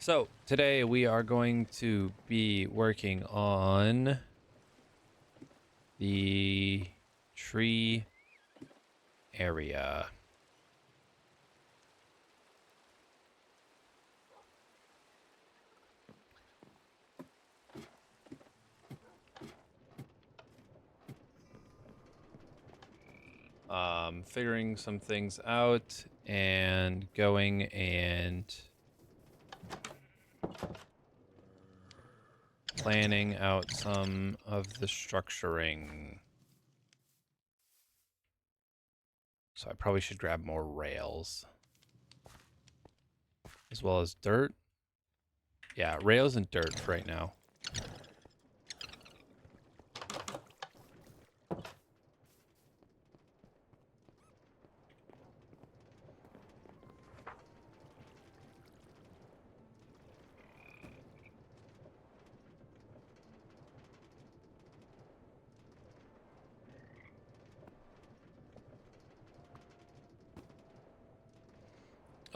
So today we are going to be working on the tree area. Figuring some things out and going and planning out some of the structuring. So I probably should grab more rails. As well as dirt. Yeah, rails and dirt for right now.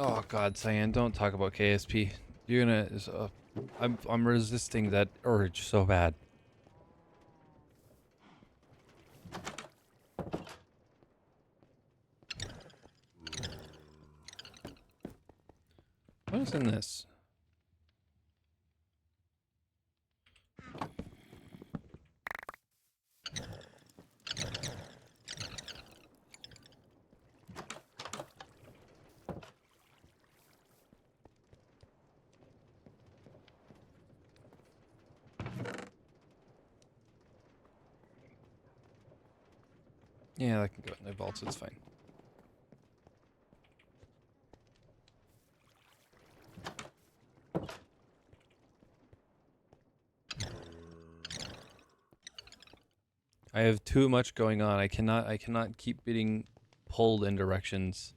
Oh God, Cyan, don't talk about KSP. You're gonna. I'm resisting that urge so bad. What is in this? Yeah, that can go in the vaults. It's fine. I have too much going on. I cannot keep getting pulled in directions.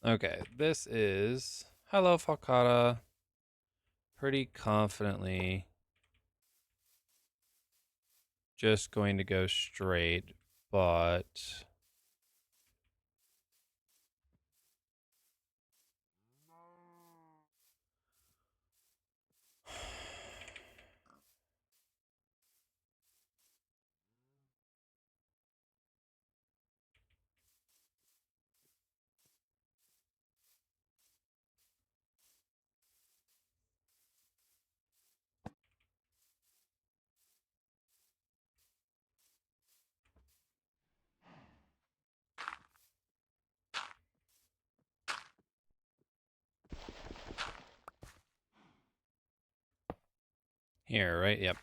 Okay, this is hello Falcata. Pretty confidently just going to go straight, but here, right? Yep.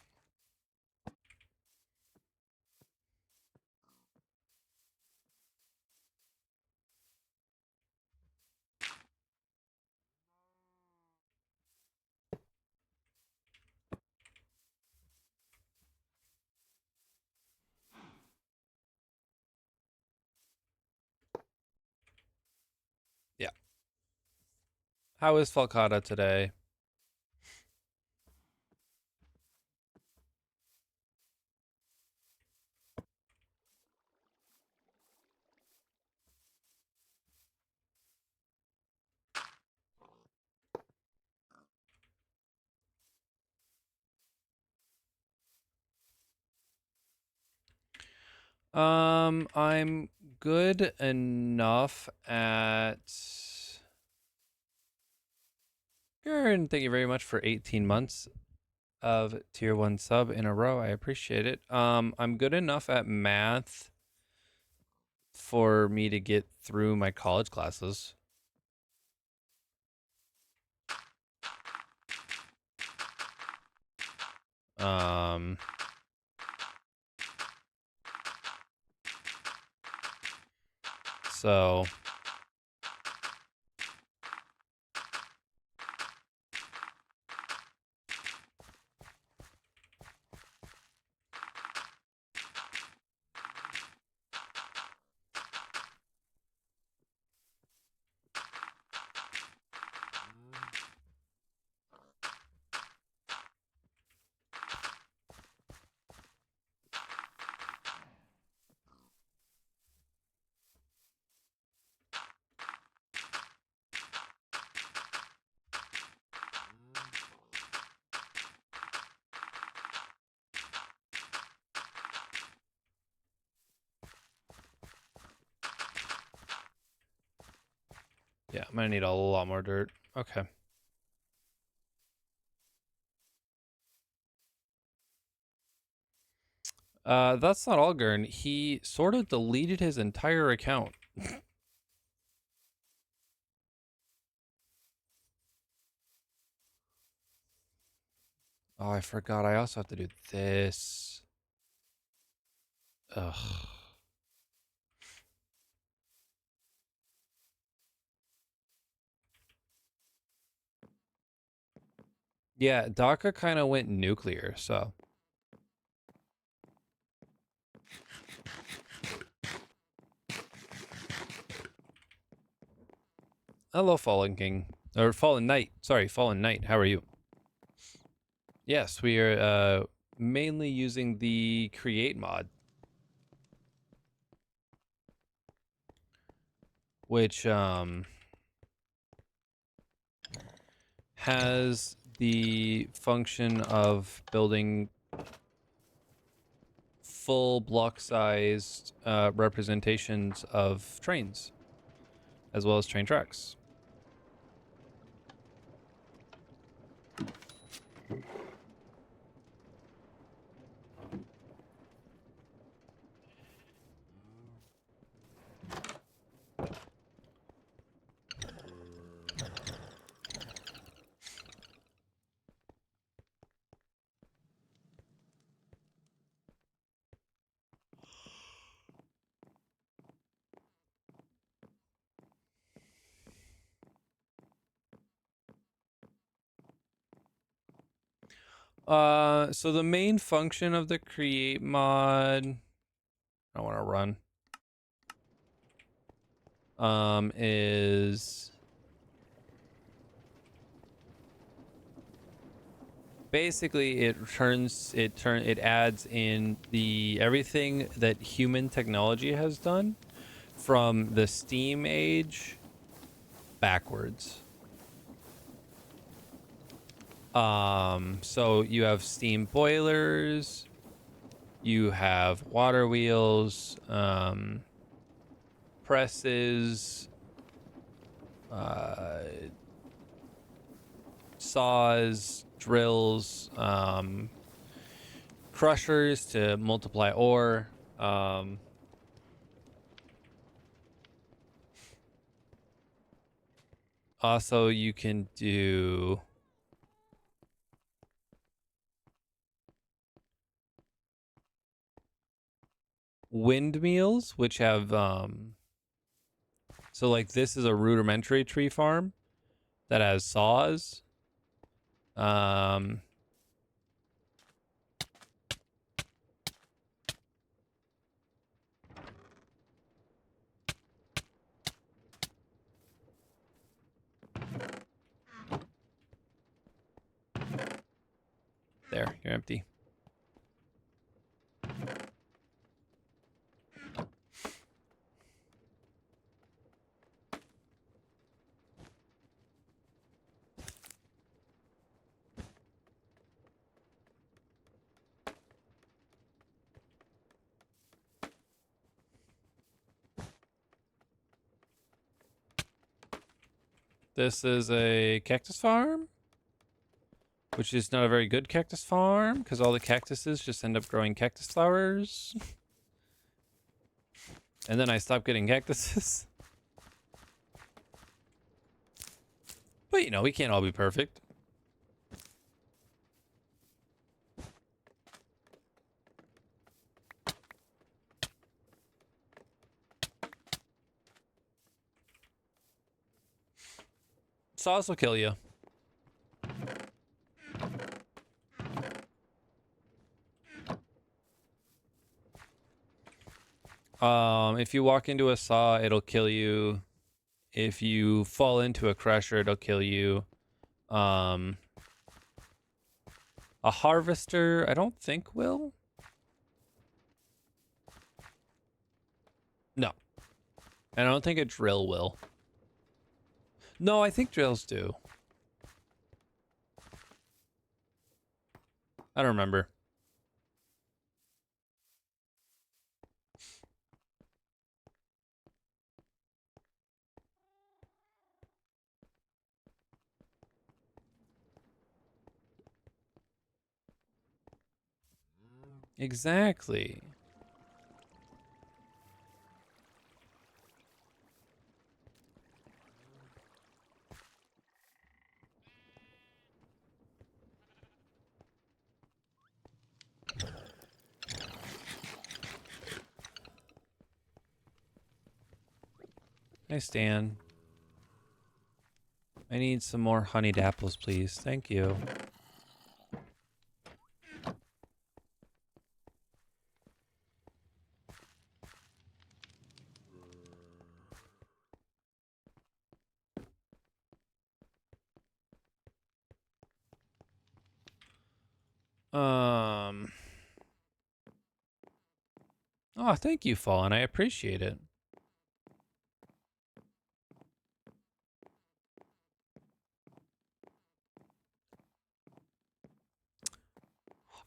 Yeah. How is Falcata today? I'm good enough at Gurn, thank you very much for 18 months of tier 1 sub in a row. I appreciate it. I'm good enough at math for me to get through my college classes. Um so Yeah, I'm gonna need a lot more dirt. Okay. That's not all, Gurn. He sort of deleted his entire account. Oh, I forgot. I also have to do this. Ugh. Yeah, Daka kind of went nuclear, so. Hello, Fallen King. Or Fallen Knight. Sorry, Fallen Knight. How are you? Yes, we are mainly using the create mod, which has the function of building full block-sized representations of trains, as well as train tracks. So the main function of the create mod, I want to run, is basically it adds in the everything that human technology has done from the steam age backwards. So you have steam boilers, you have water wheels, presses, saws, drills, crushers to multiply ore. Also, you can do windmills, which have so like this is a rudimentary tree farm that has saws. Um, there, you're empty. This is a cactus farm, which is not a very good cactus farm because all the cactuses just end up growing cactus flowers. And then I stop getting cactuses. But you know, we can't all be perfect. Saws will kill you. If you walk into a saw, it'll kill you. If you fall into a crusher, it'll kill you. A harvester, I don't think will. No. And I don't think a drill will. No, I think drills do. I don't remember. Exactly. Hi, Stan. I need some more honeyed apples, please. Thank you. Oh, thank you, Fallen. I appreciate it.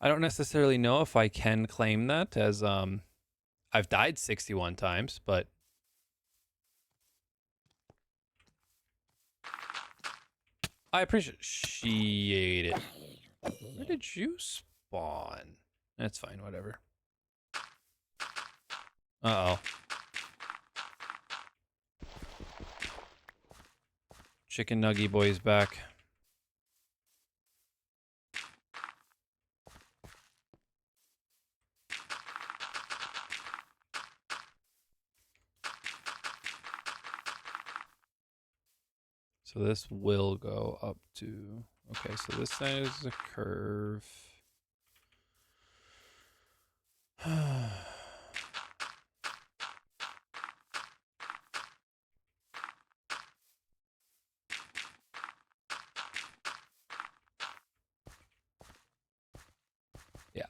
I don't necessarily know if I can claim that as I've died 61 times, but I appreciate it. Where did you spawn? That's fine, whatever. Uh-oh. Chicken Nuggy Boy's back. So this will go up to... Okay, so this side is a curve. Yeah.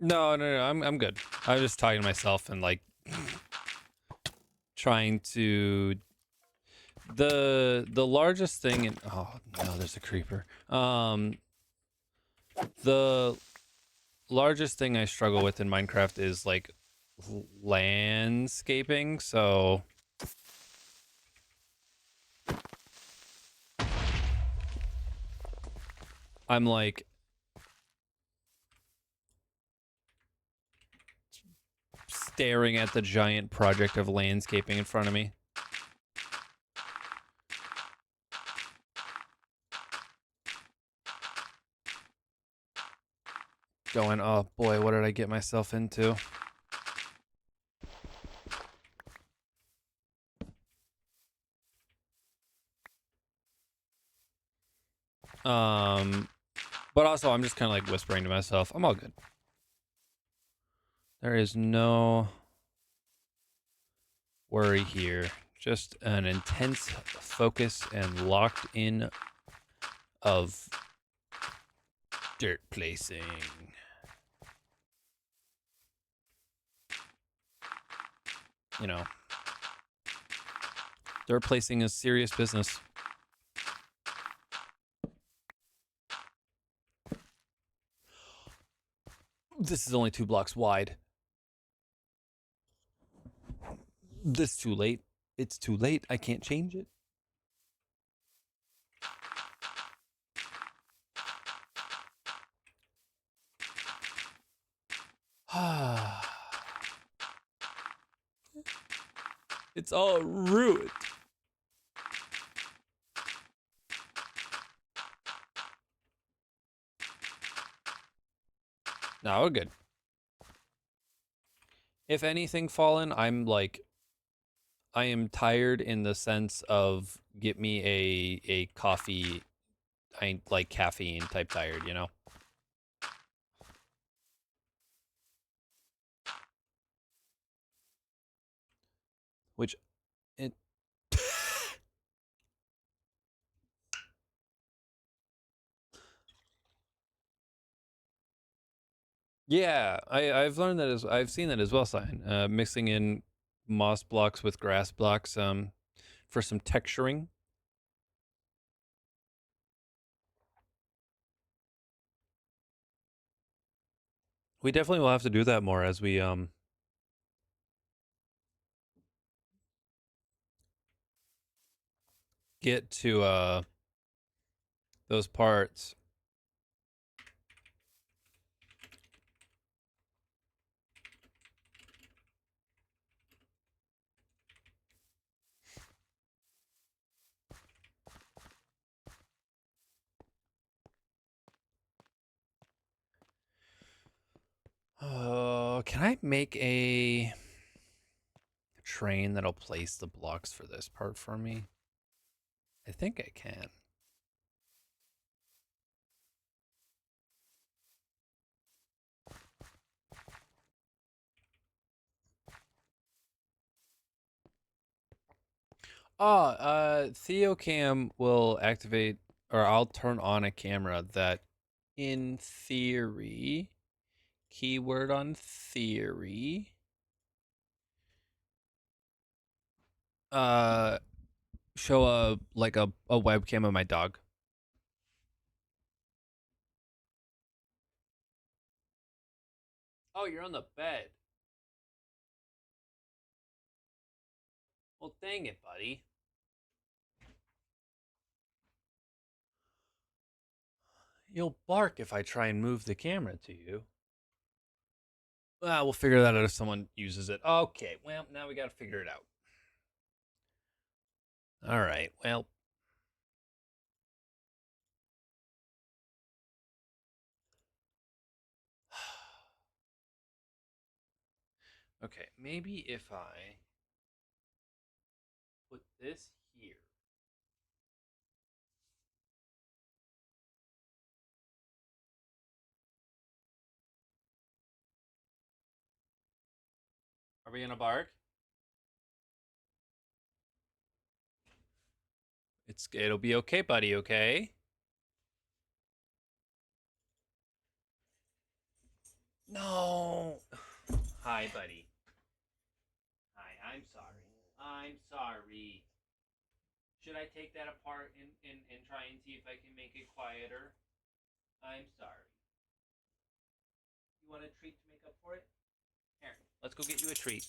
No, I'm good. I was just talking to myself and like trying to the largest thing in oh no, there's a creeper. The largest thing I struggle with in Minecraft is like landscaping, so I'm like staring at the giant project of landscaping in front of me. Going, oh boy, what did I get myself into? But also I'm just kind of like whispering to myself, I'm all good. There is no worry here. Just an intense focus and locked in of dirt placing. You know, dirt placing is serious business. This is only 2 blocks wide. This too late. It's too late. I can't change it. It's all ruined. No, we're good. If anything, Fallen, I'm like, I am tired in the sense of get me a coffee. I like caffeine type tired, you know? Which it Yeah, I've learned that as I've seen that as well, Sign. Mixing in moss blocks with grass blocks for some texturing. We definitely will have to do that more as we get to those parts. Oh, can I make a train that'll place the blocks for this part for me? I think I can. TheoCam will activate, or I'll turn on a camera that, in theory, keyword on theory, uh, show a webcam of my dog. Oh, you're on the bed. Well, dang it, buddy. You'll bark if I try and move the camera to you. Well, we'll figure that out if someone uses it. Okay, well, now we gotta figure it out. All right, well. Okay, maybe if I put this here. Are we gonna bark? It'll be okay, buddy, okay? No. Hi, buddy. Hi, I'm sorry. I'm sorry. Should I take that apart and try and see if I can make it quieter? I'm sorry. You want a treat to make up for it? Here, let's go get you a treat.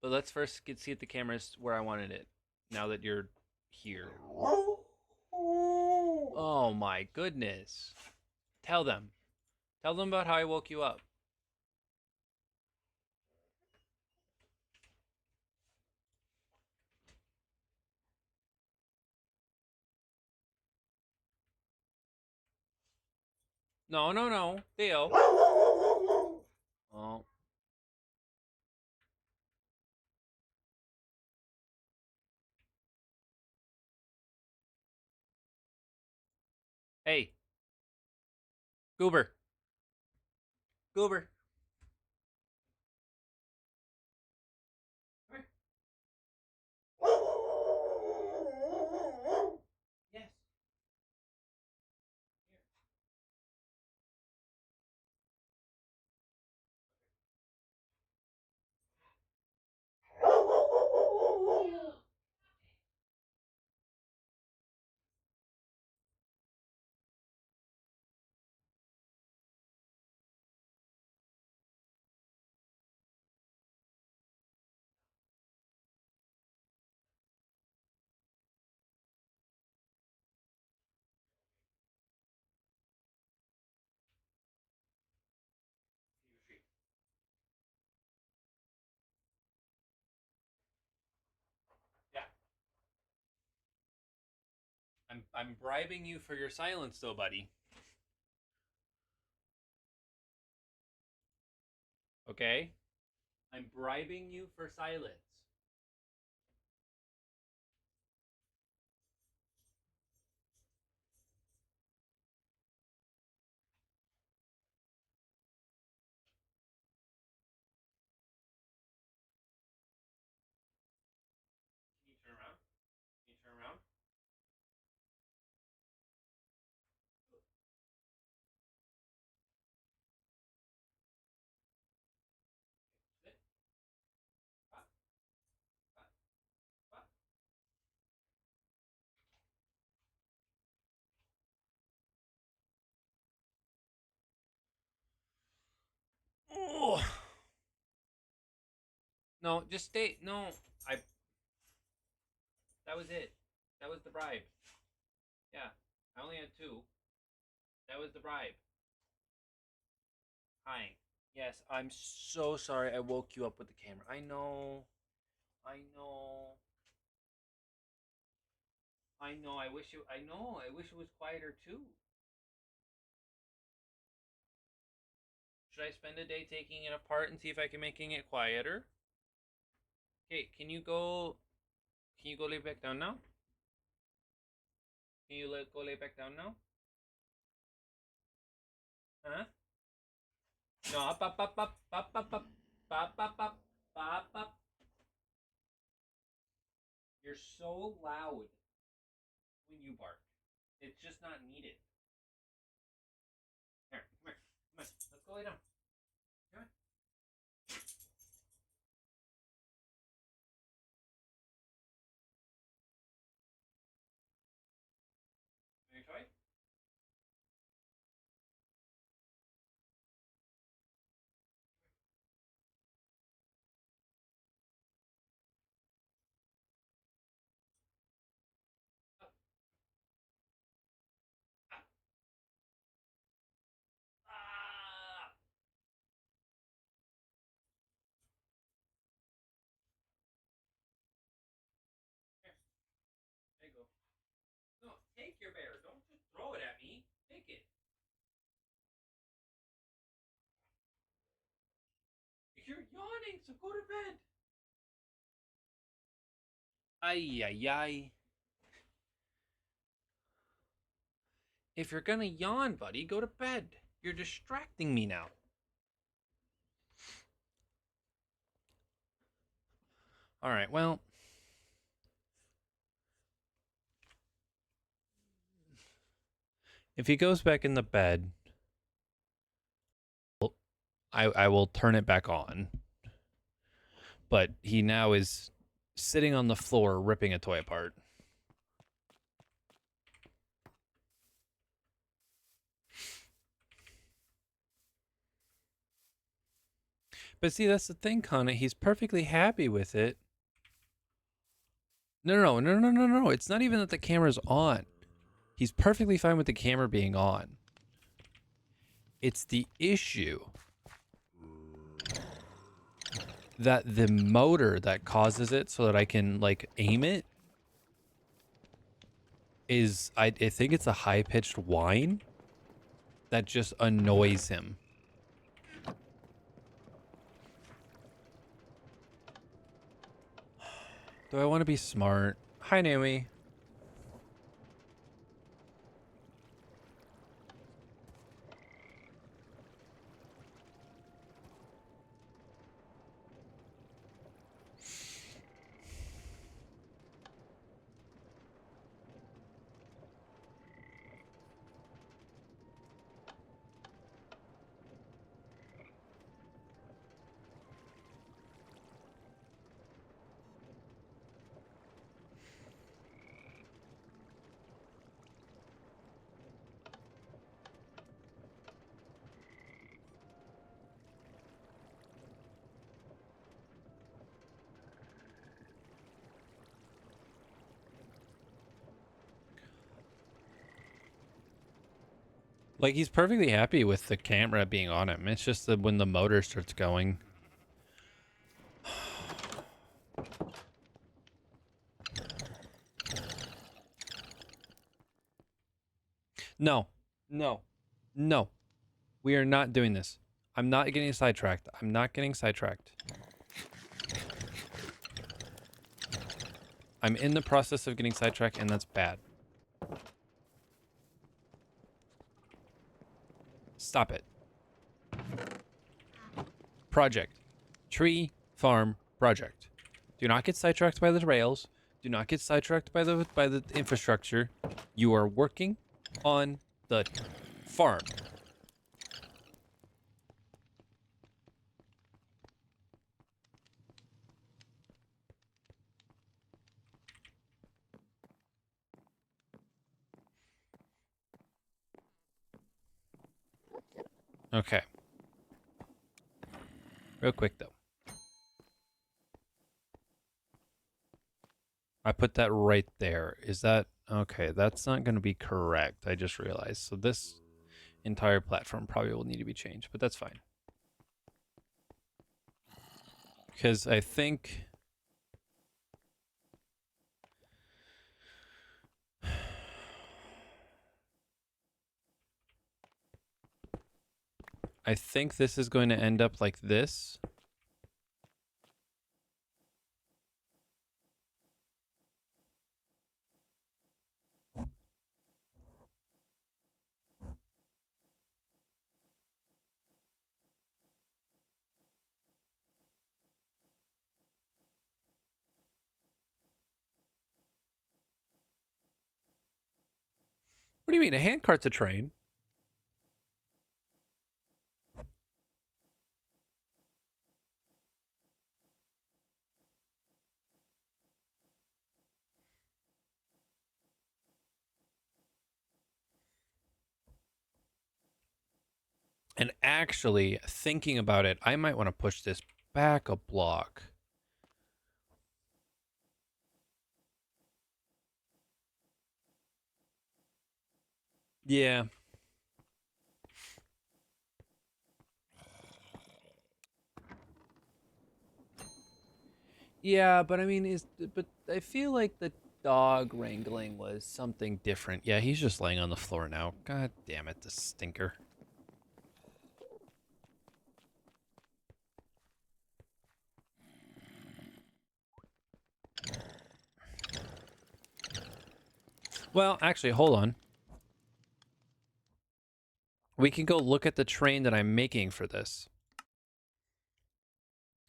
But let's first see if the camera's where I wanted it. Now that you're here. Oh my goodness. Tell them. Tell them about how I woke you up. No, no, no. Theo. Oh. Hey. Goober. Goober. Come here. Yes. Yeah. I'm bribing you for your silence though, buddy. Okay? I'm bribing you for silence. Can you turn around? Can you turn around? No, just stay. No, I. That was it. That was the bribe. Yeah, I only had two. That was the bribe. Hi. Yes, I'm so sorry I woke you up with the camera. I know. I know. I know. I wish it. I know. I wish it was quieter too. Should I spend a day taking it apart and see if I can making it quieter? Okay. Can you go? Can you go lay back down now? Can you go lay back down now? Huh? No. Up. Up. Up. Up. Up. Up. Up. Up. Up. Up. Up. Up. You're so loud when you bark. It's just not needed. Here. Come here. Come on. Let's go lay down. Come on. Your toy. Up. Up. Ah. Here. There you go. No, take your bear. Don't just throw it at me. Take it. You're yawning, so go to bed. Ay, ay, ay. If you're gonna yawn, buddy, go to bed. You're distracting me now. All right, well, if he goes back in the bed, I will turn it back on. But he now is sitting on the floor ripping a toy apart. But see, that's the thing, Connor. He's perfectly happy with it. No, no, no, no, no, no, no. It's not even that the camera's on. He's perfectly fine with the camera being on. It's the issue that the motor that causes it so that I can, like, aim it is, I think it's a high-pitched whine that just annoys him. Do I want to be smart? Hi, Naomi. Like, he's perfectly happy with the camera being on him. It's just that when the motor starts going. No, no, no. We are not doing this. I'm not getting sidetracked. I'm not getting sidetracked. I'm in the process of getting sidetracked, and that's bad. Stop it. Project. Tree farm project. Do not get sidetracked by the rails. Do not get sidetracked by the infrastructure. You are working on the farm. Okay. Real quick though. I put that right there. Is that okay? That's not going to be correct. I just realized. So this entire platform probably will need to be changed, but that's fine. Because I think this is going to end up like this. What do you mean? A handcart's a train? And actually, thinking about it, I might want to push this back a block. Yeah. Yeah, but I mean, but I feel like the dog wrangling was something different. Yeah, he's just laying on the floor now. God damn it, the stinker. Well, actually, hold on. We can go look at the train that I'm making for this.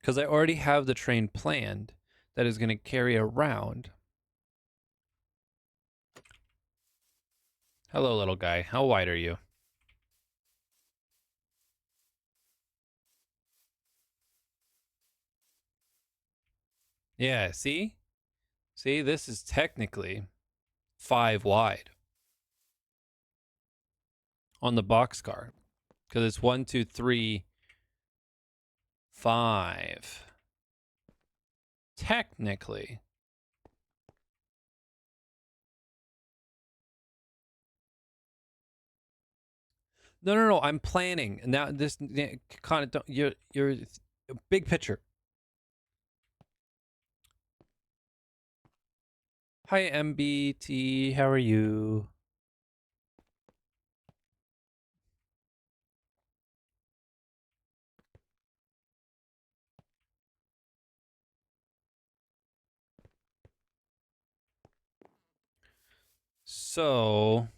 Because I already have the train planned that is going to carry around. Hello, little guy. How wide are you? Yeah, see? See, this is technically 5 wide on the boxcar. Because it's 1, 2, 3, 5. Technically. No. I'm planning now. This kind of don't. You're big picture. Hi, MBT. How are you? So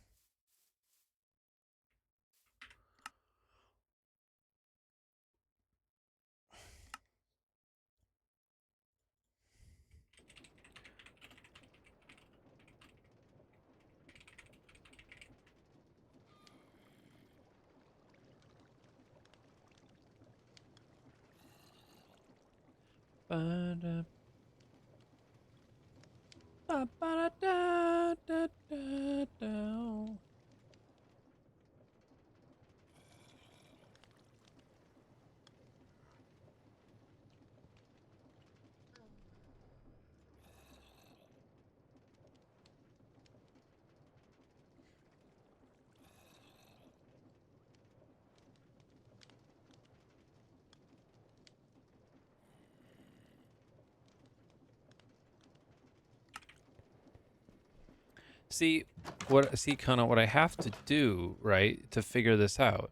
ba-da, ba-ba-da-da-da-da-da. See kind of what I have to do, right, to figure this out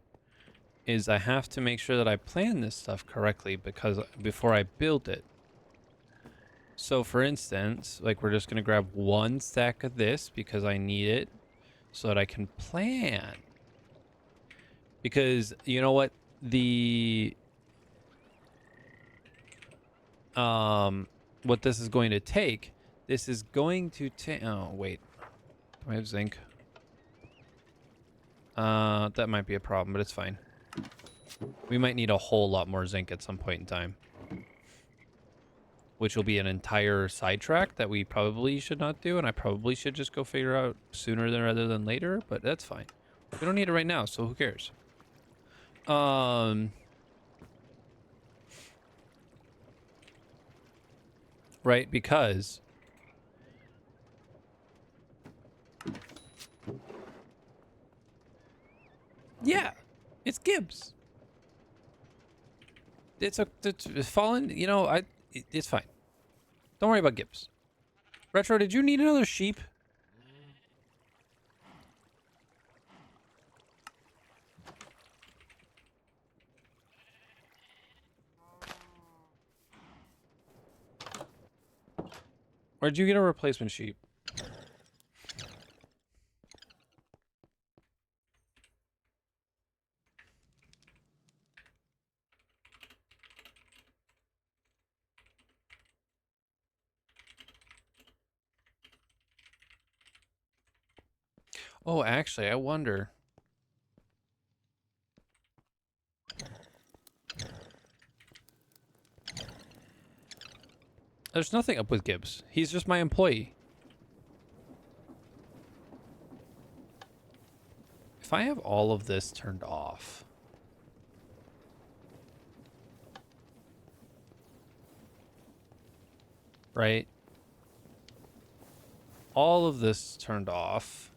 is I have to make sure that I plan this stuff correctly because before I build it. So for instance, like we're just going to grab one stack of this because I need it so that I can plan. Because you know what what this is going to take, this is going to take, oh wait, do I have zinc? That might be a problem, but it's fine. We might need a whole lot more zinc at some point in time, which will be an entire sidetrack that we probably should not do, and I probably should just go figure out sooner than rather than later, but that's fine. We don't need it right now, so who cares? Right, because Yeah, it's Gibbs. It's fallen. You know, it's fine. Don't worry about Gibbs. Retro, did you need another sheep? Or did you get a replacement sheep? Oh, actually, I wonder. There's nothing up with Gibbs. He's just my employee. If I have all of this turned off. Right? All of this turned off.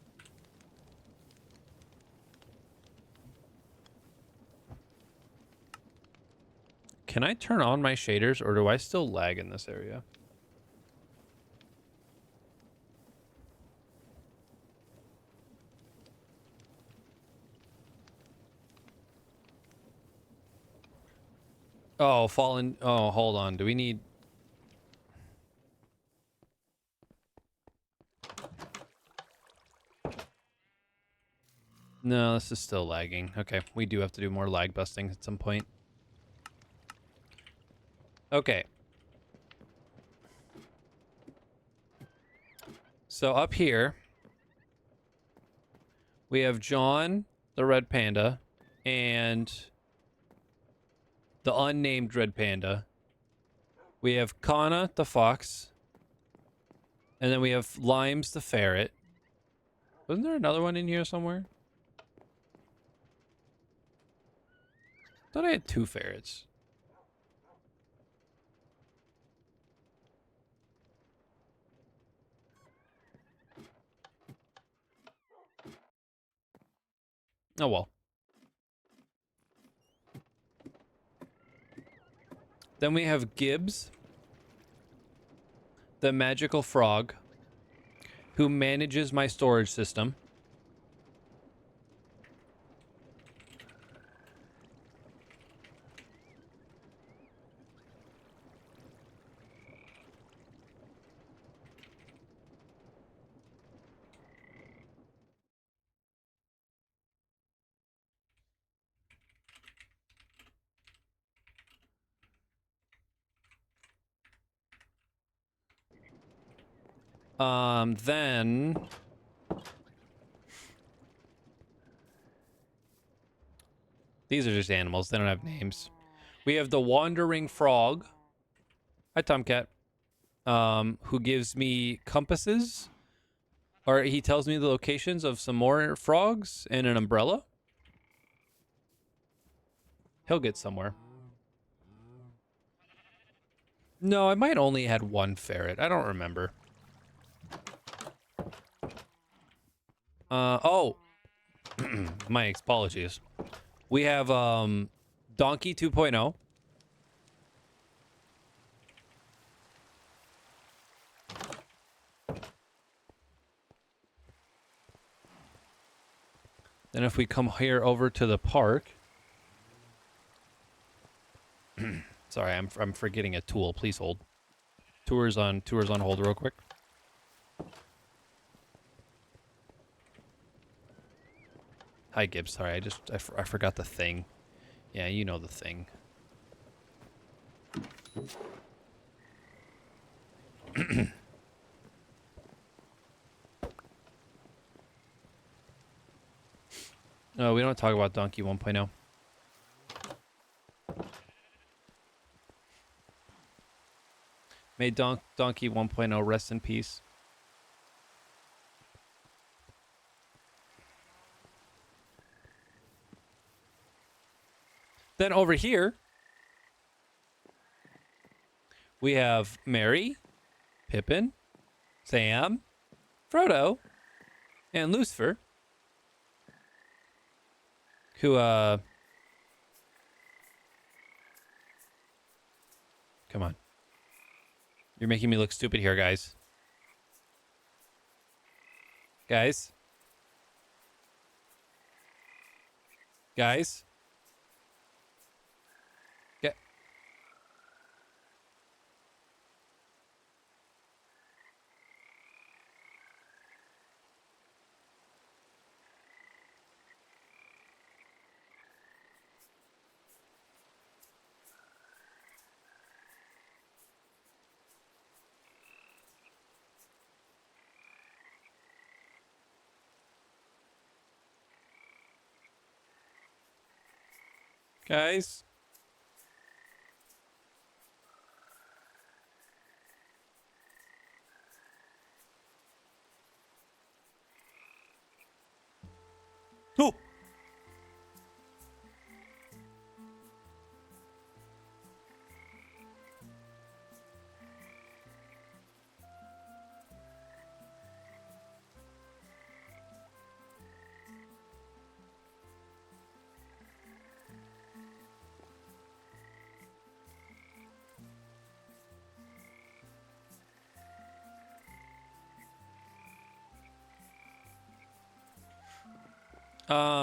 Can I turn on my shaders, or do I still lag in this area? Oh, fallen. Oh, hold on. Do we need... No, this is still lagging. Okay, we do have to do more lag busting at some point. Okay. So up here, we have John, the red panda, and the unnamed red panda. We have Kana, the fox, and then we have Limes, the ferret. Wasn't there another one in here somewhere? I thought I had 2 ferrets. Oh well. Then we have Gibbs, the magical frog, who manages my storage system. Then these are just animals. They don't have names. We have the wandering frog. Hi, Tomcat. Who gives me compasses, or he tells me the locations of some more frogs and an umbrella. He'll get somewhere. No, I might only had 1 ferret. I don't remember. Oh. My apologies. We have, Donkey 2.0. Then if we come here over to the park. Sorry, I'm forgetting a tool. Please hold. Tours on hold real quick. Hi, Gibbs. Sorry, I forgot the thing. Yeah, you know the thing. No, we don't talk about Donkey 1.0. May Donkey 1.0 rest in peace. Then over here, we have Mary, Pippin, Sam, Frodo, and Lucifer, Who, come on. You're making me look stupid here, guys. Guys? Guys? Get. Guys? Oh!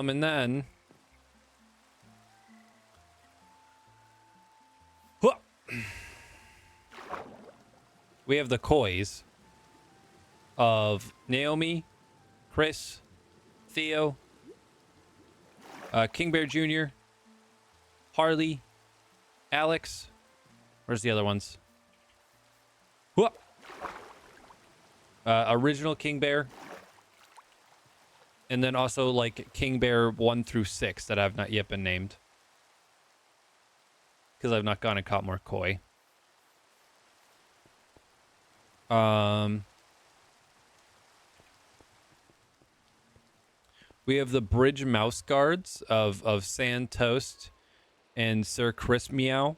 And then... we have the Kois of Naomi, Chris, Theo, King Bear Jr., Harley, Alex. Where's the other ones? Original King Bear. And then also like King Bear 1 through 6 that have not yet been named. Because I've not gone and caught more koi. We have the Bridge Mouse Guards of Sand Toast and Sir Chris Meow.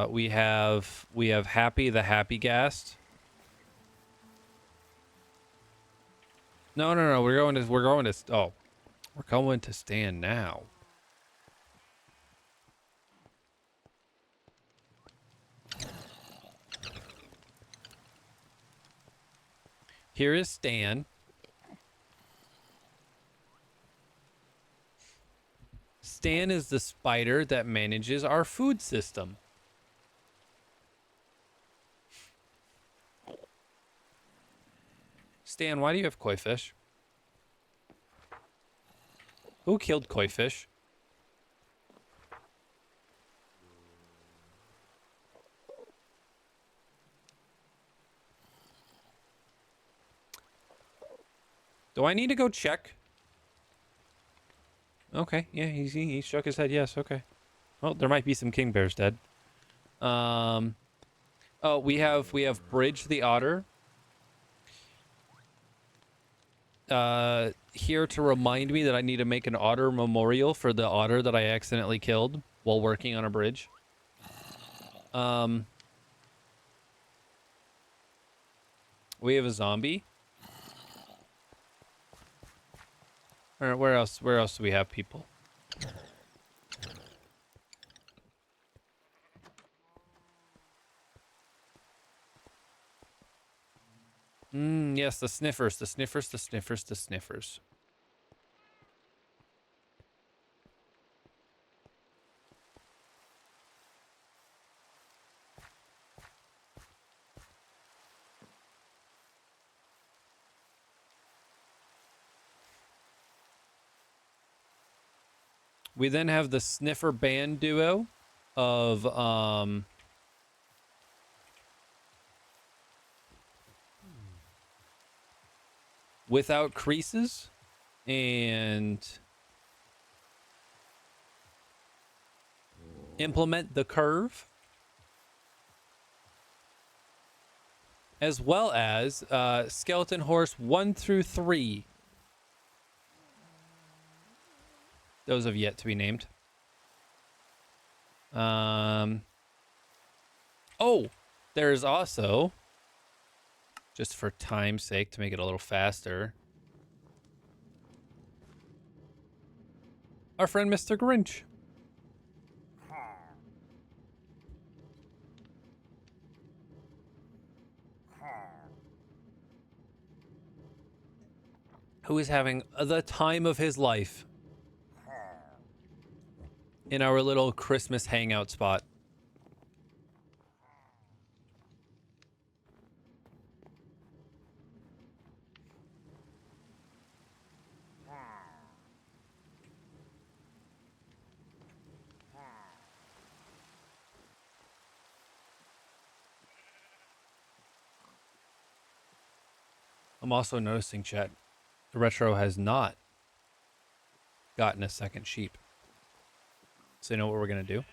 We have Happy the Happy Gast. No, we're going to stand now. Here is Stan. Stan is the spider that manages our food system. Stan, why do you have koi fish? Who killed koi fish? Do I need to go check? Okay, yeah, he shook his head. Yes, okay. Well, there might be some king bears dead. Oh, we have Bridge the otter. Here to remind me that I need to make an otter memorial for the otter that I accidentally killed while working on a bridge. We have a zombie. All right, where else do we have people? Yes, the sniffers. We then have the sniffer band duo of Without Creases and Implement the Curve, as well as Skeleton Horse 1 through 3. Those have yet to be named. Oh, there's also just for time's sake to make it a little faster. Our friend Mr. Grinch. Who is having the time of his life in our little Christmas hangout spot. I'm also noticing, chat, the Retro has not gotten a second sheep. So you know what we're going to do?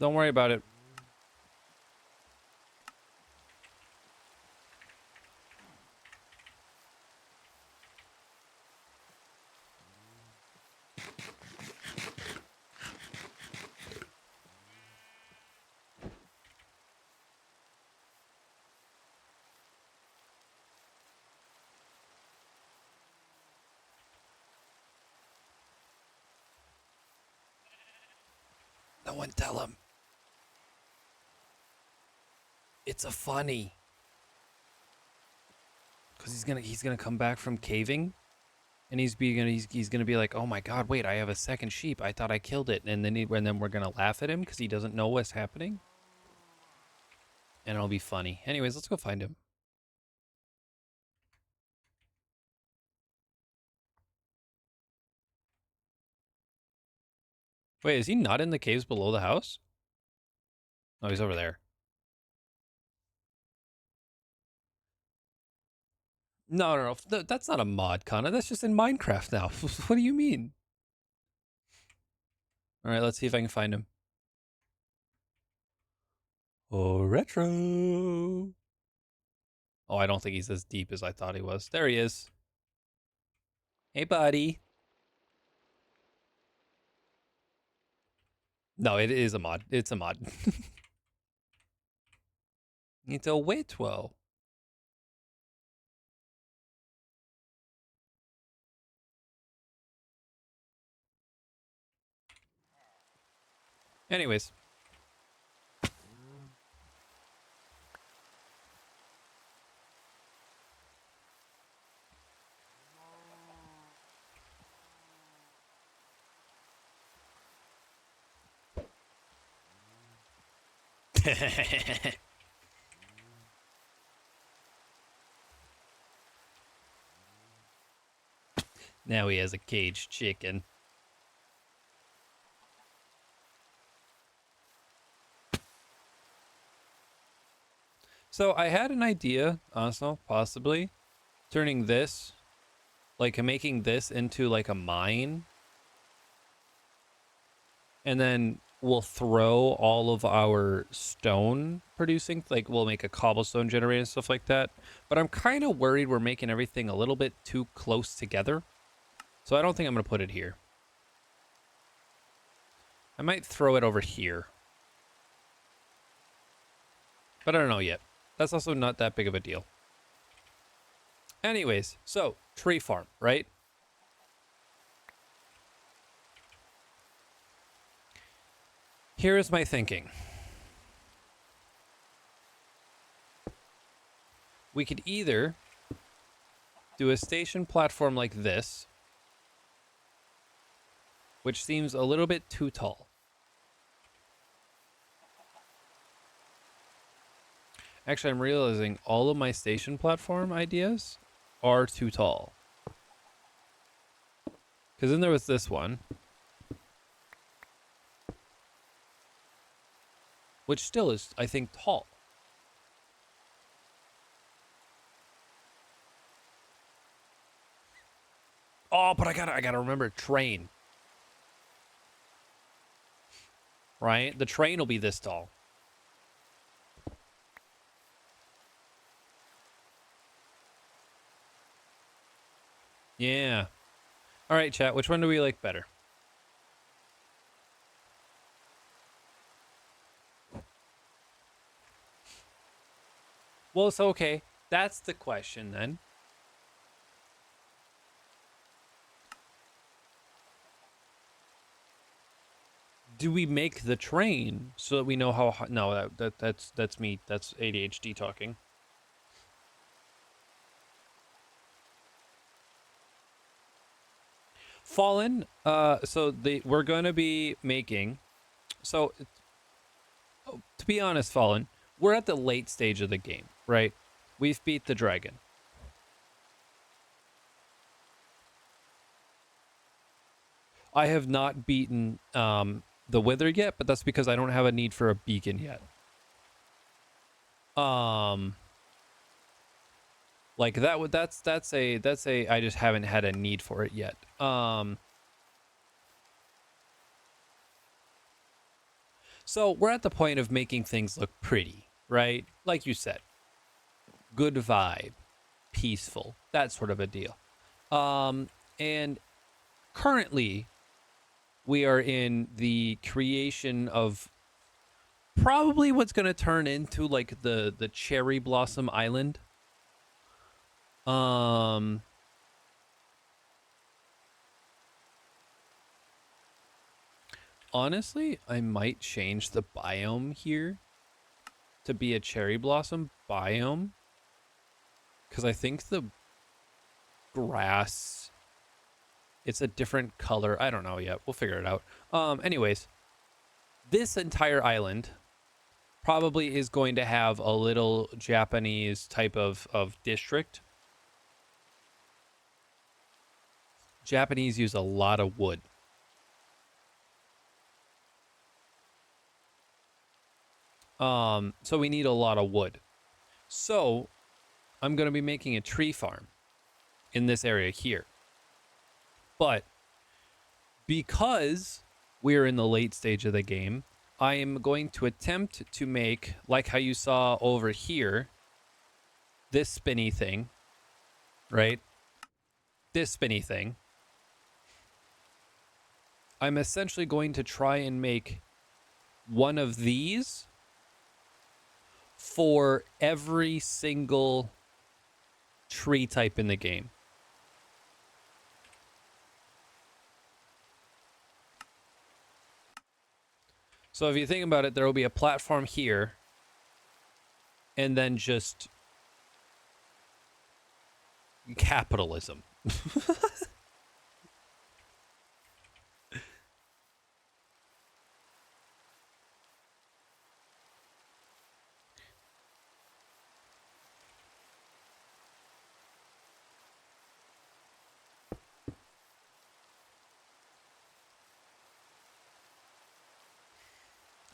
Don't worry about it. No one tell him. It's a funny. Cause he's gonna come back from caving, and he's gonna be like, oh my god, wait, I have a second sheep. I thought I killed it, and then we're gonna laugh at him because he doesn't know what's happening, and it'll be funny. Anyways, let's go find him. Wait, is he not in the caves below the house? No, he's over there. No. That's not a mod, Connor. That's just in Minecraft now. What do you mean? All right, let's see if I can find him. Oh, Retro. Oh, I don't think he's as deep as I thought he was. There he is. Hey, buddy. No, it is a mod. It's a mod. It's a Witwo. Anyways. Now he has a caged chicken. So I had an idea, also, possibly, turning this, like making this into like a mine. And then we'll throw all of our stone producing, like we'll make a cobblestone generator and stuff like that. But I'm kind of worried we're making everything a little bit too close together. So I don't think I'm going to put it here. I might throw it over here. But I don't know yet. That's also not that big of a deal. Anyways, so tree farm, right? Here is my thinking. We could either do a station platform like this, which seems a little bit too tall. Actually, I'm realizing all of my station platform ideas are too tall. Because then there was this one, which still is, I think, tall. Oh, but I gotta remember train. Right? The train will be this tall. Yeah. All right, chat. Which one do we like better? Well, it's okay. That's the question then. Do we make the train so that we know how? No, that's me. That's ADHD talking. Fallen. So we're going to be making. So to be honest, Fallen, we're at the late stage of the game, right? We've beat the dragon. I have not beaten the Wither yet, but that's because I don't have a need for a beacon yet. Like that's a I just haven't had a need for it yet. So we're at the point of making things look pretty, right? Like you said, good vibe, peaceful, that sort of a deal. And currently we are in the creation of probably what's going to turn into like the Cherry Blossom Island. Honestly, I might change the biome here to be a cherry blossom biome, because I think the grass, it's a different color. I don't know yet. We'll figure it out. Anyways, this entire island probably is going to have a little Japanese type of district. Japanese use a lot of wood. So we need a lot of wood. So I'm going to be making a tree farm in this area here. But because we're in the late stage of the game, I am going to attempt to make, like how you saw over here, this spinny thing, right? This spinny thing. I'm essentially going to try and make one of these for every single tree type in the game. So if you think about it, there will be a platform here, and then just capitalism.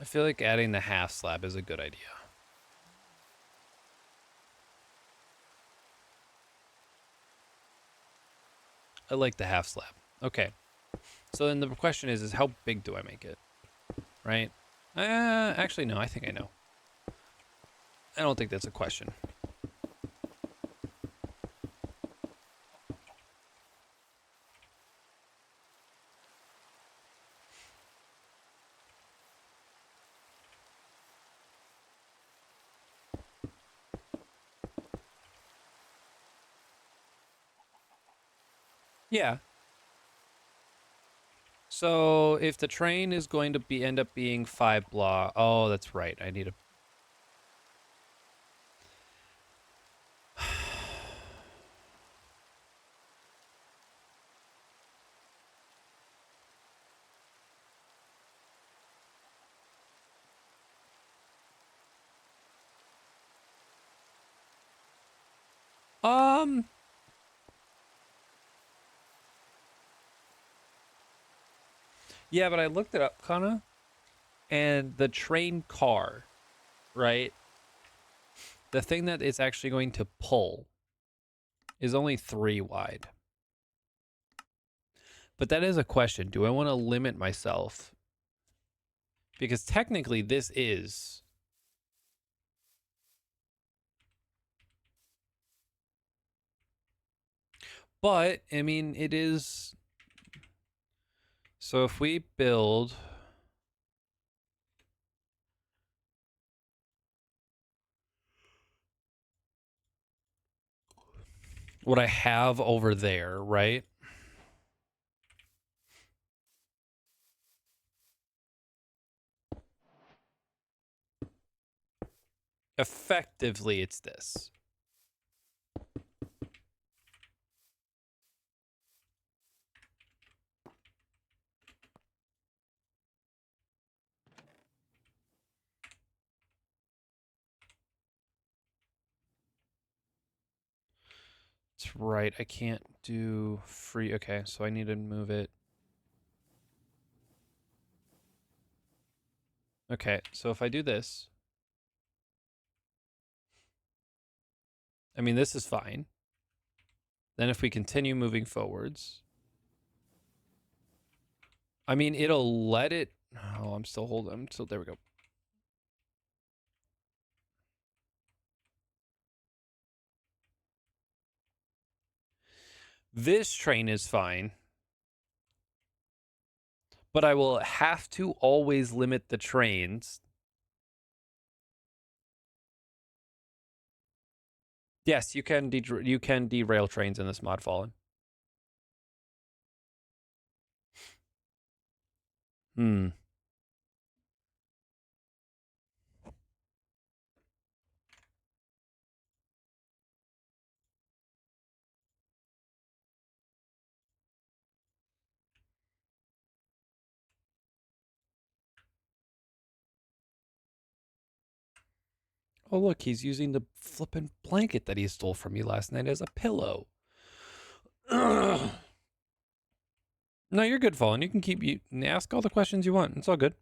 I feel like adding the half slab is a good idea. I like the half slab. Okay. So then the question is how big do I make it? Right? Actually, no, I think I know. I don't think that's a question. Yeah. So if the train is going to end up being 5 block, oh, that's right. I need a. Yeah, but I looked it up, kinda, and the train car, right? The thing that it's actually going to pull is only 3 wide. But that is a question. Do I want to limit myself? Because technically this is. But, I mean, it is... So if we build... what I have over there, right? Effectively, it's this. That's right. I can't do free. Okay, so I need to move it. Okay, so if I do this, I mean, this is fine. Then if we continue moving forwards, I mean, it'll let it. Oh, I'm still holding. So there we go. This train is fine, but I will have to always limit the trains. Yes, you can derail trains in this mod, Fallen. Hmm. Oh, look, he's using the flippin' blanket that he stole from me last night as a pillow. No, you're good, Fallen. You can ask all the questions you want. It's all good.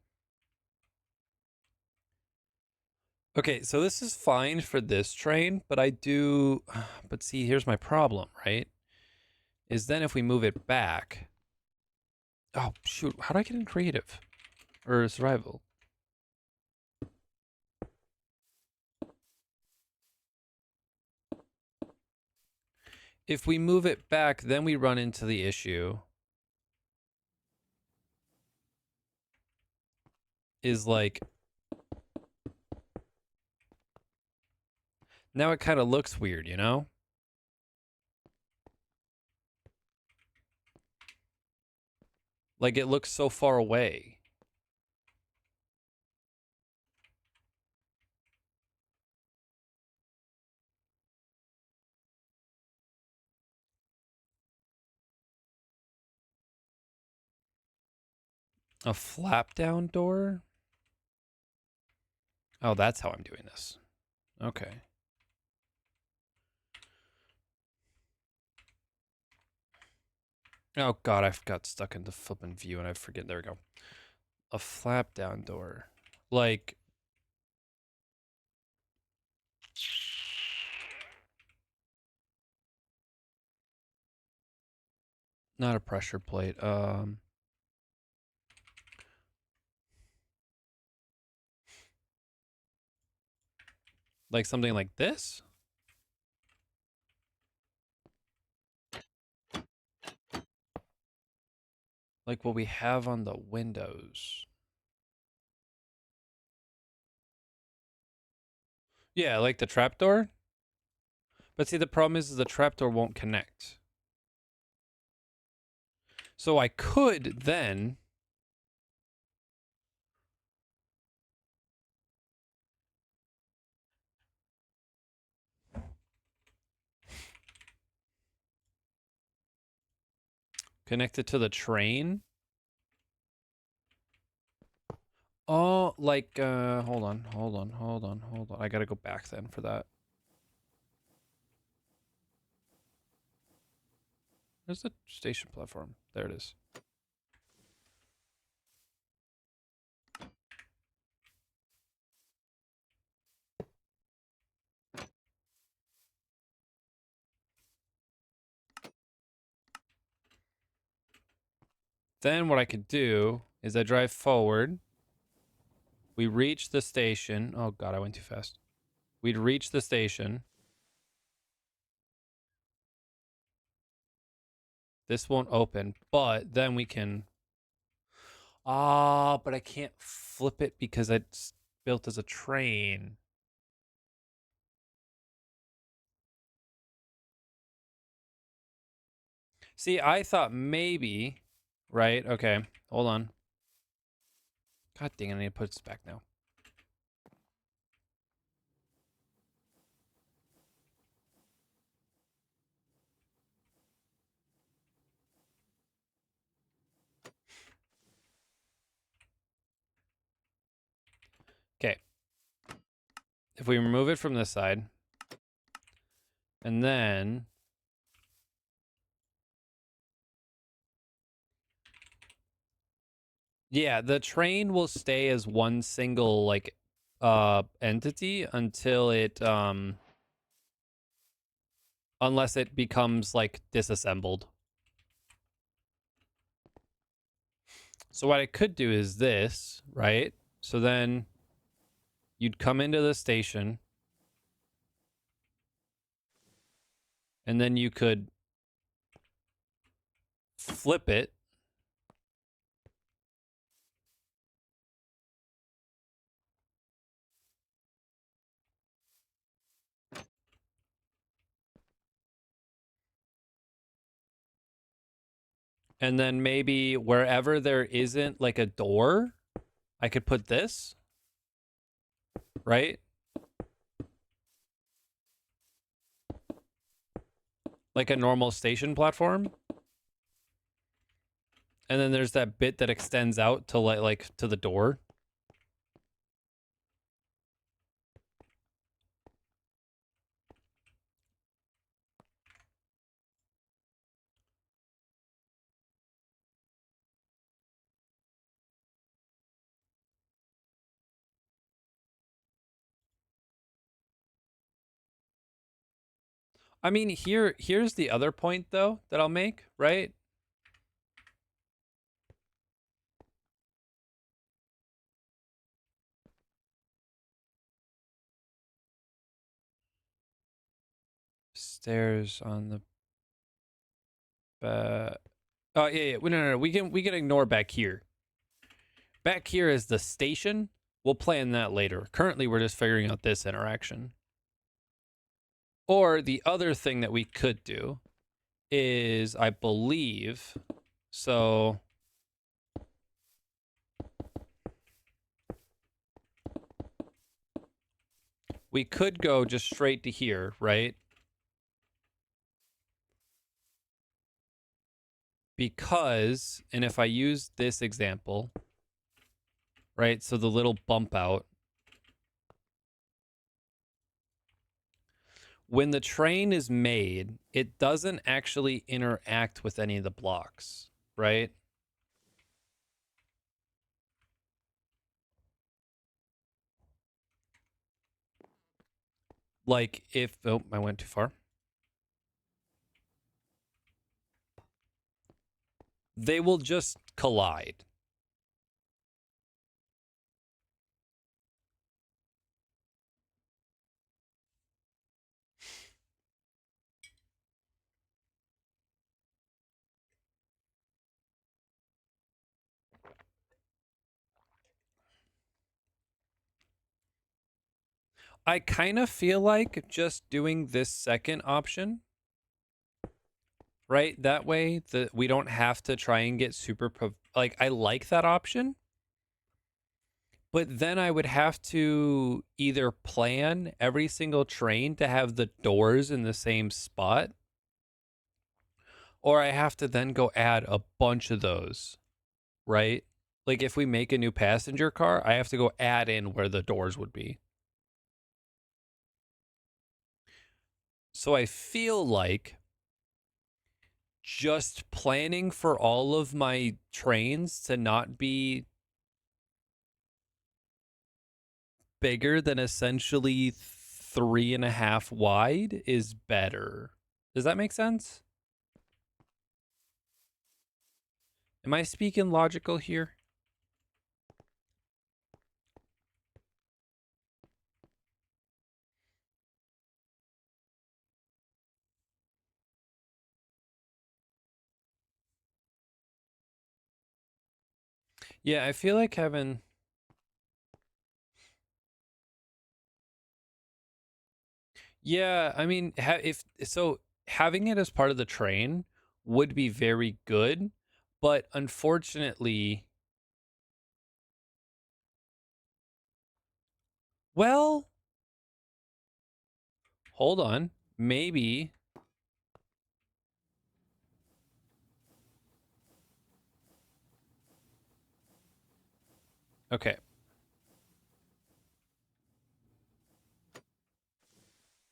Okay, so this is fine for this train, but I do. But see, here's my problem, right? Is then if we move it back. Oh, shoot. How do I get in creative? Or survival? If we move it back, then we run into the issue. Is like. Now it kind of looks weird, you know? Like it looks so far away. A flap down door? Oh, that's how I'm doing this. Okay. Oh god, I got stuck in the flipping view and I forget. There we go. A flap down door. Like not a pressure plate. Like something like this? Like what we have on the windows. Yeah, like the trapdoor. But see, the problem is the trapdoor won't connect. So I could then connect it to the train. Oh, like hold on. I gotta go back then for that. There's the station platform. There it is. Then what I could do is I drive forward. We reach the station. Oh god, I went too fast. We'd reach the station. This won't open, but then we can... Ah, but I can't flip it because it's built as a train. See, I thought maybe... Right, okay. Hold on. God dang it, I need to put this back now. Okay. If we remove it from this side, and then... Yeah, the train will stay as one single, like, entity until it, unless it becomes, like, disassembled. So what I could do is this, right? So then you'd come into the station, and then you could flip it. And then maybe wherever there isn't like a door, I could put this, right? Like a normal station platform. And then there's that bit that extends out to like to the door. I mean, here's the other point though that I'll make, right? Stairs on the back. Oh yeah. No. We can ignore back here. Back here is the station. We'll plan that later. Currently, we're just figuring out this interaction. Or the other thing that we could do is, I believe, so we could go just straight to here, right? Because, and if I use this example, right? So the little bump out, when the train is made, it doesn't actually interact with any of the blocks, right? Like if, oh, I went too far. They will just collide. I kind of feel like just doing this second option, right? That way that we don't have to try and get super like I like that option, but then I would have to either plan every single train to have the doors in the same spot, or I have to then go add a bunch of those, right? Like if we make a new passenger car, I have to go add in where the doors would be. So I feel like just planning for all of my trains to not be bigger than essentially 3.5 wide is better. Does that make sense? Am I speaking logical here? Yeah, I feel like having. Yeah, I mean, if so, having it as part of the train would be very good, but unfortunately, well, hold on, maybe. Okay,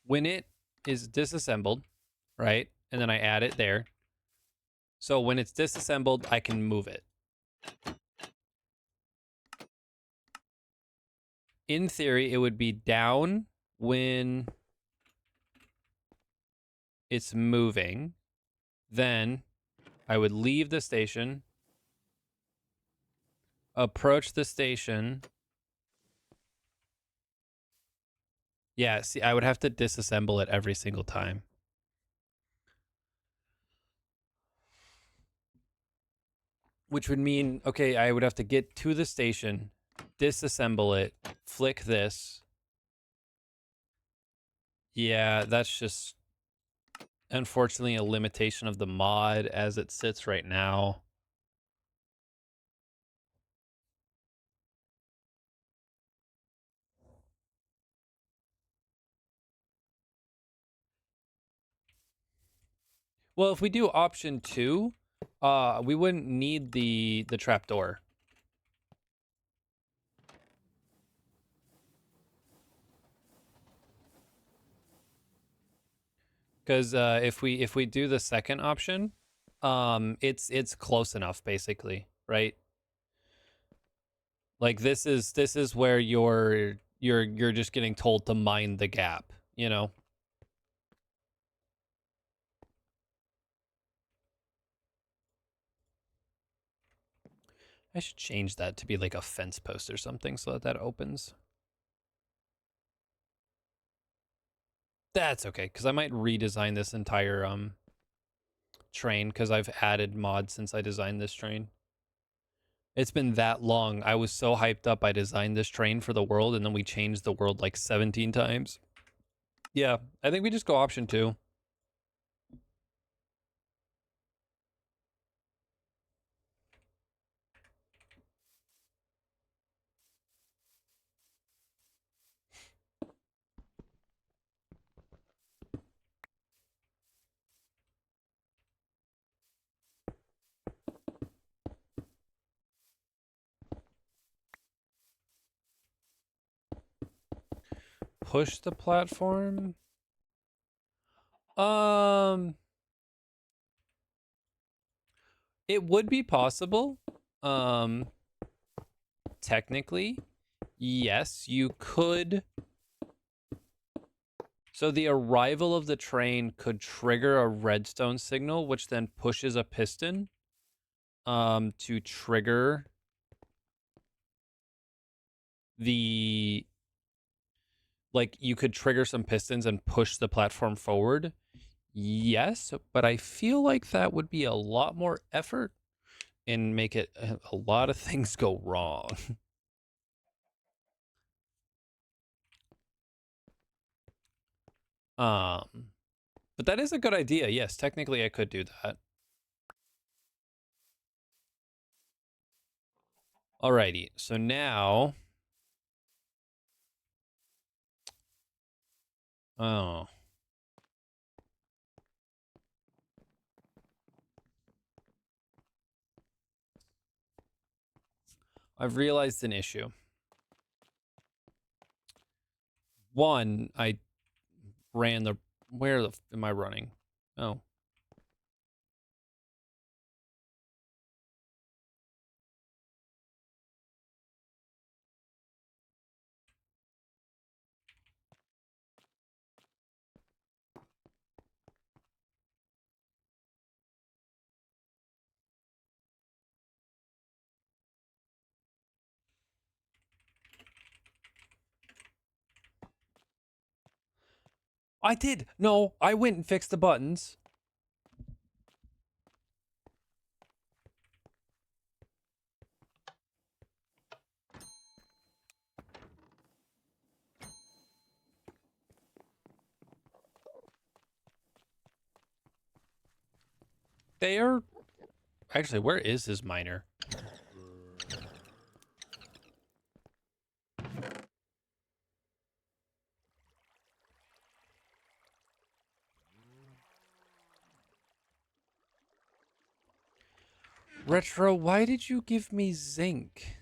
when it is disassembled, right, and then I add it there. So when it's disassembled, I can move it. In theory, it would be down when it's moving. Then I would leave the station, approach the station. Yeah, see, I would have to disassemble it every single time. Which would mean, okay, I would have to get to the station, disassemble it, flick this. Yeah, that's just unfortunately a limitation of the mod as it sits right now. Well, if we do option 2, we wouldn't need the trapdoor. Because if we do the second option, it's close enough basically, right? Like this is where you're just getting told to mind the gap, you know? I should change that to be like a fence post or something so that opens. That's okay, because I might redesign this entire train because I've added mods since I designed this train. It's been that long. I was so hyped up I designed this train for the world and then we changed the world like 17 times. Yeah, I think we just go option 2. Push the platform. Um it would be possible. Um Technically, yes, you could. So the arrival of the train could trigger a redstone signal, which then pushes a piston to trigger the like you could trigger some pistons and push the platform forward. Yes, but I feel like that would be a lot more effort and make it a lot of things go wrong. um but that is a good idea. Yes, technically I could do that. Alrighty, so now oh I've realized an issue. One, I ran the. Where the am I running? Oh, I did. No, I went and fixed the buttons. They are... Actually, where is his miner? Retro, why did you give me zinc?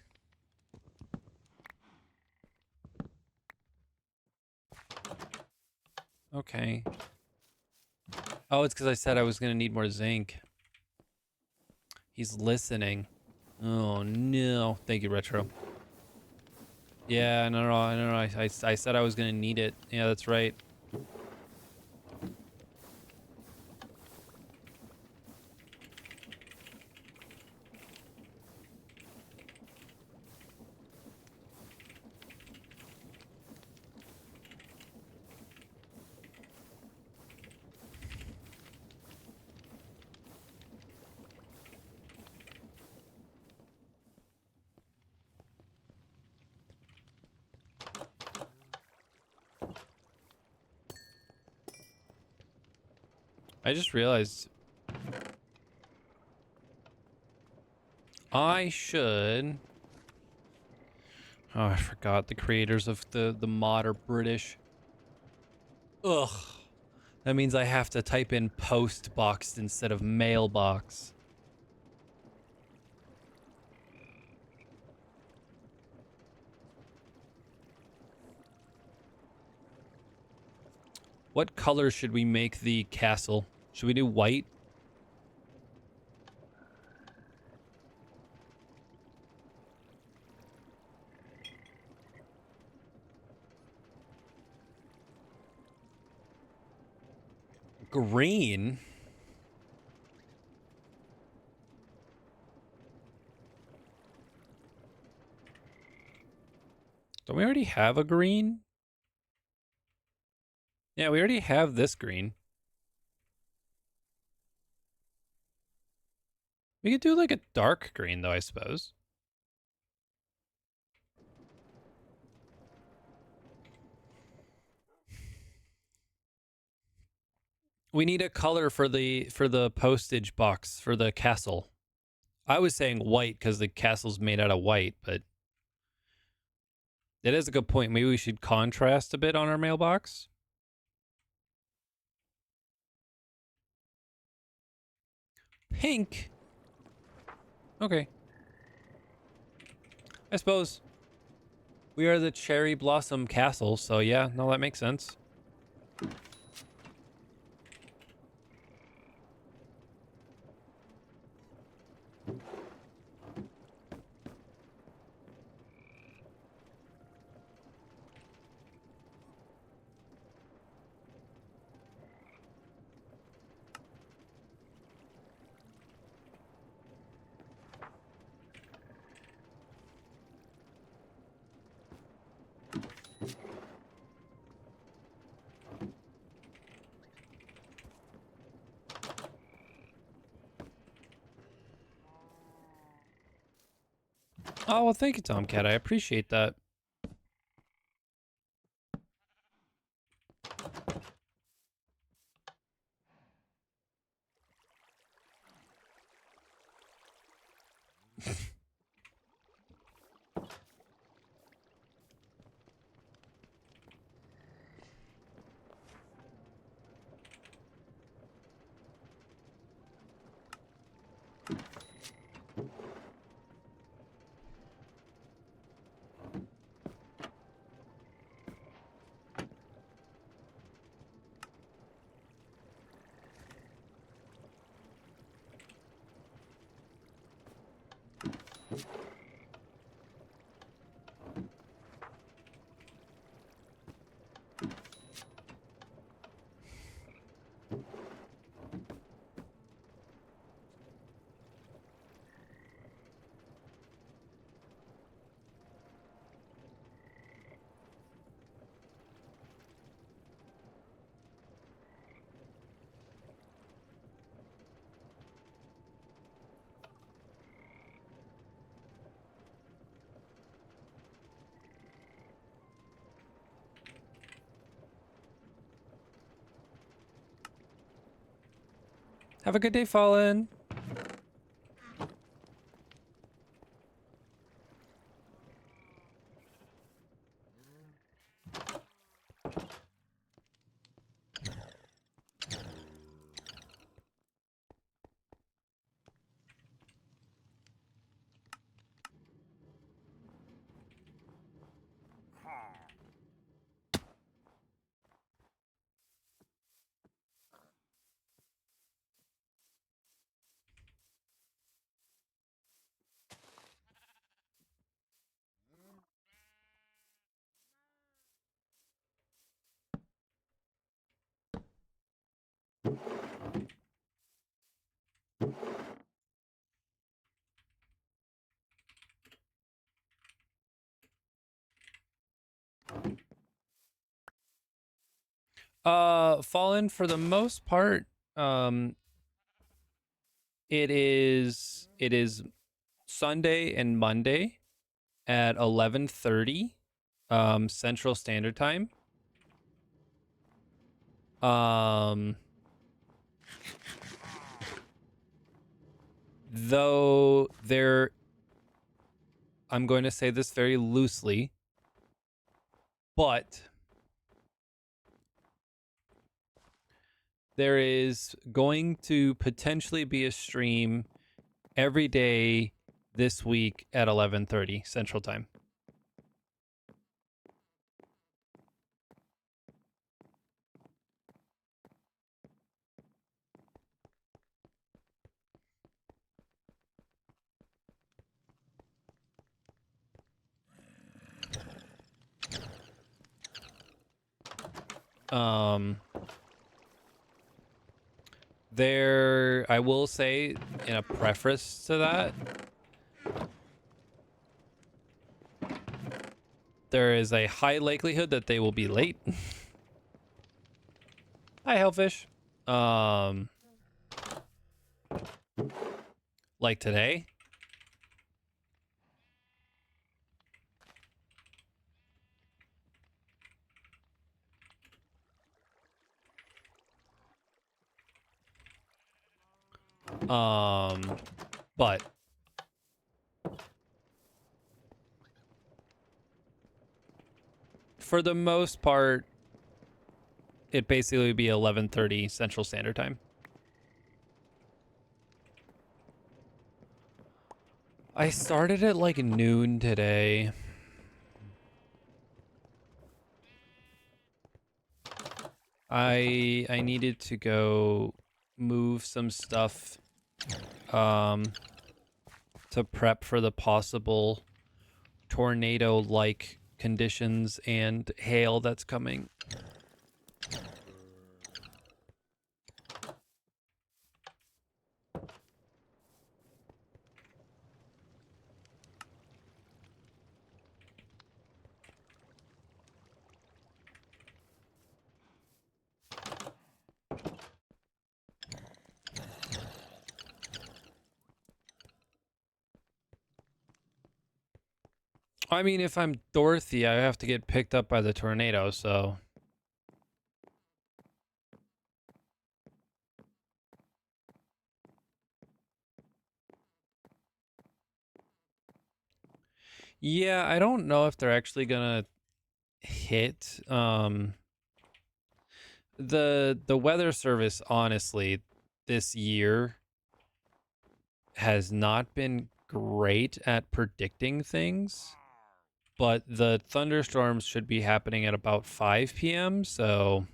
Okay. Oh, it's because I said I was going to need more zinc. He's listening. Oh, no. Thank you, Retro. Yeah, no. I said I was going to need it. Yeah, that's right. I just realized I should... Oh, I forgot the creators of the mod are British. Ugh. That means I have to type in post box instead of mailbox. What color should we make the castle? Should we do white? Green? Don't we already have a green? Yeah, we already have this green. We could do like a dark green though, I suppose. We need a color for the postage box for the castle. I was saying white because the castle's made out of white, but it is a good point. Maybe we should contrast a bit on our mailbox. Pink? Okay. I suppose. We are the Cherry Blossom Castle, so yeah, no, that makes sense. Oh, well, thank you, Tomcat. I appreciate that. Have a good day, Fallen. Fallen, for the most part, um, it is Sunday and Monday at 11:30 Central Standard Time. Um though there I'm going to say this very loosely, but there is going to potentially be a stream every day this week at 11:30 Central Time. Um there I will say in a preface to that, there is a high likelihood that they will be late. Hi, Hellfish. Um, like today. But for the most part, it basically would be 11:30 Central Standard Time. I started at like noon today. I needed to go move some stuff to prep for the possible tornado-like conditions and hail that's coming. I mean, if I'm Dorothy, I have to get picked up by the tornado, so... Yeah, I don't know if they're actually gonna hit. The weather service, honestly, this year has not been great at predicting things, but the thunderstorms should be happening at about 5 p.m., so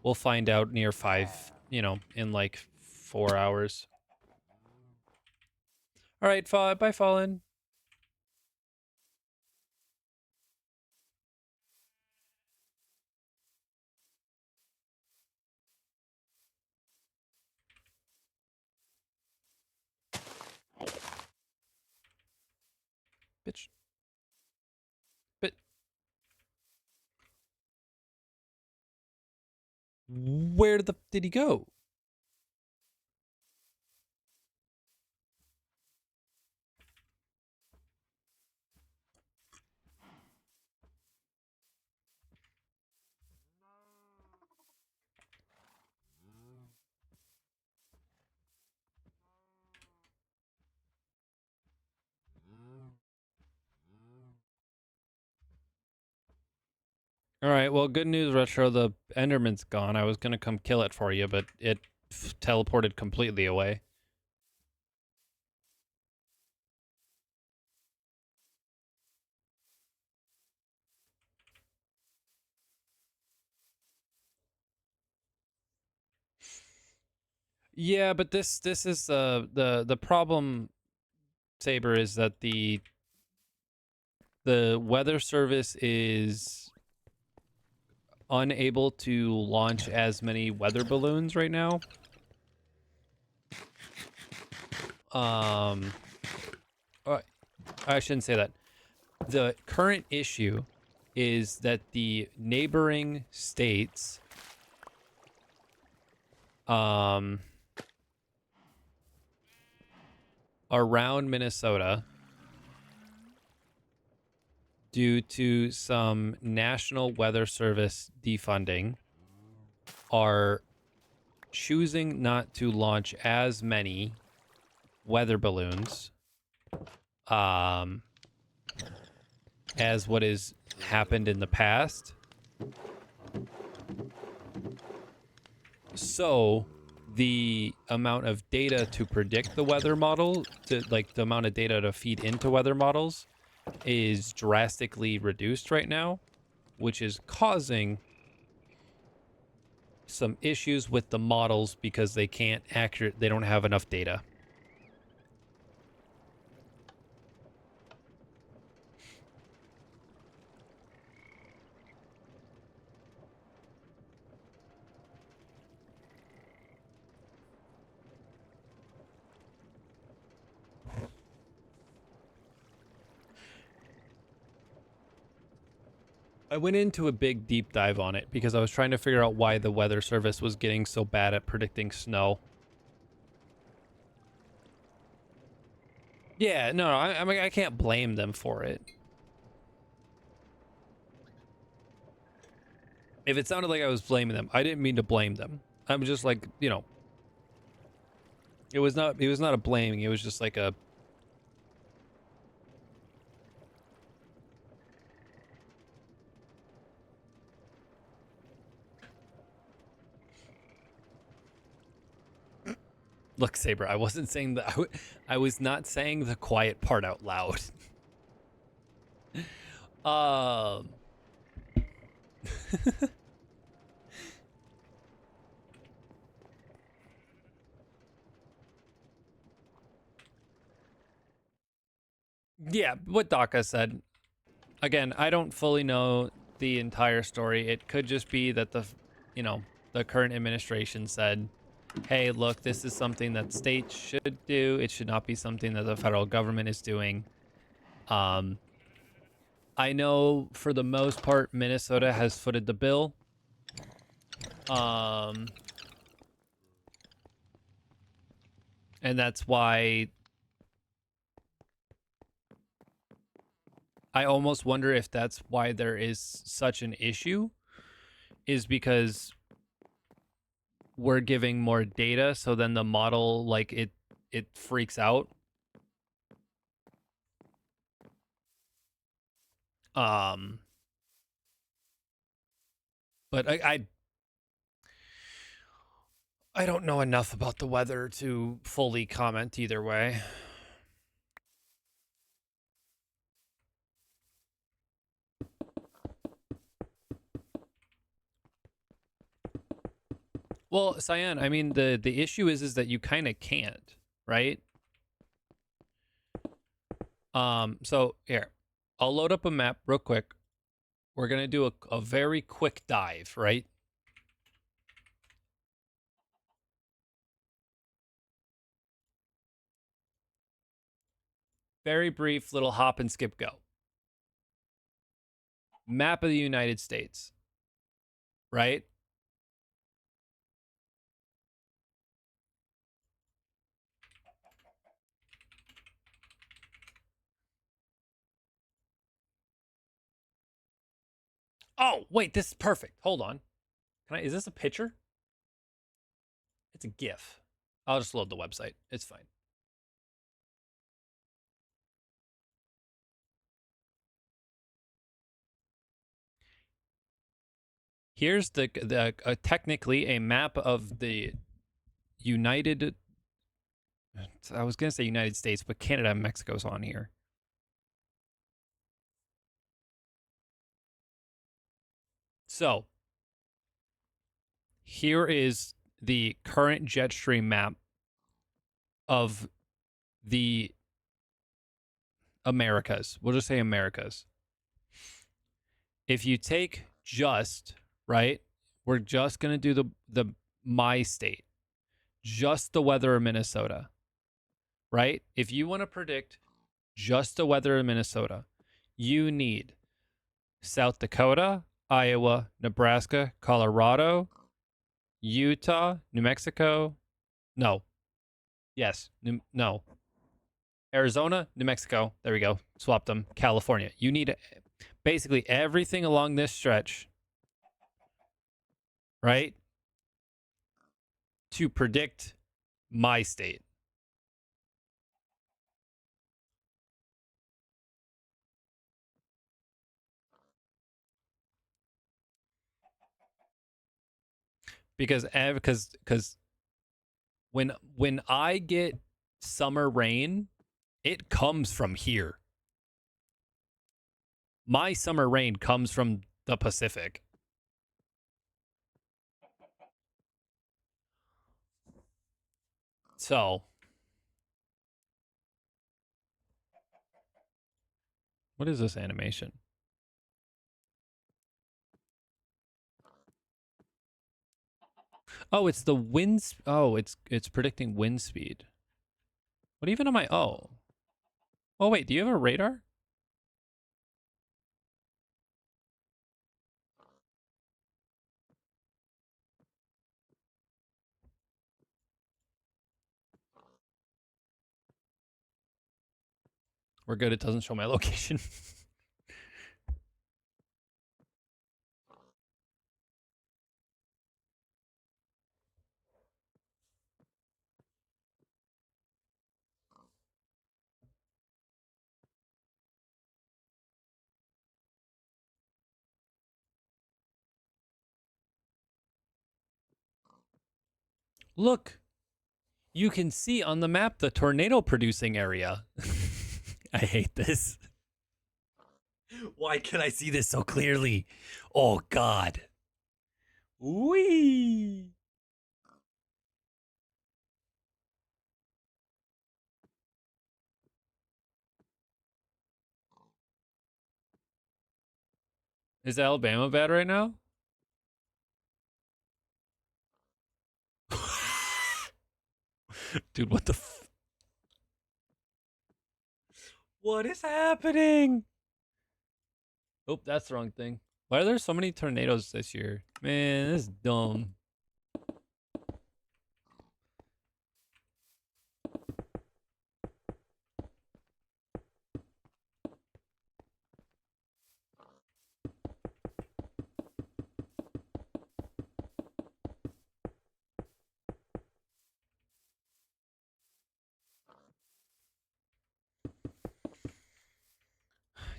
we'll find out near 5, in like 4 hours. All right, bye, Fallen. Bitch. But where the did he go? All right. Well, good news, Retro. The Enderman's gone. I was gonna come kill it for you, but it teleported completely away. Yeah, but this is the problem, Saber, is that the weather service is unable to launch as many weather balloons right now. Um, I shouldn't say that. The current issue is that the neighboring states, um, around Minnesota, due to some National Weather Service defunding, are choosing not to launch as many weather balloons um, as what has happened in the past. So the amount of data to predict the weather model, like the amount of data to feed into weather models, is drastically reduced right now, which is causing some issues with the models because they don't have enough data. I went into a big deep dive on it because I was trying to figure out why the weather service was getting so bad at predicting snow. Yeah, no, I mean, I can't blame them for it. If it sounded like I was blaming them, I didn't mean to blame them. I'm just like, it was not a blaming, it was just like a look, Saber, I wasn't saying that. I was not saying the quiet part out loud. um yeah, what Daka said. Again, I don't fully know the entire story. It could just be that the current administration said, "Hey, look, this is something that states should do. It should not be something that the federal government is doing." Um, I know for the most part, Minnesota has footed the bill. And that's why I almost wonder if that's why there is such an issue, is because we're giving more data, so then the model, like, it freaks out. Um, but I don't know enough about the weather to fully comment either way. Well, Cyan, I mean the issue is that you kind of can't, right? So here, I'll load up a map real quick. We're gonna do a very quick dive, right? Very brief little hop and skip go. Map of the United States, right? Oh, wait, this is perfect. Hold on. Is this a picture? It's a GIF. I'll just load the website. It's fine. Here's the technically a map of the United. I was gonna say United States, but Canada and Mexico's on here. So here is the current Jetstream map of the Americas. We'll just say Americas. If you take just, right, we're just going to do the my state, just the weather of Minnesota, right? If you want to predict just the weather of Minnesota, you need South Dakota, Iowa, Nebraska, Colorado, Utah, New Mexico. No. Yes. No. Arizona, New Mexico. There we go. Swap them. California. You need basically everything along this stretch, right? To predict my state. Because when I get summer rain, it comes from here. My summer rain comes from the Pacific. So, what is this animation? Oh, it's the wind. Oh, it's predicting wind speed. What even am I? Oh, wait. Do you have a radar? We're good. It doesn't show my location. Look, you can see on the map the tornado producing area. I hate this. Why can I see this so clearly? Oh, God. Wee. Is Alabama bad right now? Dude, what the what is happening? Oh, that's the wrong thing. Why are there so many tornadoes this year? Man, this is dumb.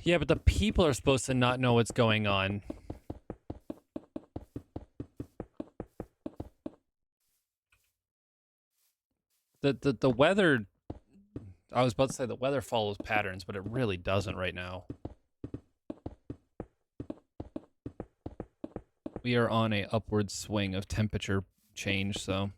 Yeah, but the people are supposed to not know what's going on. The weather, I was about to say the weather follows patterns, but it really doesn't right now. We are on a upward swing of temperature change, so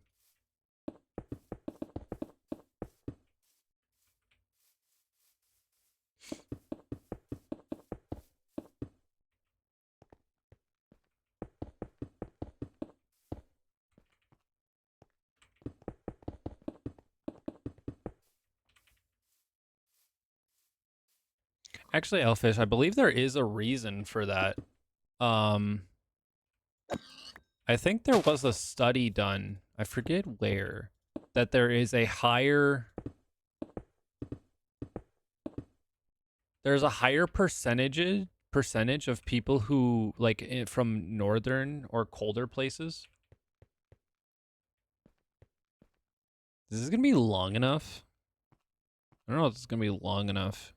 actually, Elfish, I believe there is a reason for that. I think there was a study done, I forget where, that there is a higher there's a higher percentage of people who like from northern or colder places. Is this gonna be long enough? I don't know if it's gonna be long enough.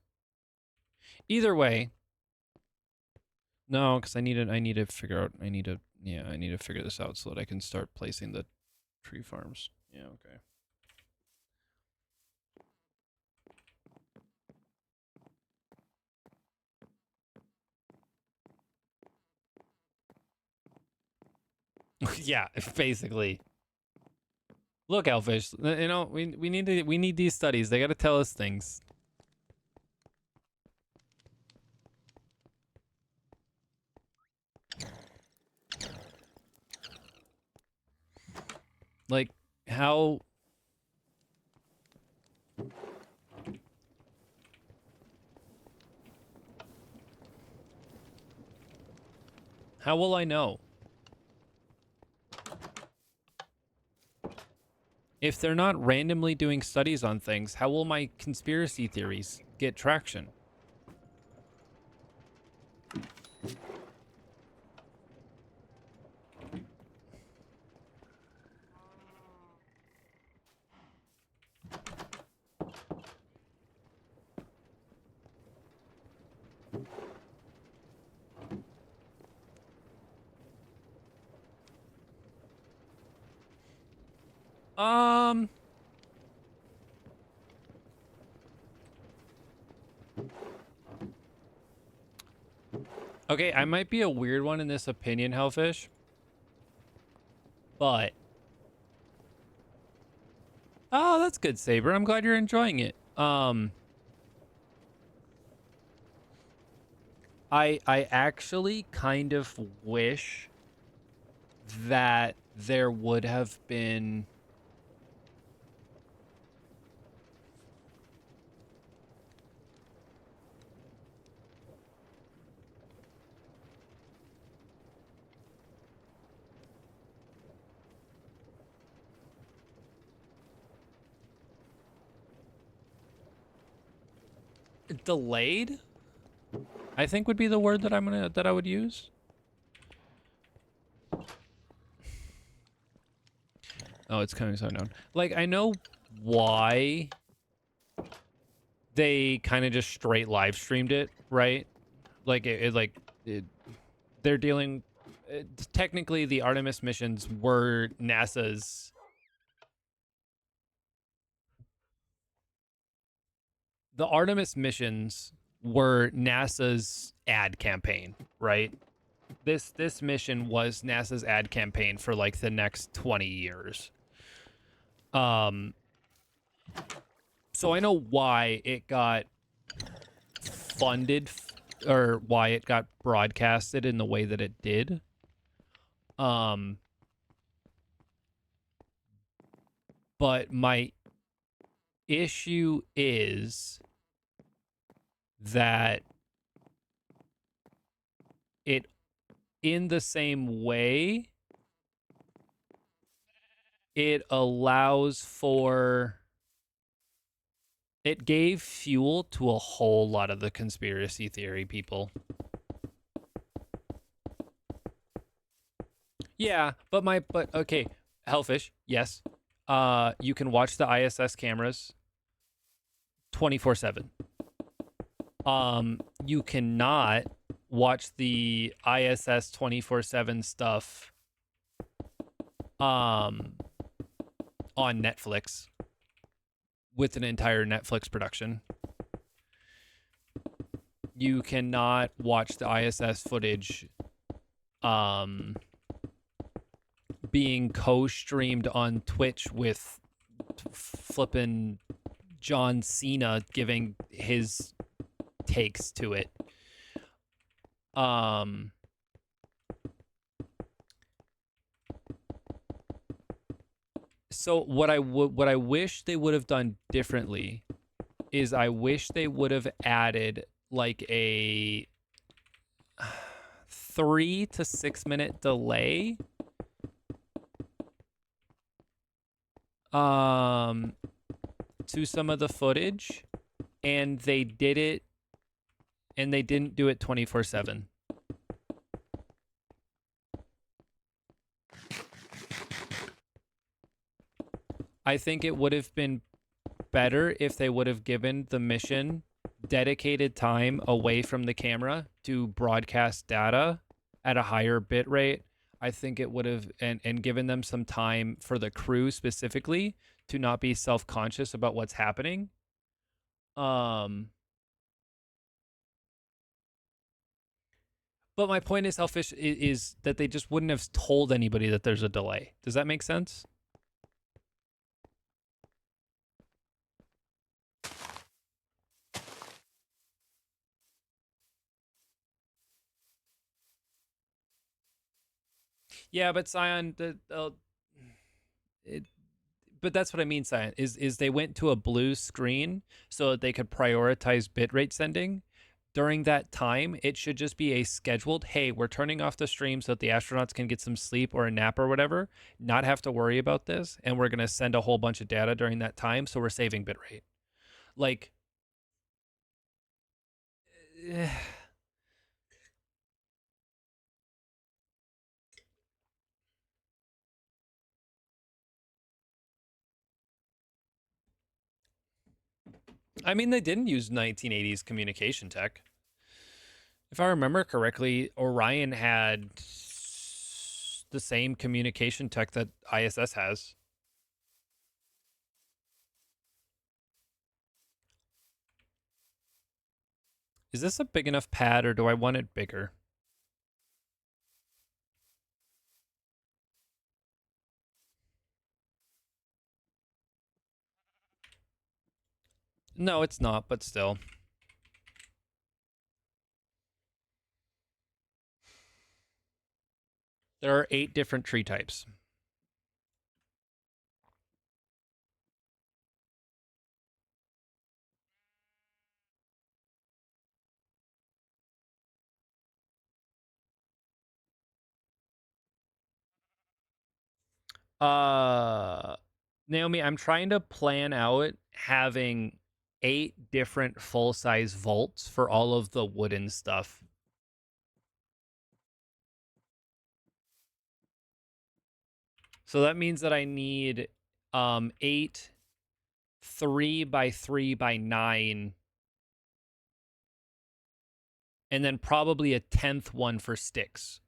Either way, no, because I need to figure out. I need to Yeah, I need to figure this out so that I can start placing the tree farms. Yeah, okay. Yeah, basically. Look, Elfish, you know, we need these studies. They got to tell us things. Like how will I know? If they're not randomly doing studies on things, how will my conspiracy theories get traction? Um, okay, I might be a weird one in this opinion, Hellfish, but oh, that's good, Saber. I'm glad you're enjoying it. I actually kind of wish that there would have been delayed. I think would be the word that I would use. Oh, it's coming so down. Like I know why they kind of just straight live streamed it, right? Like they're dealing. Technically, the Artemis missions were NASA's. The Artemis missions were NASA's ad campaign, right? This mission was NASA's ad campaign for like the next 20 years. So I know why it got funded or why it got broadcasted in the way that it did. But my issue is that it, in the same way, it allows for, it gave fuel to a whole lot of the conspiracy theory people. Yeah, but okay, Hellfish, yes. You can watch the ISS cameras 24/7. You cannot watch the ISS 24/7 stuff on Netflix with an entire Netflix production. You cannot watch the ISS footage being co-streamed on Twitch with flippin' John Cena giving his takes to it. So what I wish they would have done differently is I wish they would have added like a 3 to 6 minute delay to some of the footage, and they did it, and they didn't do it 24/7. I think it would have been better if they would have given the mission dedicated time away from the camera to broadcast data at a higher bit rate. I think it would have and given them some time for the crew specifically to not be self-conscious about what's happening. Um but my point is how fish is that they just wouldn't have told anybody that there's a delay. Does that make sense? Yeah, but Scion, it, but that's what I mean, Scion, is they went to a blue screen so that they could prioritize bitrate sending. During that time, it should just be a scheduled, hey, we're turning off the stream so that the astronauts can get some sleep or a nap or whatever, not have to worry about this, and we're going to send a whole bunch of data during that time, so we're saving bitrate. Like, I mean, they didn't use 1980s communication tech. If I remember correctly, Orion had the same communication tech that ISS has. Is this a big enough pad or do I want it bigger? No, it's not, but still. There are 8 different tree types. Naomi, I'm trying to plan out having 8 different full-size vaults for all of the wooden stuff. So that means that I need 8 3x3x9 and then probably a 10th one for sticks.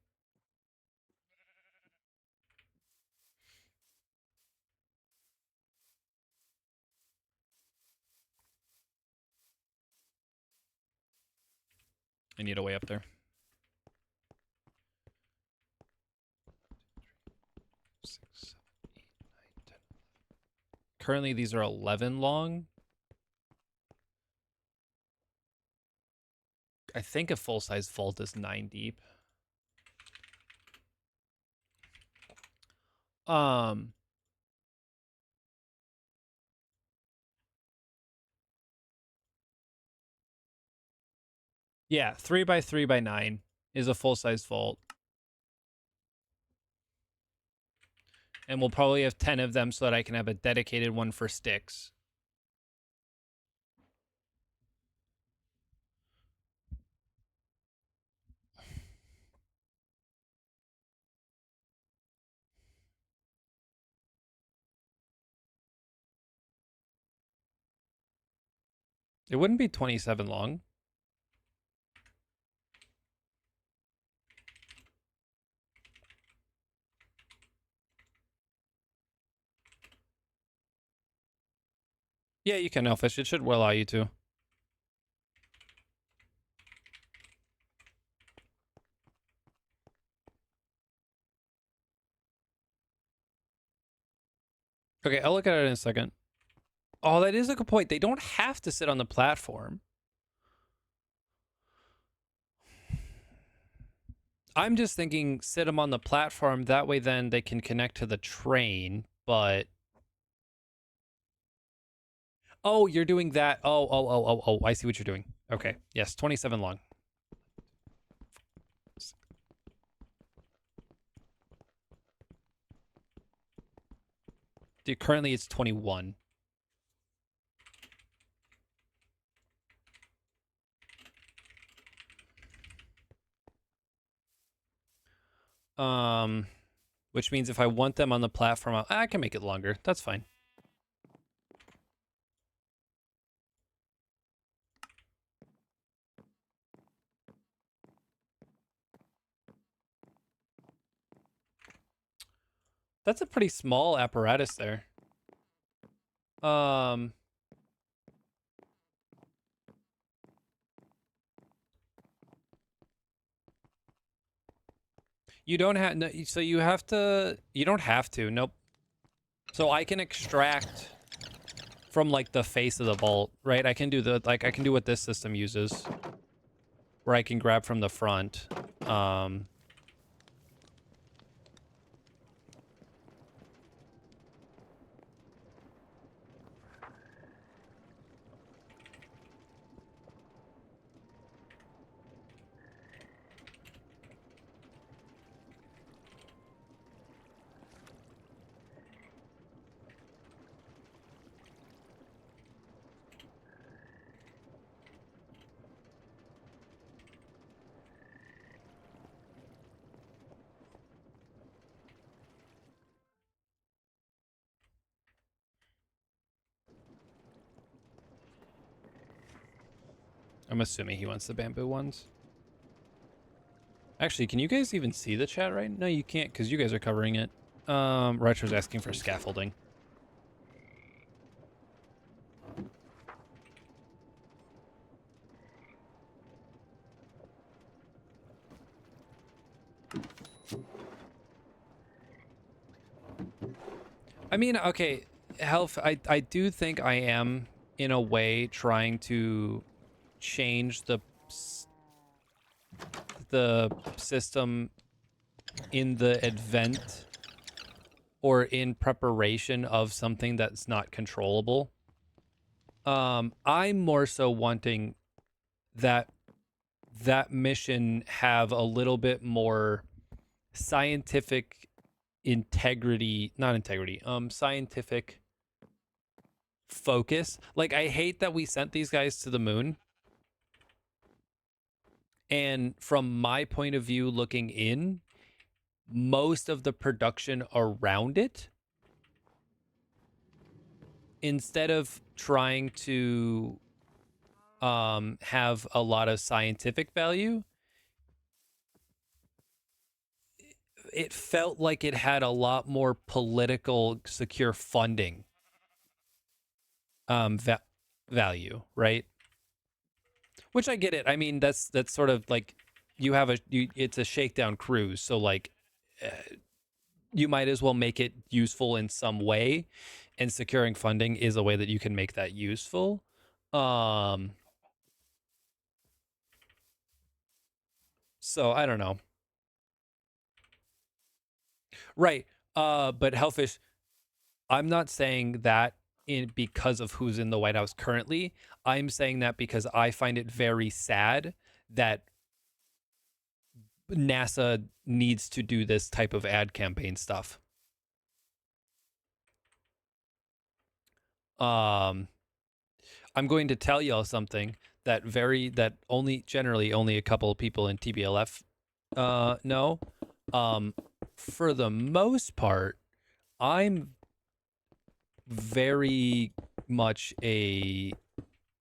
I need a way up there. 6, 7, 8, 9, 10. Currently, these are 11 long. I think a full-size vault is 9 deep. Um, yeah, 3x3x9 is a full-size vault. And we'll probably have 10 of them so that I can have a dedicated one for sticks. It wouldn't be 27 long. Yeah, you can, Elfish. It should allow you to. Okay, I'll look at it in a second. Oh, that is a good point. They don't have to sit on the platform. I'm just thinking sit them on the platform. That way then they can connect to the train, but... Oh, you're doing that. Oh, I see what you're doing. Okay. Yes, 27 long. Dude, currently it's 21. Which means if I want them on the platform, I can make it longer. That's fine. That's a pretty small apparatus there. You don't have no, so you have to. You don't have to. Nope. So I can extract from like the face of the vault, right? I can do I can do what this system uses, where I can grab from the front. I'm assuming he wants the bamboo ones. Actually, can you guys even see the chat right? No, you can't because you guys are covering it. Retro's asking for scaffolding. I mean, okay, health. I do think I am in a way trying to change the system in the event or in preparation of something that's not controllable. I'm more so wanting that mission have a little bit more scientific scientific focus. Like, I hate that we sent these guys to the moon, and from my point of view looking in, most of the production around it, instead of trying to have a lot of scientific value, it felt like it had a lot more political secure funding value, right? Which I get it. I mean, that's sort of like you have it's a shakedown cruise, so like you might as well make it useful in some way, and securing funding is a way that you can make that useful. So I don't know. Right. But Hellfish, I'm not saying that because of who's in the White House currently. I'm saying that because I find it very sad that NASA needs to do this type of ad campaign stuff. I'm going to tell y'all something that generally only a couple of people in TBLF know. For the most part, I'm very much a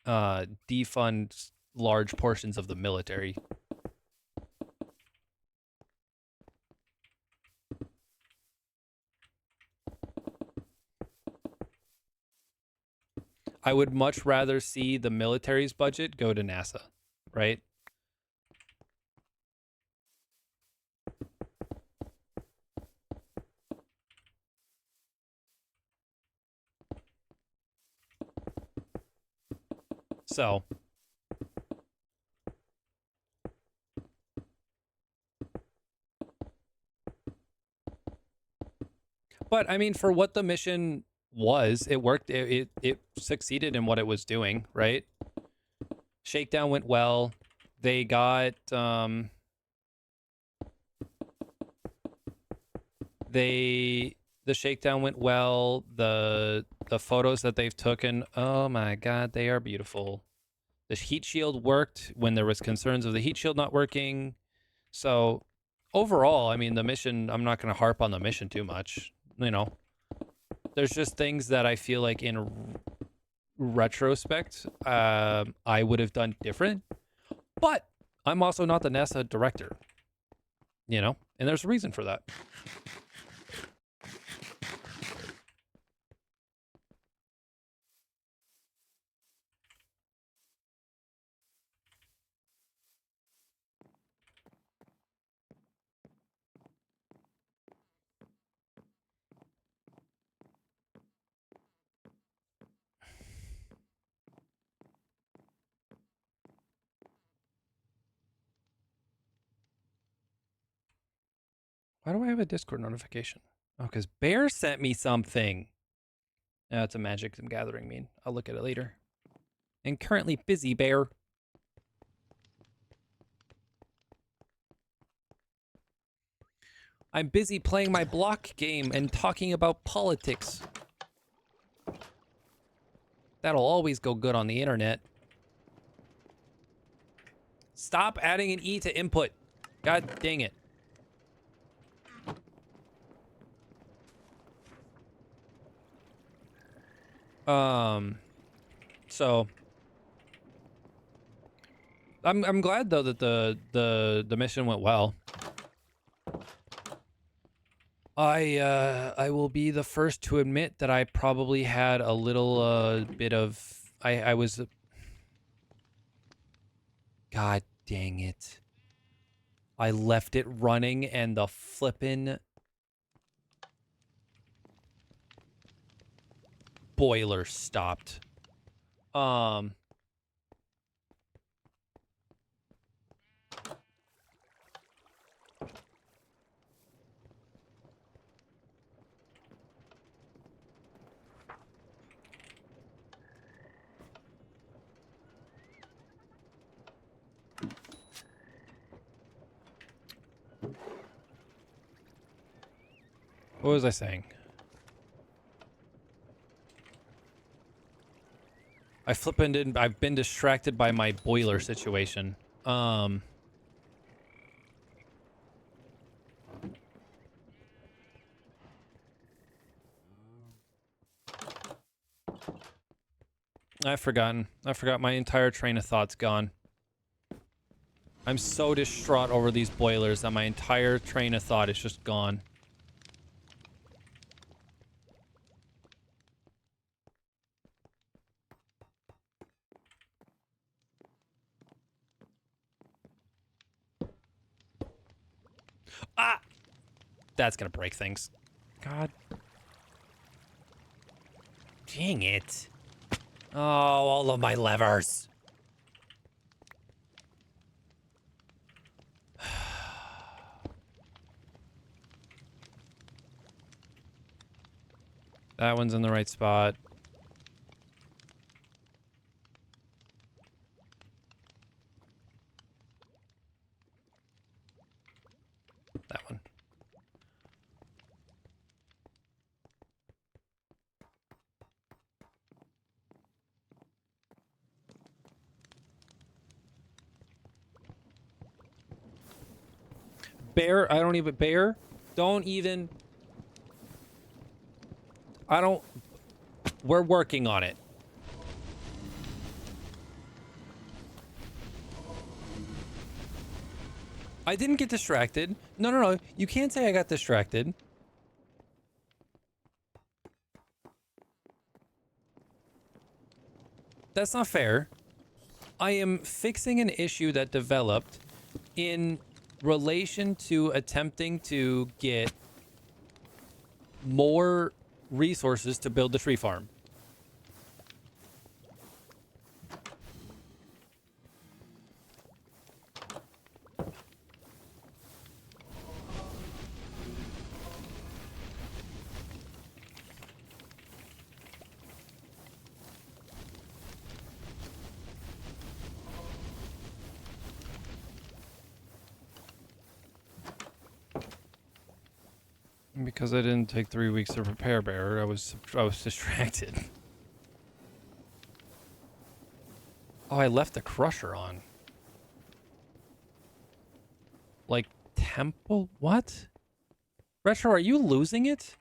defund large portions of the military. I would much rather see the military's budget go to NASA, right? So, but I mean, for what the mission was, it worked. It succeeded in what it was doing, right? Shakedown went well. They got the shakedown went well. The photos that they've taken, oh my god, they are beautiful. The heat shield worked when there was concerns of the heat shield not working. So overall, I mean, the mission, I'm not going to harp on the mission too much. You know, there's just things that I feel like in retrospect, I would have done different. But I'm also not the NASA director, you know, and there's a reason for that. Why do I have a Discord notification? Oh, because Bear sent me something. No, it's a Magic the Gathering meme. I'll look at it later. And currently busy, Bear. I'm busy playing my block game and talking about politics. That'll always go good on the internet. Stop adding an E to input. God dang it. So I'm glad though that the mission went well. I will be the first to admit that I probably had a little bit of I was God dang it. I left it running and the flippin' boiler stopped. What was I saying? I've been distracted by my boiler situation. I forgot my entire train of thought's gone. I'm so distraught over these boilers that my entire train of thought is just gone. Ah! That's gonna break things. God. Dang it. Oh, all of my levers. That one's in the right spot. That one. Bear, I don't even... Bear, don't even... I don't... We're working on it. I didn't get distracted. No. You can't say I got distracted. That's not fair. I am fixing an issue that developed in relation to attempting to get more resources to build the tree farm. Because I didn't take 3 weeks to prepare, Bear, I was distracted. Oh, I left the crusher on. Like, temple? What? Retro, are you losing it?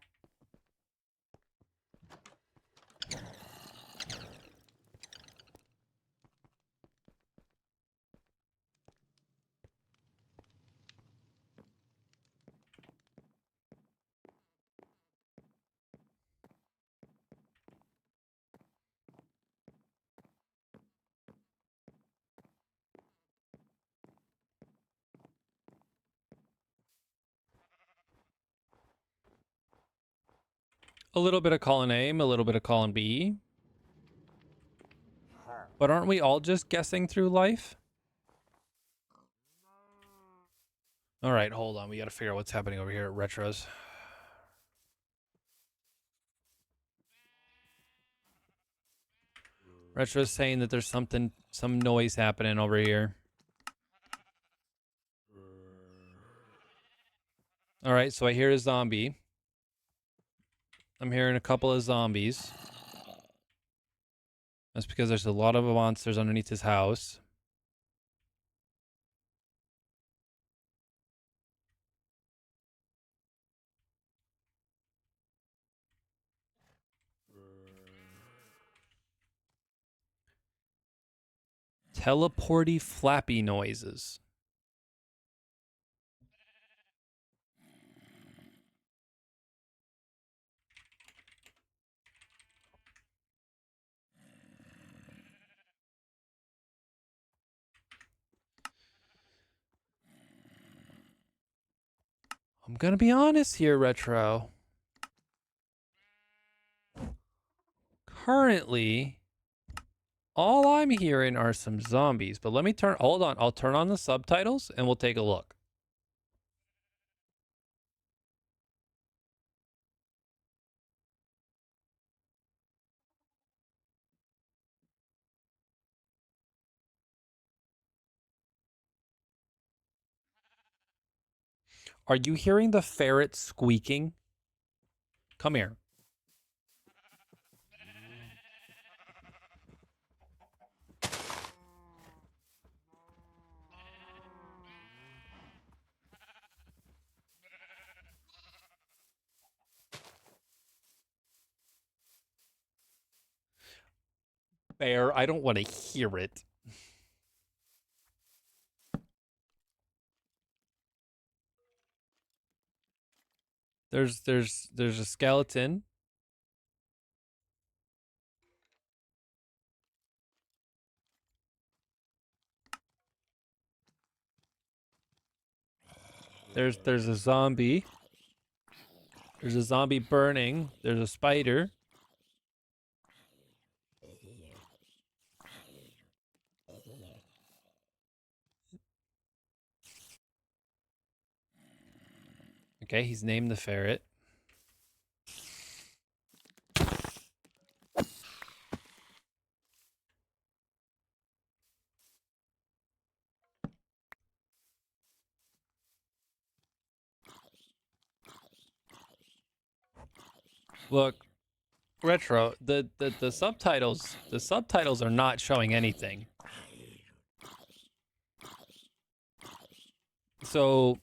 A little bit of column A, a little bit of column B. But aren't we all just guessing through life? All right, hold on. We got to figure out what's happening over here at Retros. Retro's saying that there's some noise happening over here. All right, so I hear a zombie. I'm hearing a couple of zombies. That's because there's a lot of monsters underneath his house. Teleporty flappy noises. I'm gonna be honest here, Retro. Currently, all I'm hearing are some zombies. But let me hold on. I'll turn on the subtitles and we'll take a look. Are you hearing the ferret squeaking? Come here. Bear, I don't want to hear it. There's a skeleton. There's a zombie. There's a zombie burning. There's a spider. Okay, he's named the ferret. Look, Retro, the subtitles are not showing anything. So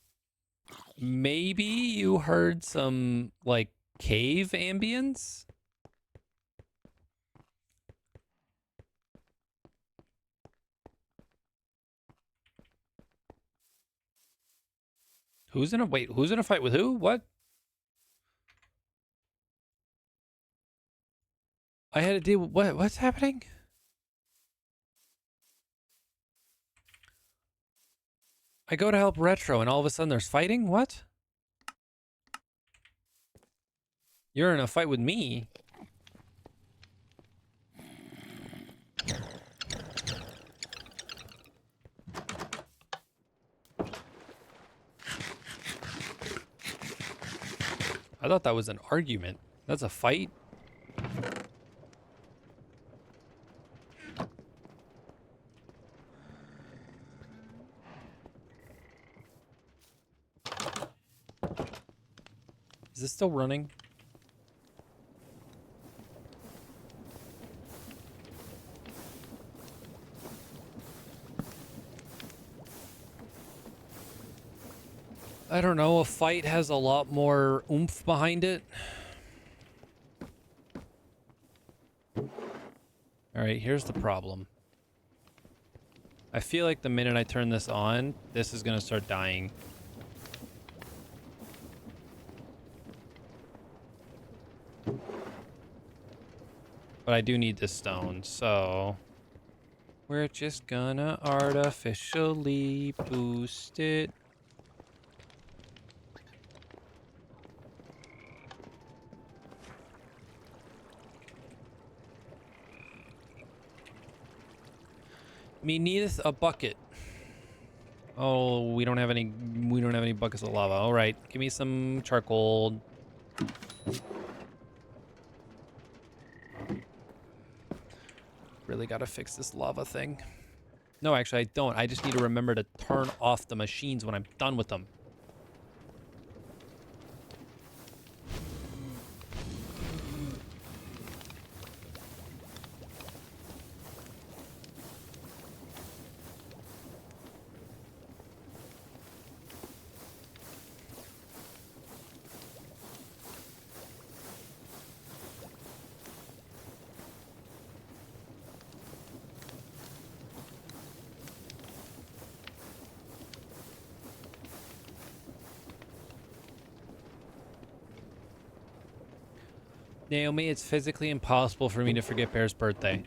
maybe you heard some like cave ambience? Who's in a fight with who? What? I had to deal with what's happening? I go to help Retro and all of a sudden there's fighting? What? You're in a fight with me. I thought that was an argument. That's a fight? Is this still running? I don't know. A fight has a lot more oomph behind it. All right, here's the problem. I feel like the minute I turn this on, this is going to start dying. But I do need this stone, so we're just gonna artificially boost it. Me needeth a bucket. Oh, we don't have any buckets of lava. All right, give me some charcoal. Really got to fix this lava thing. No, actually, I don't. I just need to remember to turn off the machines when I'm done with them. Naomi, it's physically impossible for me to forget Bear's birthday.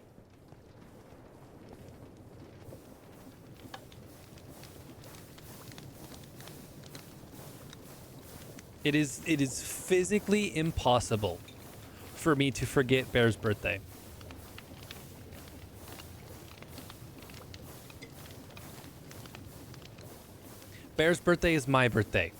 It is physically impossible for me to forget Bear's birthday. Bear's birthday is my birthday.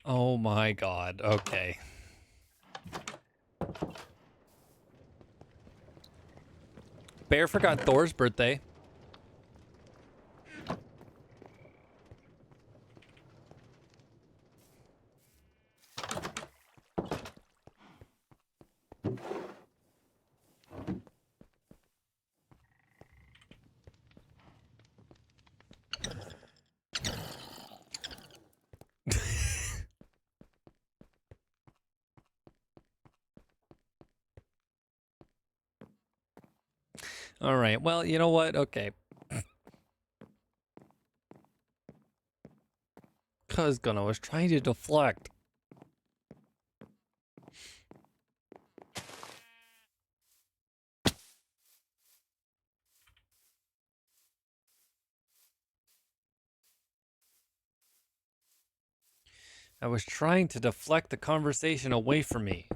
Oh my god. Okay. Bear forgot Thor's birthday. All right. Well, you know what? Okay. Cuz Gunna was trying to deflect. I was trying to deflect the conversation away from me.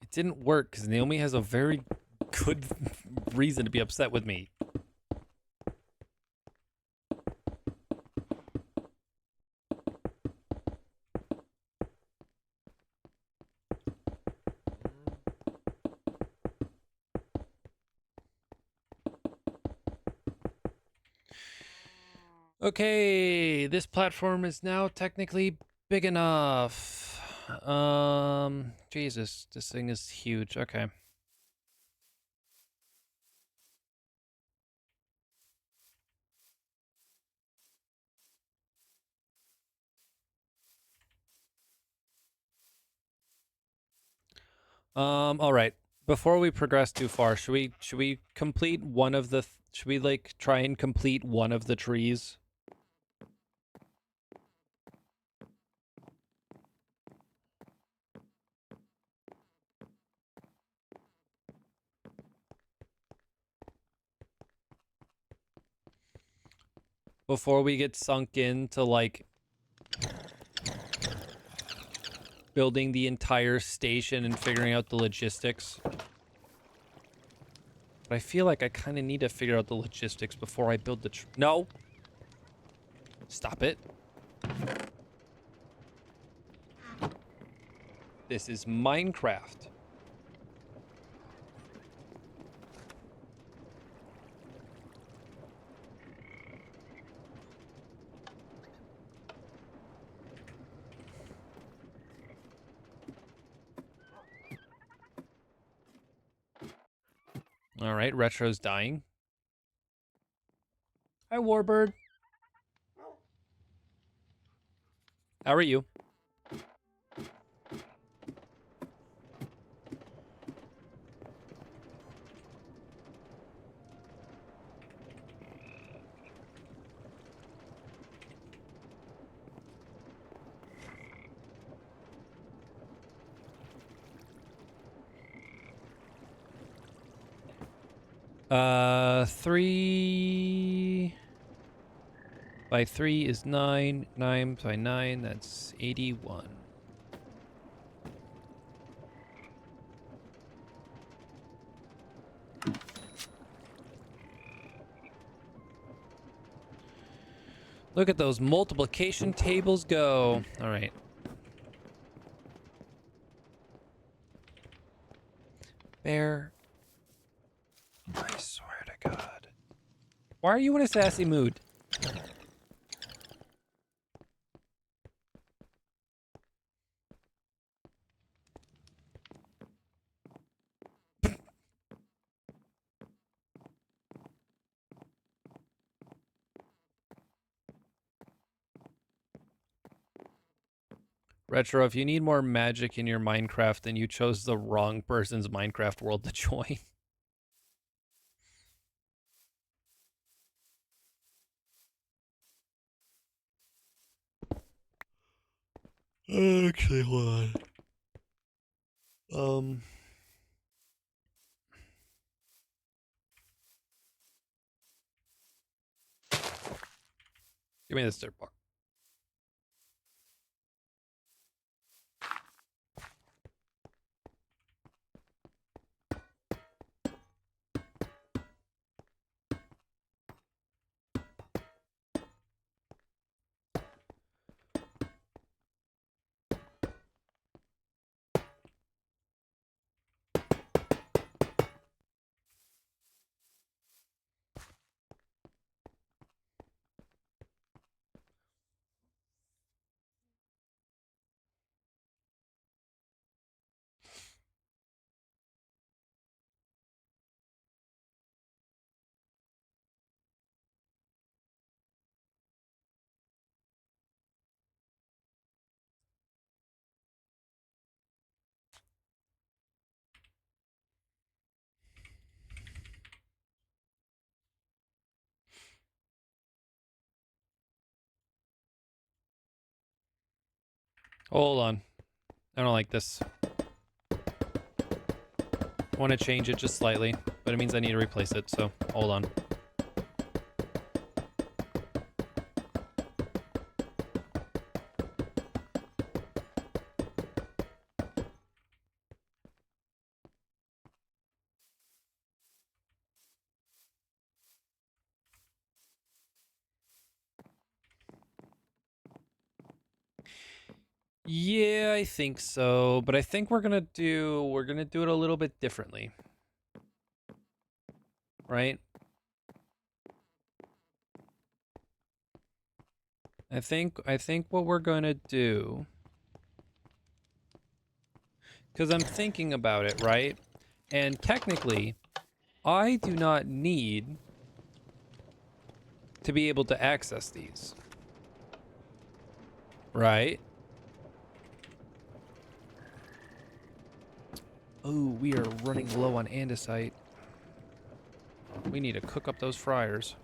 It didn't work because Naomi has a very good reason to be upset with me. Okay, this platform is now technically big enough. Jesus, this thing is huge. Okay. All right. Before we progress too far, should we complete one of the should we like try and complete one of the trees? Before we get sunk into like building the entire station and figuring out the logistics. But I feel like I kind of need to figure out the logistics before I build the No. Stop it. This is Minecraft. All right, Retro's dying. Hi, Warbird. How are you? 3 by 3 is 9. 9 by 9, that's 81. Look at those multiplication tables go. All right. Bear. I swear to God. Why are you in a sassy mood? Retro, if you need more magic in your Minecraft, then you chose the wrong person's Minecraft world to join. Actually, hold on. Give me this dirt block. Hold on. I don't like this. I want to change it just slightly, but it means I need to replace it, so hold on. Yeah, I think so, but I think we're gonna do it a little bit differently. Right? I think what we're gonna do, because I'm thinking about it, right? And technically, I do not need to be able to access these. Right? Oh, we are running low on andesite. We need to cook up those fryers.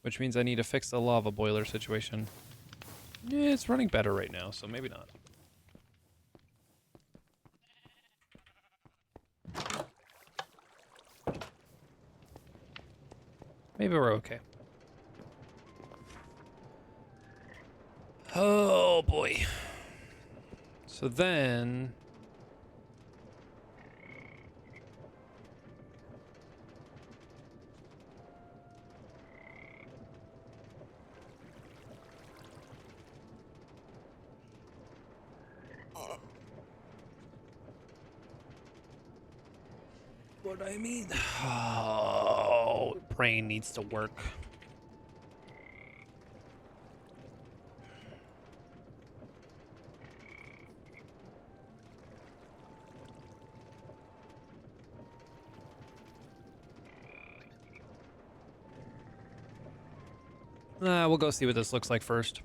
Which means I need to fix the lava boiler situation. Yeah, it's running better right now, so maybe not. Maybe we're okay. Oh boy. So then... What I mean? Oh, brain needs to work. We'll go see what this looks like first.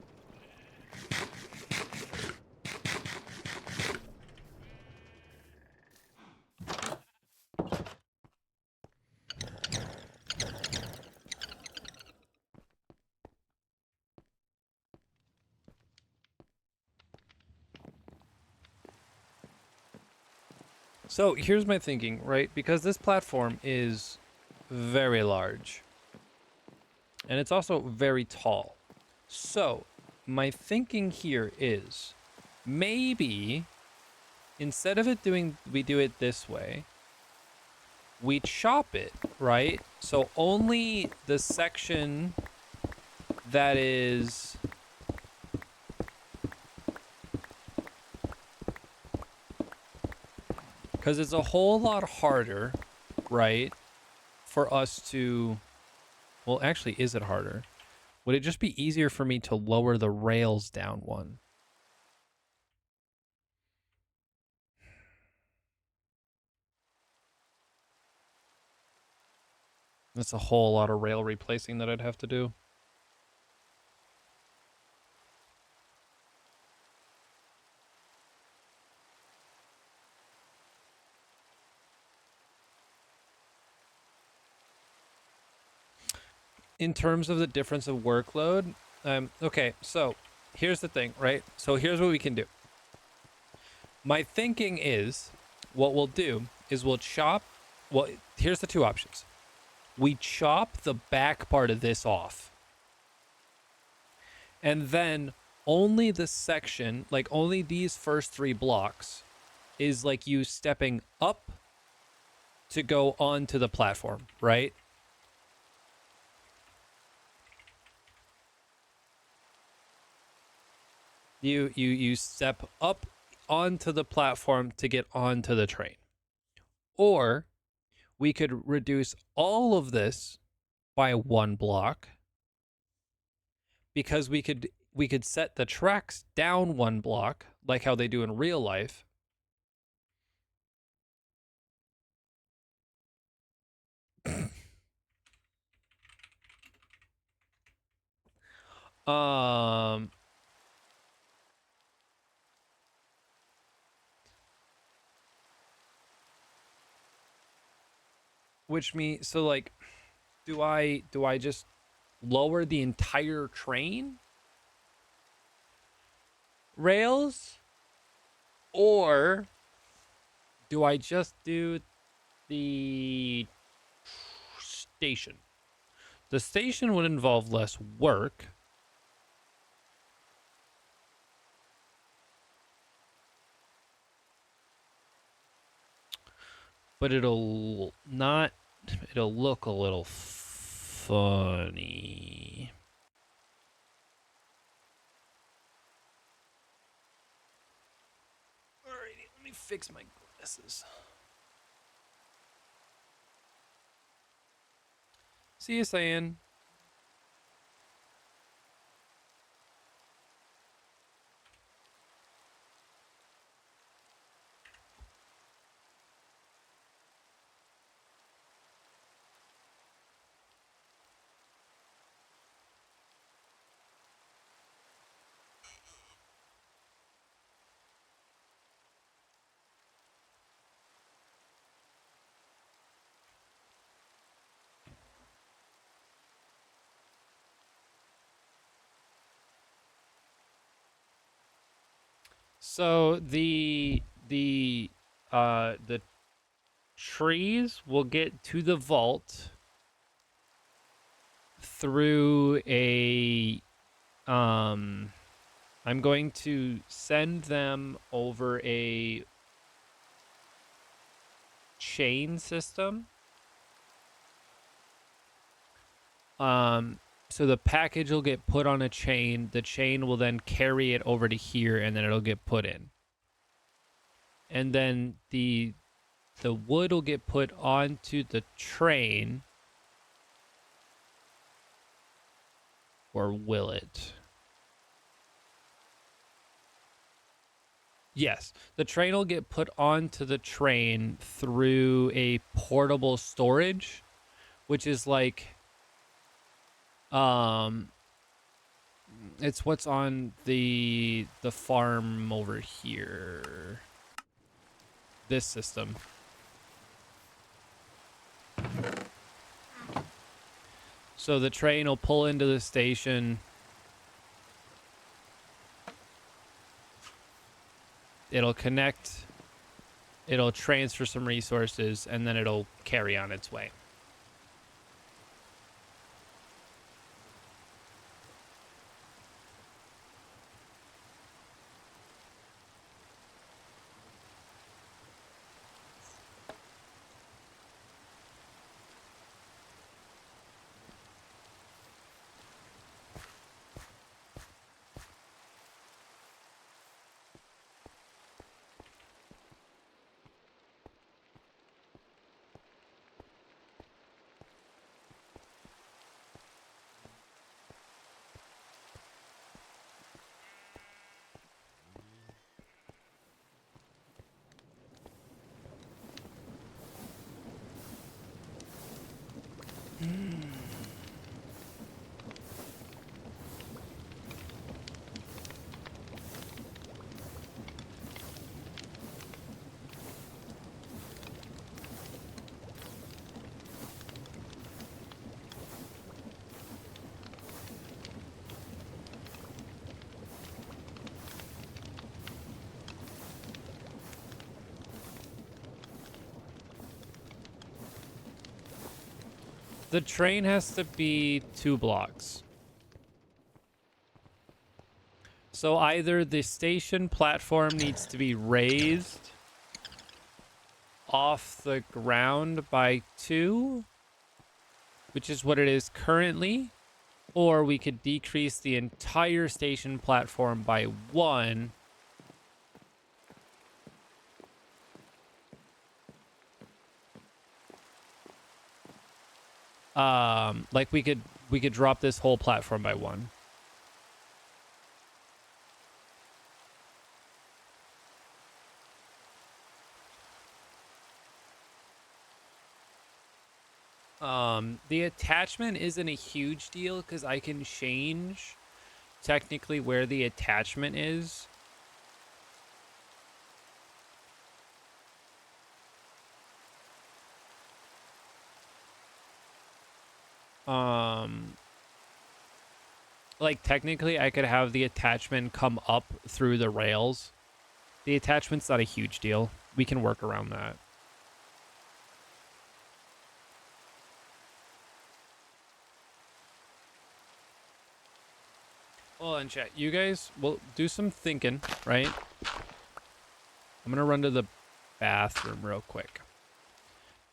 So here's my thinking, right? Because this platform is very large and it's also very tall. So my thinking here is maybe instead of we do it this way, we chop it, right? So only the section that is because it's a whole lot harder, right? For us to, well, actually, is it harder? Would it just be easier for me to lower the rails down one? That's a whole lot of rail replacing that I'd have to do. In terms of the difference of workload, okay, so here's the thing, right? So here's what we can do. My thinking is what we'll do is we'll chop, well, here's the two options. We chop the back part of this off. And then only the section, like only these first 3 blocks, is like you stepping up to go onto the platform, right? You step up onto the platform to get onto the train. Or we could reduce all of this by 1 block because we could set the tracks down 1 block like how they do in real life. um which means, so like, do I just lower the entire train rails, or do I just do the station? The station would involve less work, but it'll look a little funny. Alrighty, let me fix my glasses. See you, Cyan. So the trees will get to the vault through a I'm going to send them over a chain system. So the package will get put on a chain. The chain will then carry it over to here, and then it'll get put in. And then the wood will get put onto the train, or will it? Yes, the train will get put onto the train through a portable storage, which is like, it's what's on the farm over here. This system. So the train will pull into the station. It'll connect it'll transfer some resources, and then it'll carry on its way. The train has to be 2 blocks. So either the station platform needs to be raised off the ground by 2, which is what it is currently, or we could decrease the entire station platform by 1. Like we could drop this whole platform by 1. The attachment isn't a huge deal because I can change technically where the attachment is. Like technically I could have the attachment come up through the rails. The attachment's not a huge deal. We can work around that. Hold on, chat. You guys will do some thinking, right? I'm gonna run to the bathroom real quick.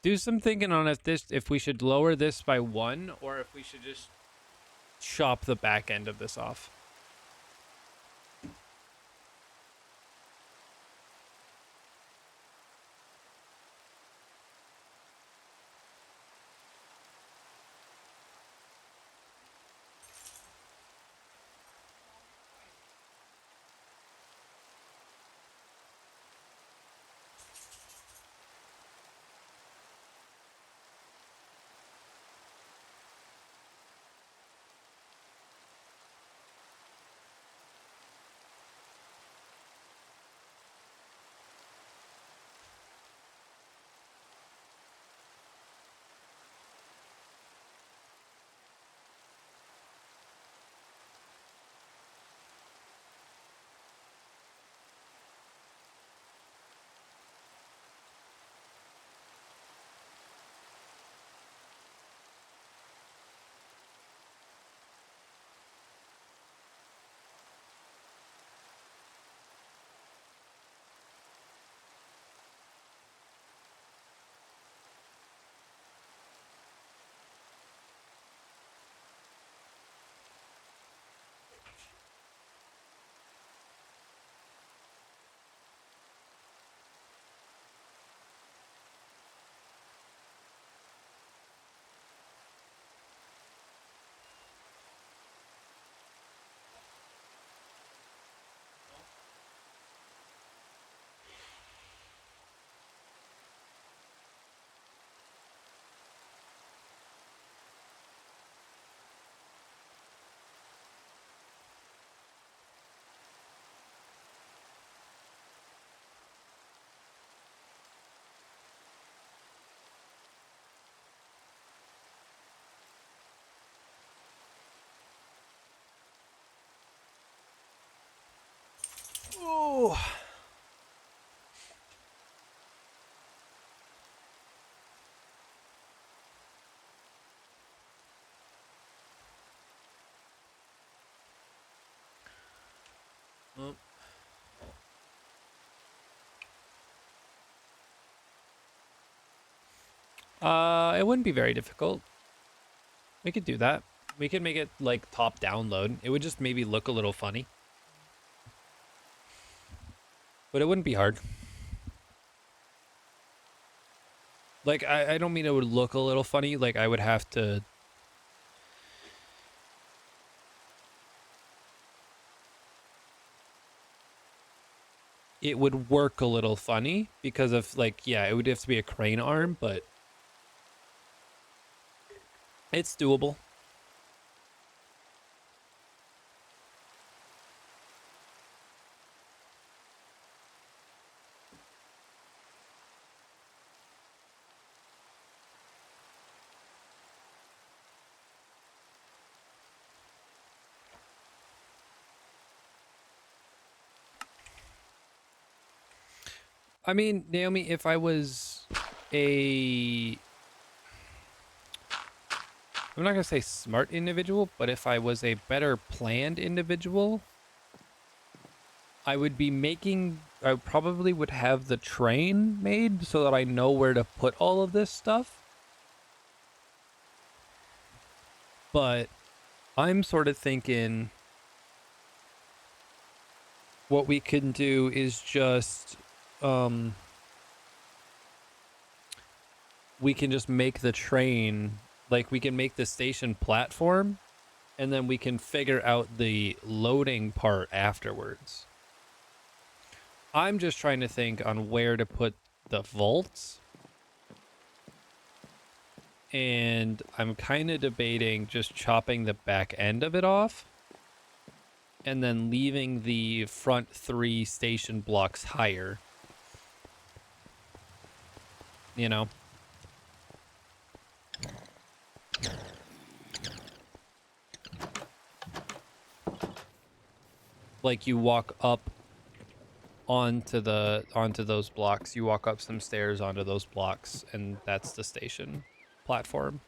Do some thinking on if we should lower this by 1 or if we should just chop the back end of this off. Oh. Well, it wouldn't be very difficult. We could do that. We could make it like top down load. It would just maybe look a little funny, but it wouldn't be hard. Like I don't mean it would look a little funny. Like I would have to. It would work a little funny because of like yeah, it would have to be a crane arm, but it's doable. I mean, Naomi, if I was a I'm not going to say smart individual, but if I was a better planned individual, I would be making I probably would have the train made so that I know where to put all of this stuff. But I'm sort of thinking what we can do is just we can just make the train like we can make the station platform and then we can figure out the loading part afterwards. I'm just trying to think on where to put the vaults. And I'm kind of debating just chopping the back end of it off and then leaving the front 3 station blocks higher. You know? Like you walk up onto those blocks. You walk up some stairs onto those blocks and that's the station platform.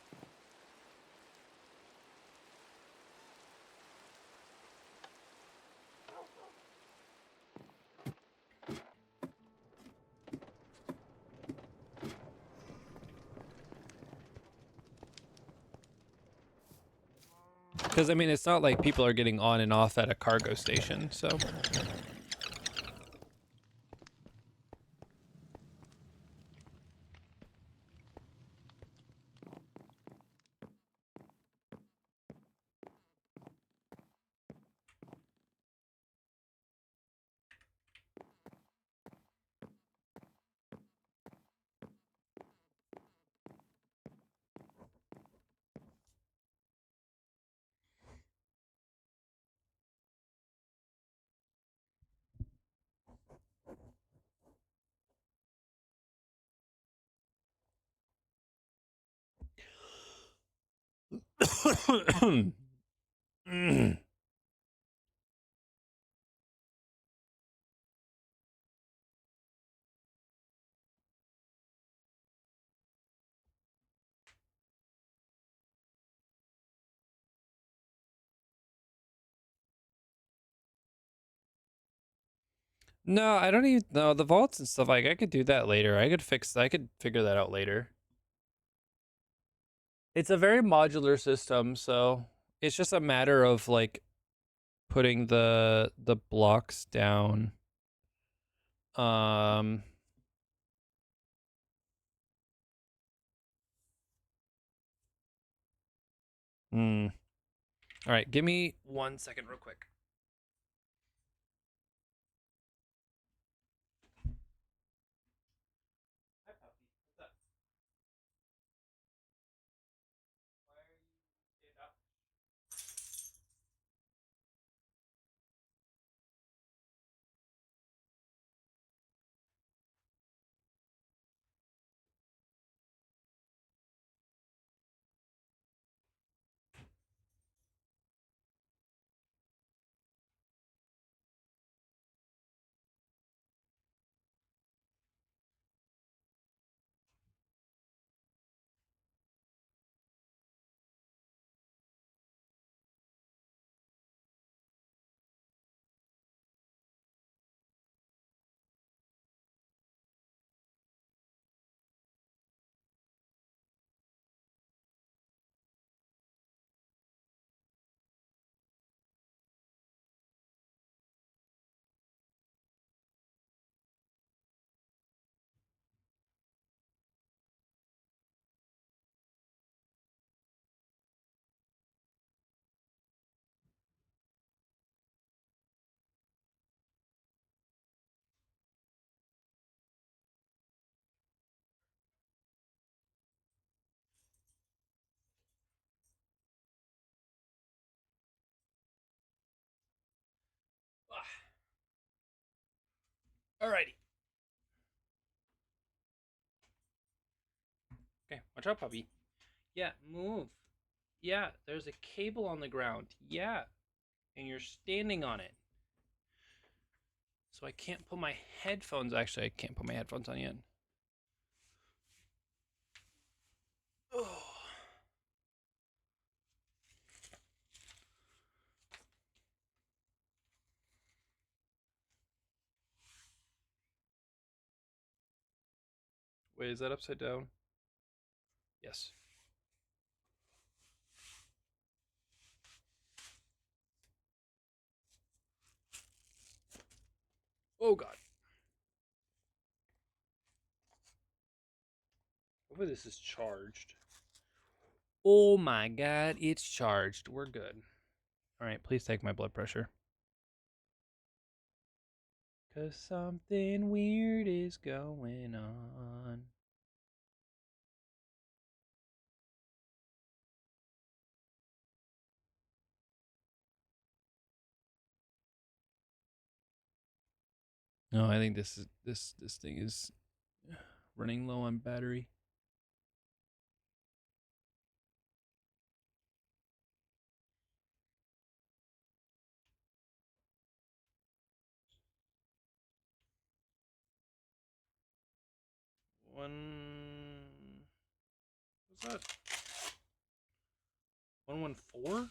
Cuz I mean it's not like people are getting on and off at a cargo station, so No, I don't even know the vaults and stuff. Like I could do that later. I could figure that out later. It's a very modular system, so it's just a matter of like putting the blocks down. Um hmm. All right, give me 1 second real quick. Alrighty. Okay, watch out, puppy. Yeah, move. Yeah, there's a cable on the ground. Yeah, and you're standing on it. So I can't put my headphones. Actually, I can't put my headphones on yet. Oh. Wait, is that upside down? Yes. Oh god. Hopefully this is charged. Oh my god, it's charged. We're good. All right, please take my blood pressure. Cause something weird is going on. No, I think this thing is running low on battery. What's that? 114?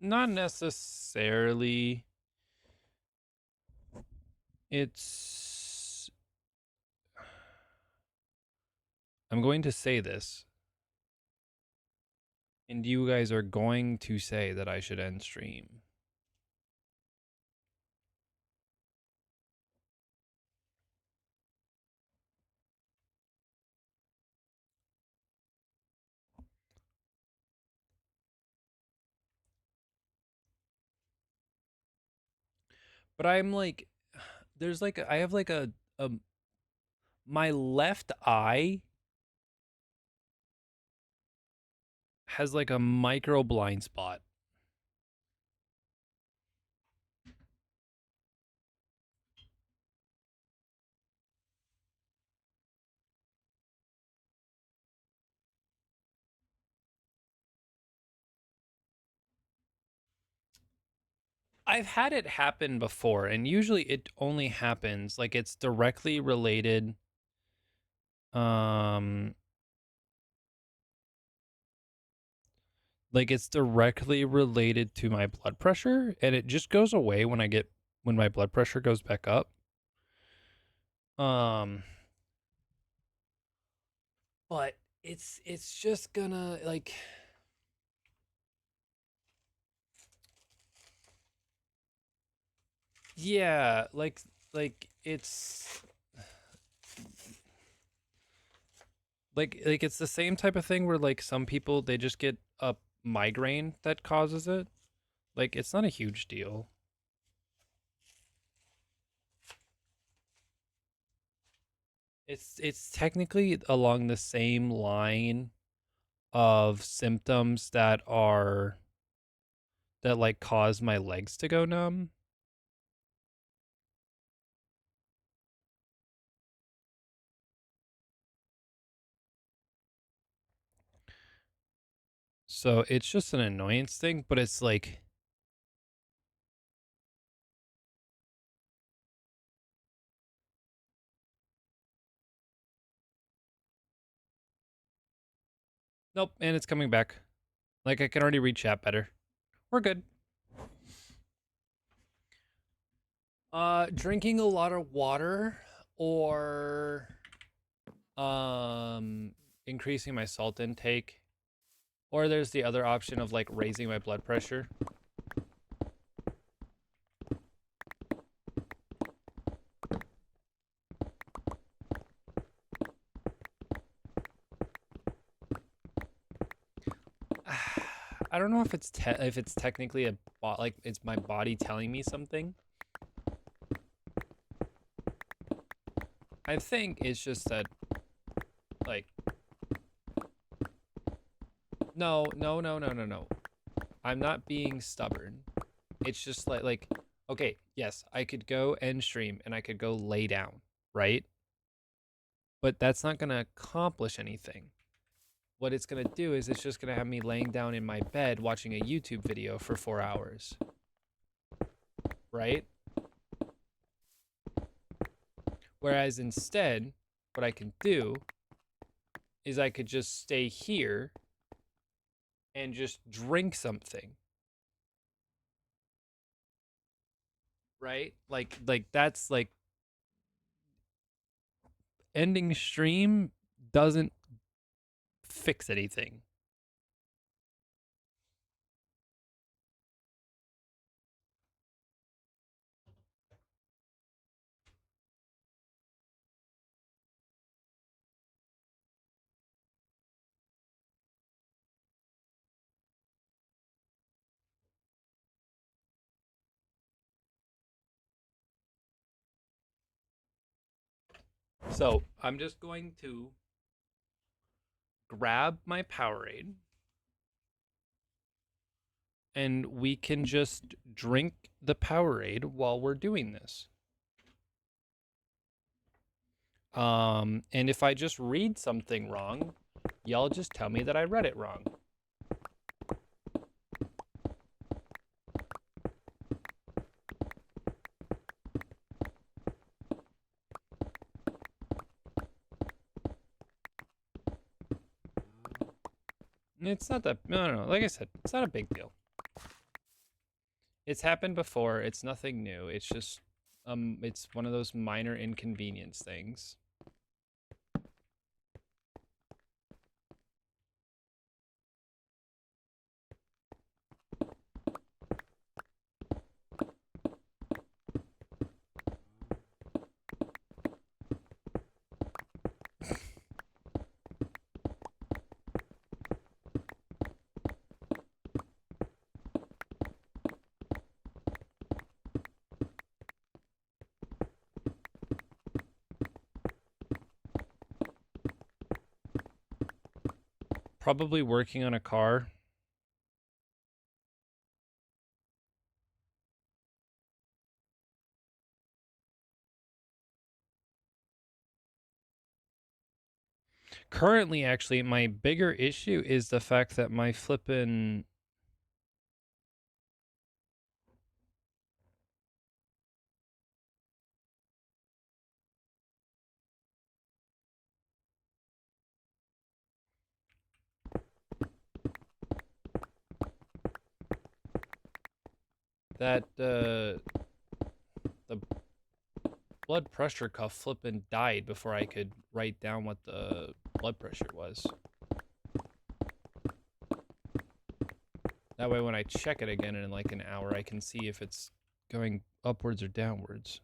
Not necessarily. It's I'm going to say this, and you guys are going to say that I should end stream. But I'm like, there's like I have like a my left eye has like a micro blind spot. I've had it happen before, and usually it only happens like it's directly related. Um, like it's directly related to my blood pressure, and it just goes away when my blood pressure goes back up. Um, but it's just gonna like, yeah, like it's like it's the same type of thing where like some people they just get a migraine that causes it. Like it's not a huge deal. It's technically along the same line of symptoms that like cause my legs to go numb. So it's just an annoyance thing, but it's like nope, and it's coming back. Like I can already read chat better. We're good. Drinking a lot of water or um increasing my salt intake, or there's the other option of like raising my blood pressure. I don't know if it's technically like it's my body telling me something. I think it's just that, like, no. I'm not being stubborn. It's just like, okay, yes, I could go end stream and I could go lay down, right? But that's not gonna accomplish anything. What it's gonna do is it's just gonna have me laying down in my bed watching a YouTube video for 4 hours, right? Whereas instead, what I can do is I could just stay here and just drink something, right? Like that's like ending stream doesn't fix anything. So I'm just going to grab my Powerade and we can just drink the Powerade while we're doing this. And if I just read something wrong, y'all just tell me that I read it wrong. It's not that, no. Like I said, it's not a big deal. It's happened before. It's nothing new. It's just, it's one of those minor inconvenience things. Probably working on a car. Currently, actually, my bigger issue is the fact that my flippin' that the blood pressure cuff flippin' died before I could write down what the blood pressure was. That way when I check it again in like an hour, I can see if it's going upwards or downwards.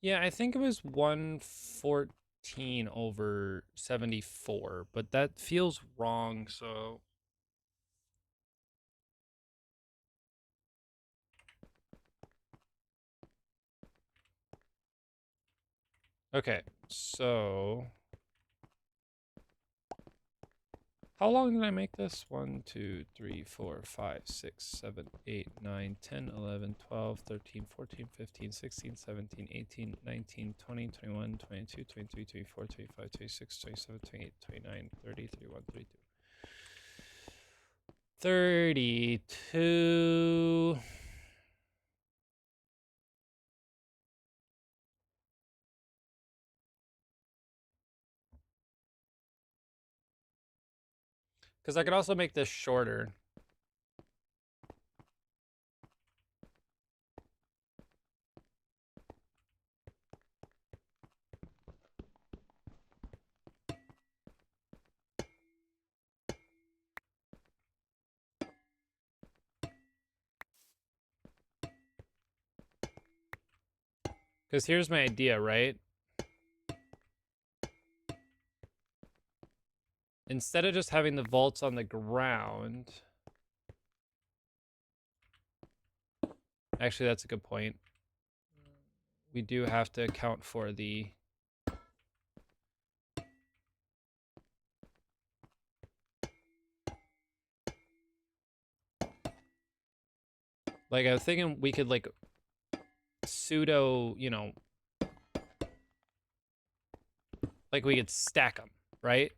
Yeah, I think it was 114 over 74, but that feels wrong, so okay, so how long did I make this? 1, 2, 3, 4, 5, 6, 7, 8, 9, 10, 11, 12, 13, 14, 15, 16, 17, 18, 19, 20, 21, 22, 23, 24, 25, 26, 27, 28, 29, 30, 31, 32. 32. Because I could also make this shorter. Because here's my idea, right? Instead of just having the vaults on the ground... Actually, that's a good point. We do have to account for the... Like, I was thinking we could, like, pseudo, you know... Like, we could stack them, right?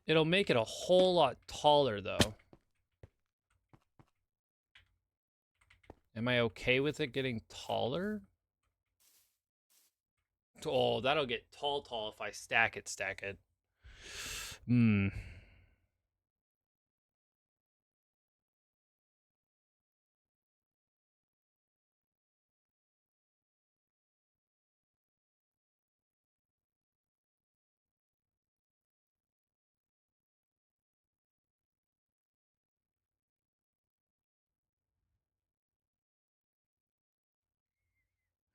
It'll make it a whole lot taller, though. Am I okay with it getting taller? Oh, that'll get tall if I stack it. Hmm.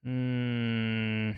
Hmm.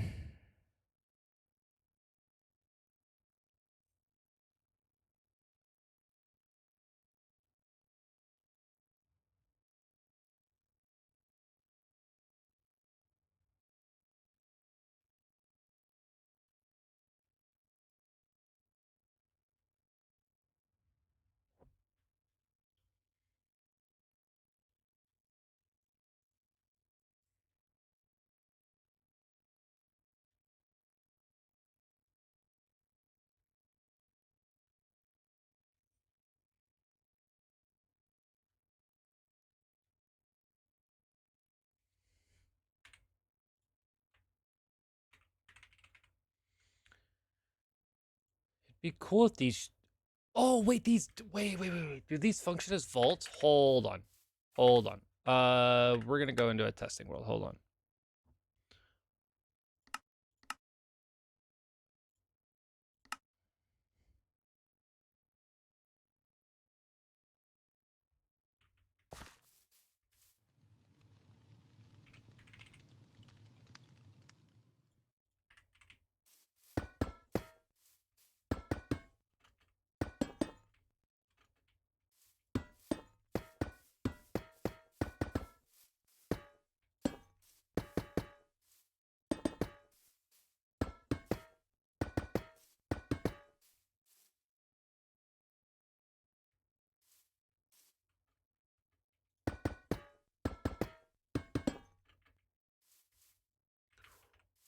It'd be cool if these... Oh, wait, these... Wait. Do these function as vaults? Hold on. We're gonna go into a testing world. Hold on.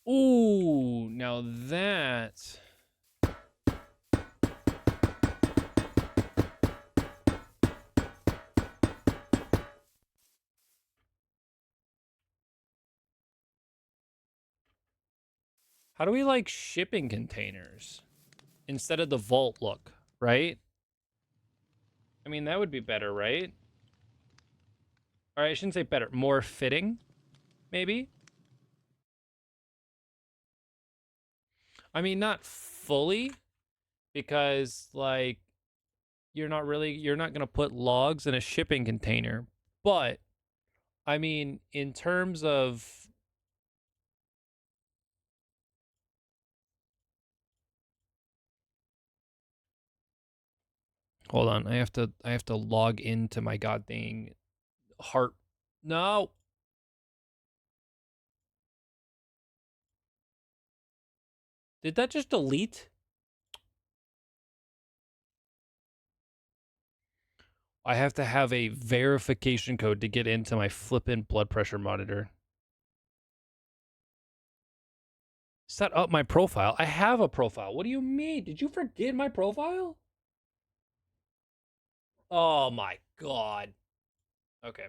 Ooh, now that... How do we like shipping containers instead of the vault look, right? I mean, that would be better, right? Or I shouldn't say better, more fitting, maybe? I mean, not fully, because, like, you're not going to put logs in a shipping container. But, I mean, in terms of... Hold on, I have to log into my goddamn heart. No. Did that just delete? I have to have a verification code to get into my flippin' blood pressure monitor. Set up my profile. I have a profile. What do you mean? Did you forget my profile? Oh my god. Okay.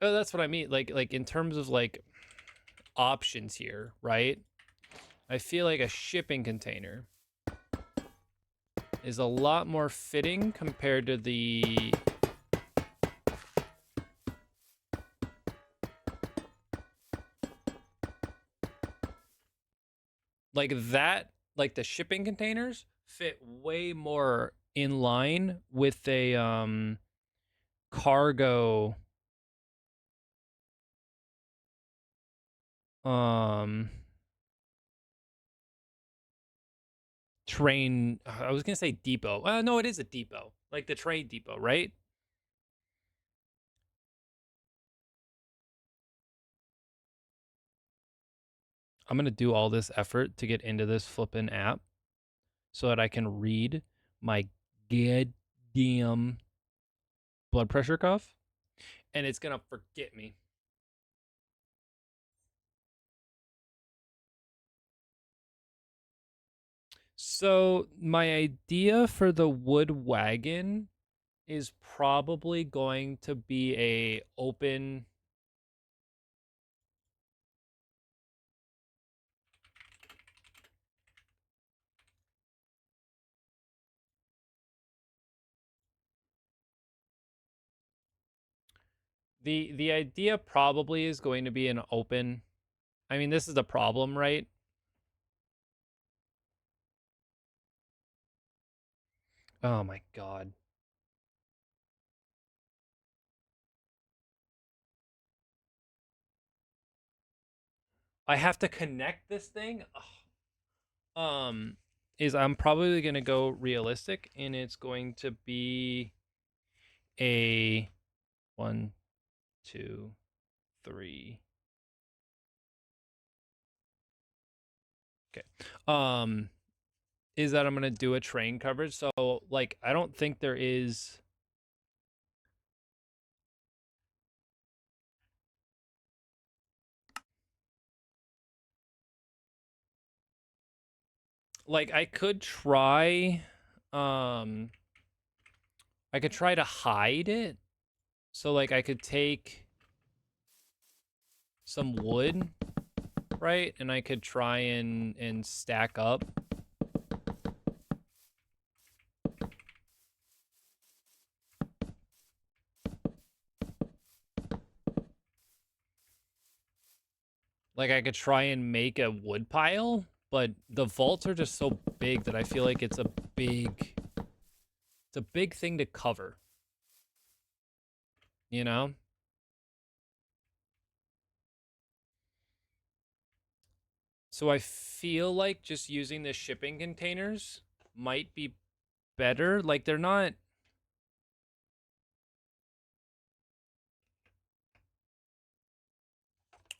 Oh, that's what I mean. Like in terms of like options here, right? I feel like a shipping container is a lot more fitting compared to the like that, like the shipping containers fit way more in line with a cargo um train. I was gonna say depot. No, it is a depot, like the train depot, right? I'm gonna do all this effort to get into this flippin' app so that I can read my goddamn blood pressure cuff, and it's gonna forget me. So my idea for the wood wagon is probably going to be a open the idea probably is going to be an open. I mean, this is the problem, right? Oh my god. I have to connect this thing. Ugh. Is I'm probably going to go realistic, and it's going to be a 1 2 3. Okay. Is that I'm going to do a train coverage. So like I don't think there is like um I could try to hide it. So like I could take some wood, right? And I could try and stack up. Like I could try and make a wood pile, but the vaults are just so big that I feel like it's a big thing to cover. You know? So I feel like just using the shipping containers might be better. Like they're not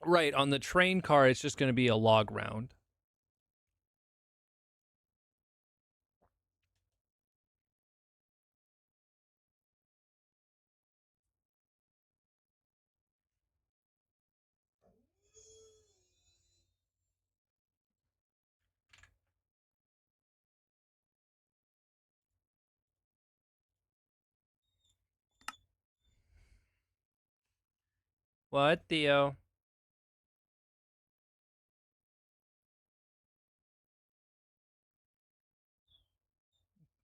right on the train car. It's just going to be a log round. What, Theo?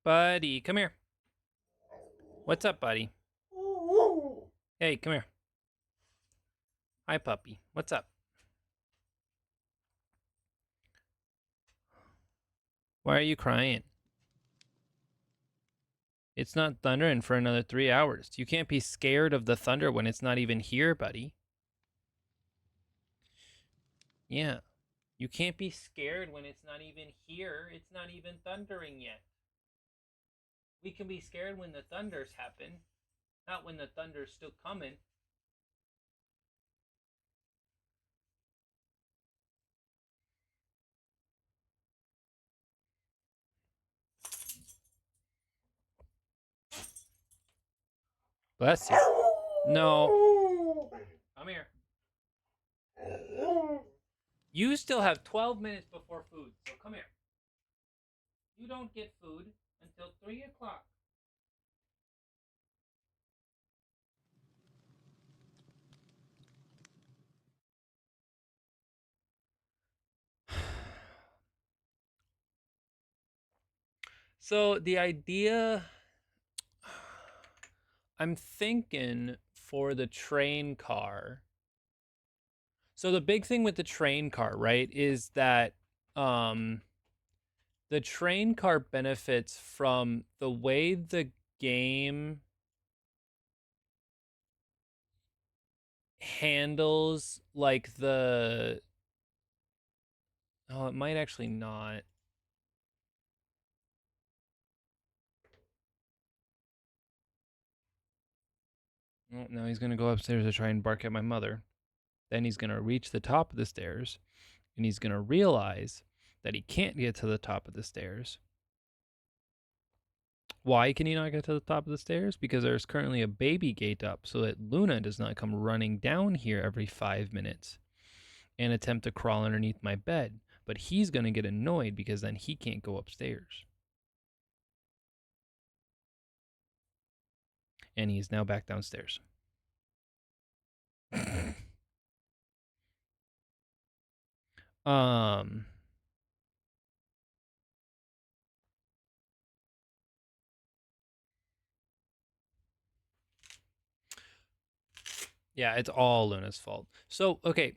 Buddy, come here. What's up, buddy? Hey, come here. Hi, puppy. What's up? Why are you crying? It's not thundering for another 3 hours. You can't be scared of the thunder when it's not even here, buddy. Yeah. You can't be scared when it's not even here. It's not even thundering yet. We can be scared when the thunders happen, not when the thunder's still coming. Bless you. No. Come here. You still have 12 minutes before food, so come here. You don't get food until 3 o'clock. So the idea, I'm thinking for the train car. So the big thing with the train car, right, is that um the train car benefits from the way the game handles like the oh, it might actually not. Oh, now he's gonna go upstairs to try and bark at my mother. Then he's gonna reach the top of the stairs and he's gonna realize that he can't get to the top of the stairs. Why can he not get to the top of the stairs? Because there's currently a baby gate up so that Luna does not come running down here every 5 minutes and attempt to crawl underneath my bed. But he's going to get annoyed because then he can't go upstairs. And he's now back downstairs. um yeah, it's all Luna's fault. So, okay,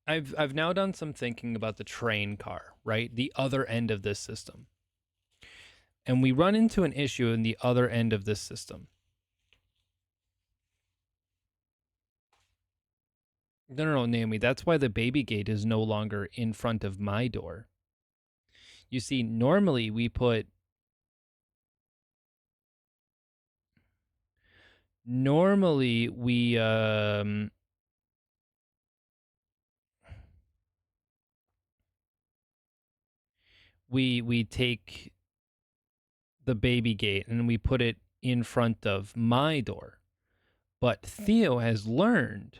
I've now done some thinking about the train car, right? The other end of this system. And we run into an issue in the other end of this system. No, Naomi, that's why the baby gate is no longer in front of my door. You see, normally we put normally we take the baby gate and we put it in front of my door. But Theo has learned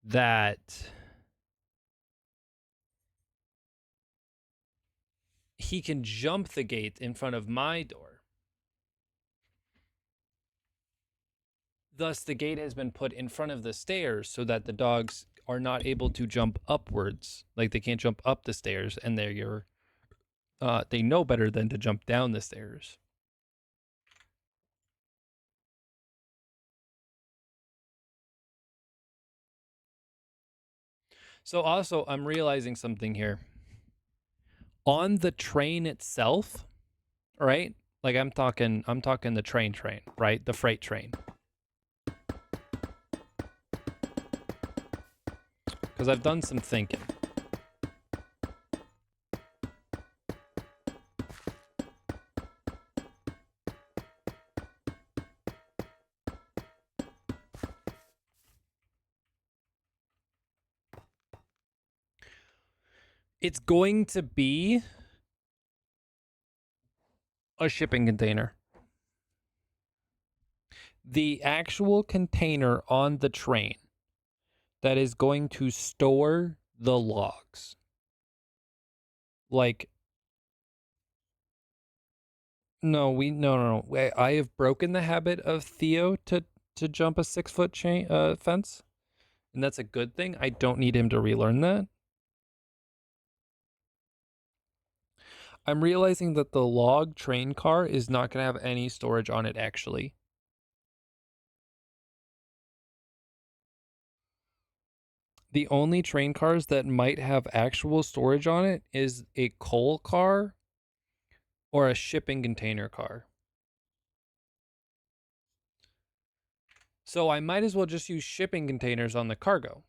that he can jump the gate in front of my door. Thus, the gate has been put in front of the stairs so that the dogs are not able to jump upwards. Like they can't jump up the stairs, and they know better than to jump down the stairs. So also, I'm realizing something here. On the train itself, right? Like I'm talking the train, right? The freight train. Because I've done some thinking. It's going to be a shipping container. The actual container on the train that is going to store the logs. Like, no. I have broken the habit of Theo to jump a 6-foot fence, and that's a good thing. I don't need him to relearn that. I'm realizing that the log train car is not going to have any storage on it, actually. The only train cars that might have actual storage on it is a coal car or a shipping container car. So I might as well just use shipping containers on the cargo.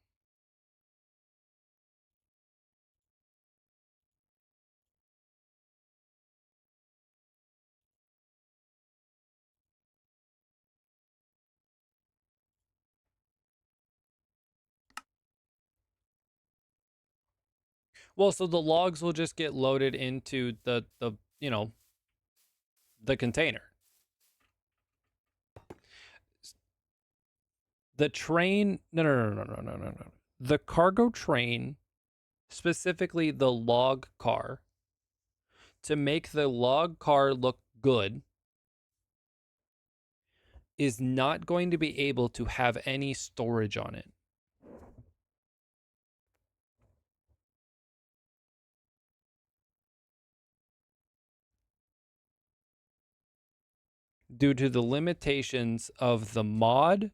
Well, so the logs will just get loaded into the the container. The train, no. The cargo train, specifically the log car, to make the log car look good, is not going to be able to have any storage on it. due to the limitations of the mod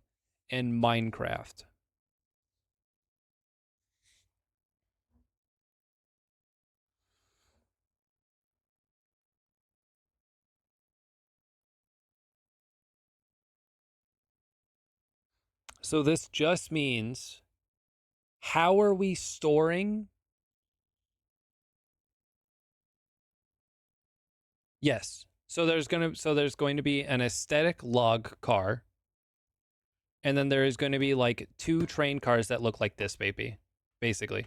and Minecraft. So this just means, how are we storing? Yes. So there's going to be an aesthetic log car, and then there is going to be like 2 train cars that look like this, baby, basically.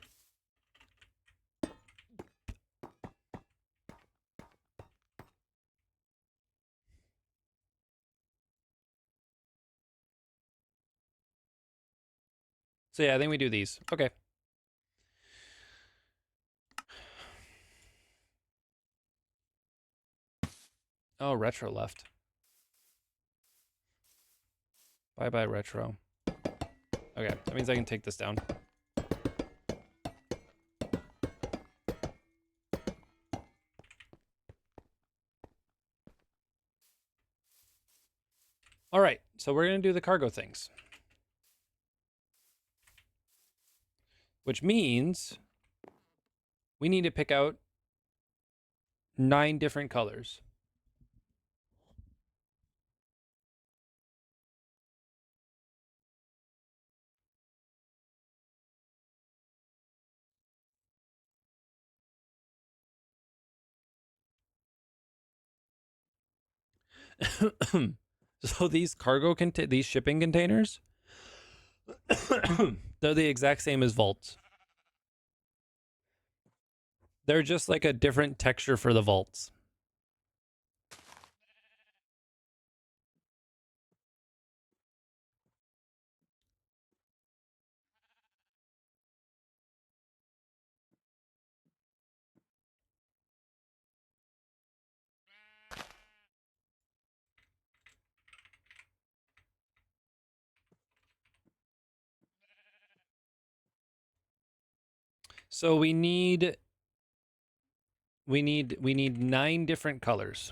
So yeah, I think we do these. Okay. Oh, Retro left. Bye-bye, Retro. Okay, that means I can take this down. All right, so we're going to do the cargo things. Which means we need to pick out 9 different colors. So these these shipping containers, they're the exact same as vaults. They're just like a different texture for the vaults. So we need 9 different colors.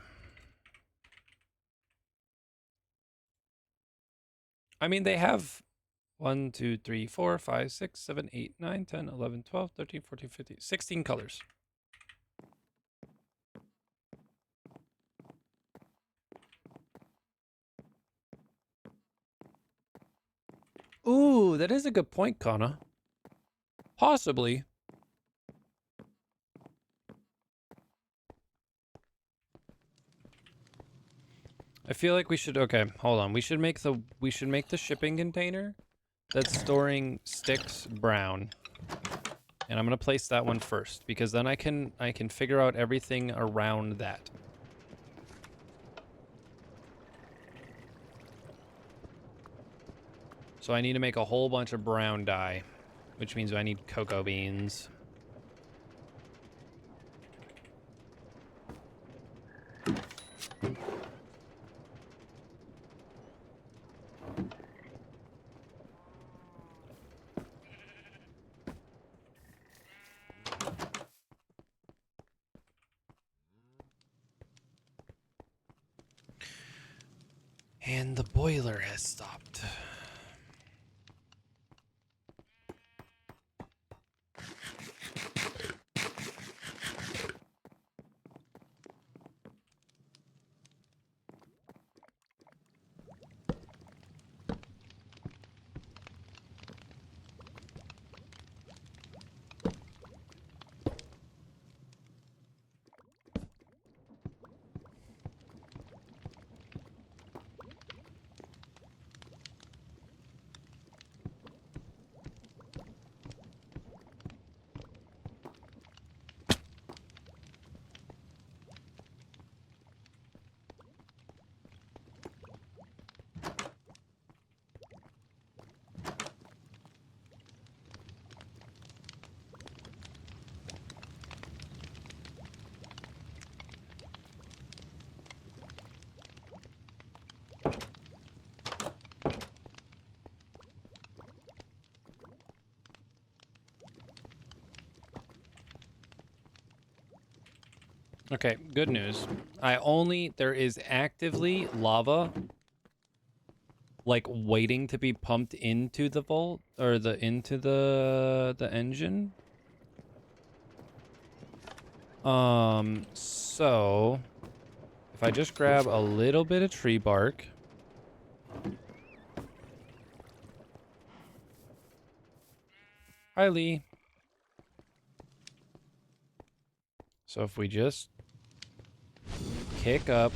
I mean, they have 1, 2, 3, 4, 5, 6, 7, 8, 9, 10, 11, 12, 13, 14, 15, 16 colors. Ooh, that is a good point, Kana. Possibly. I feel like we should, okay, hold on. We should make the shipping container that's storing sticks brown. And I'm going to place that one first because then I can figure out everything around that. So I need to make a whole bunch of brown dye, which means I need cocoa beans. And the boiler has stopped. Okay, good news. There is actively lava like waiting to be pumped into the vault or into the engine. So if I just grab a little bit of tree bark. Hi, Lee. So if we just kick up.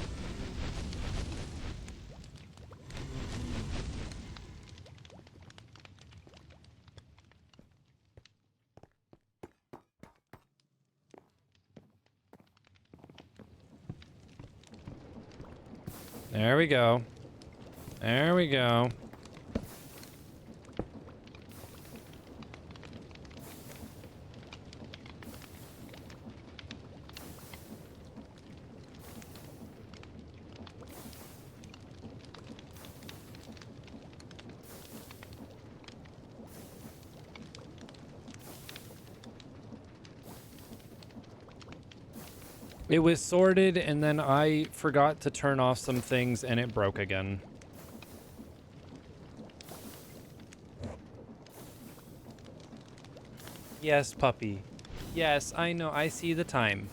There we go. There we go. It was sorted, and then I forgot to turn off some things, and it broke again. Yes, puppy. Yes, I know. I see the time.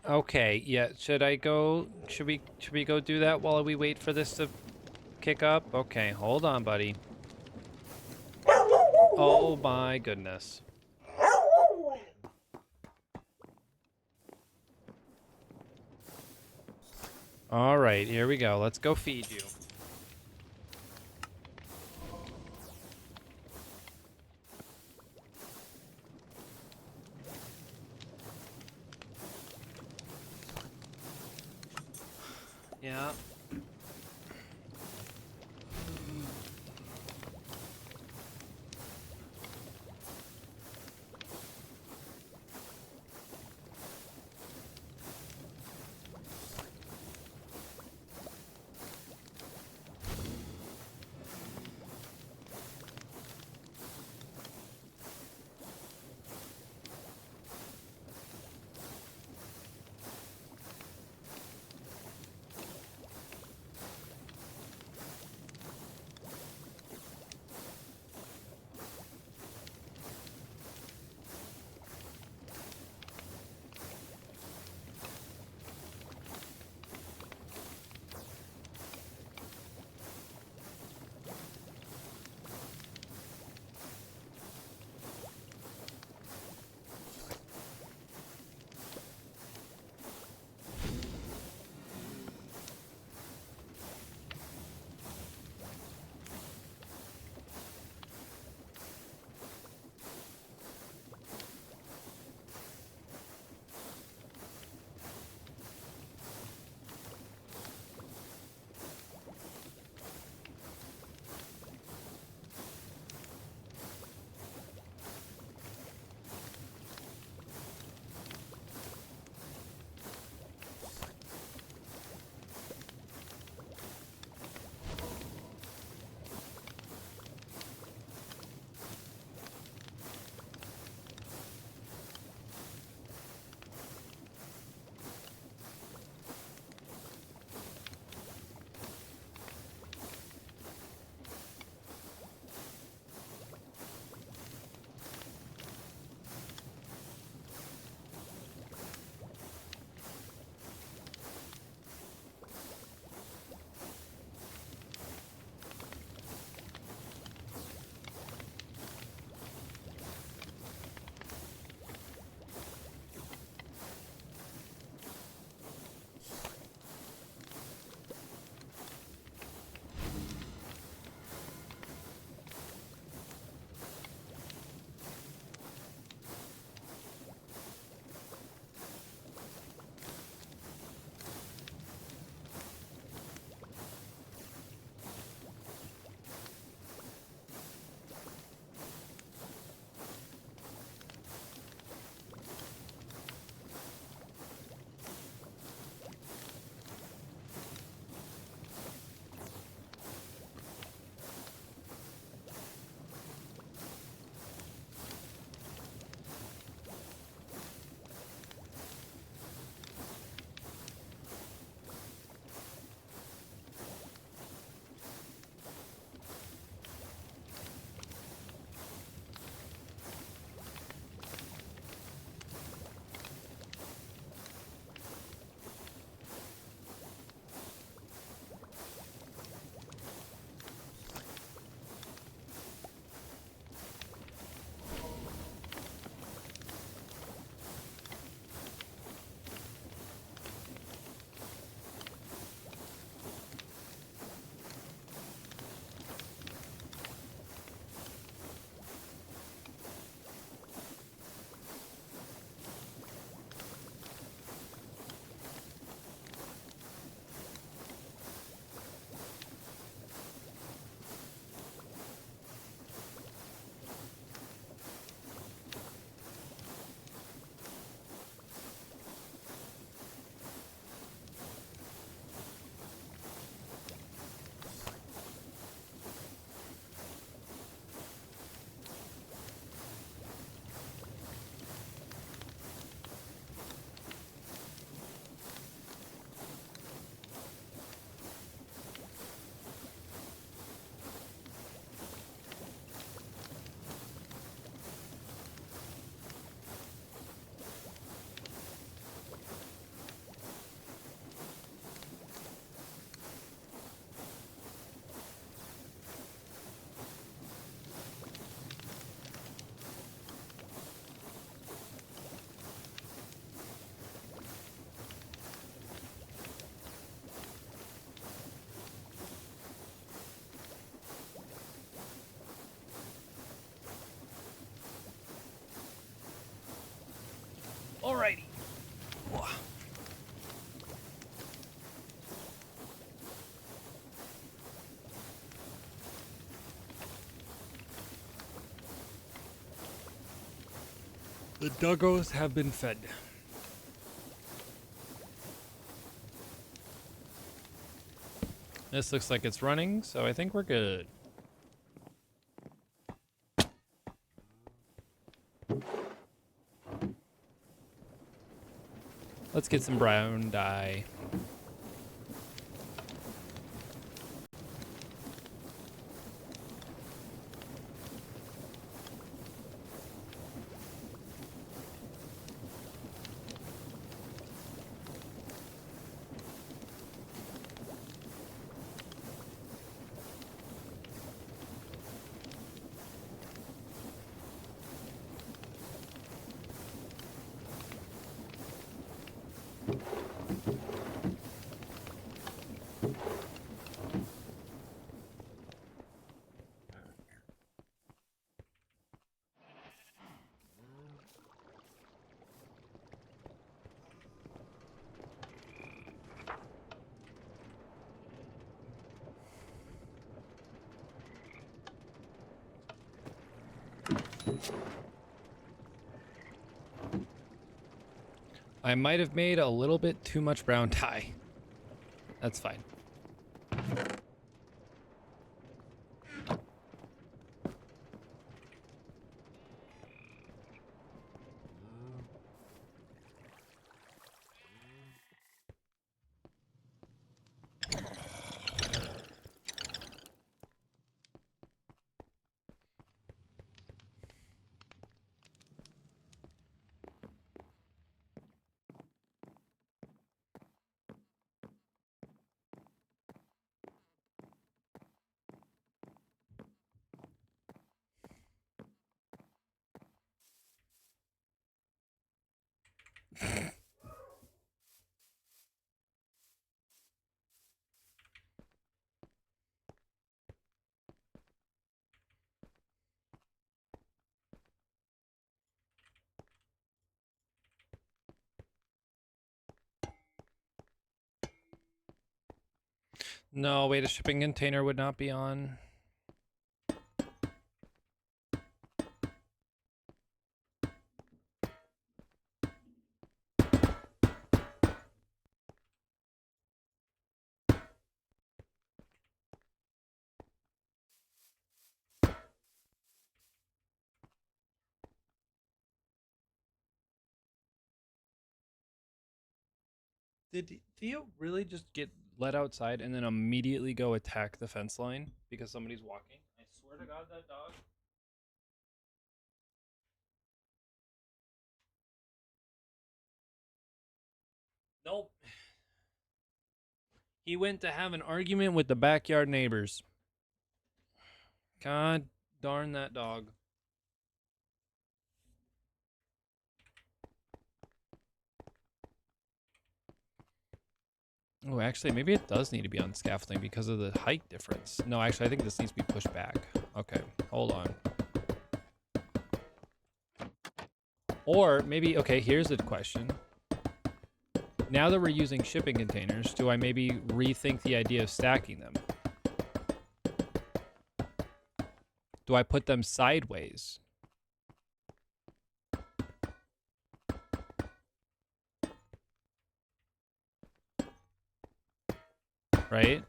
Okay, yeah. Should we go do that while we wait for this to kick up? Okay, hold on, buddy. Oh my goodness. All right, here we go. Let's go feed you. Yeah. Alrighty. The doggos have been fed. This looks like it's running, so I think we're good. Let's get some brown dye. I might have made a little bit too much brown dye. That's fine. No, wait, a shipping container would not be on. Did Theo really just get let outside and then immediately go attack the fence line because somebody's walking? I swear to God, that dog. Nope. He went to have an argument with the backyard neighbors. God darn that dog. Oh, actually, maybe it does need to be on scaffolding because of the height difference. No, actually, I think this needs to be pushed back. Okay, hold on. Or maybe, okay, here's the question. Now that we're using shipping containers, do I maybe rethink the idea of stacking them? Do I put them sideways? Right?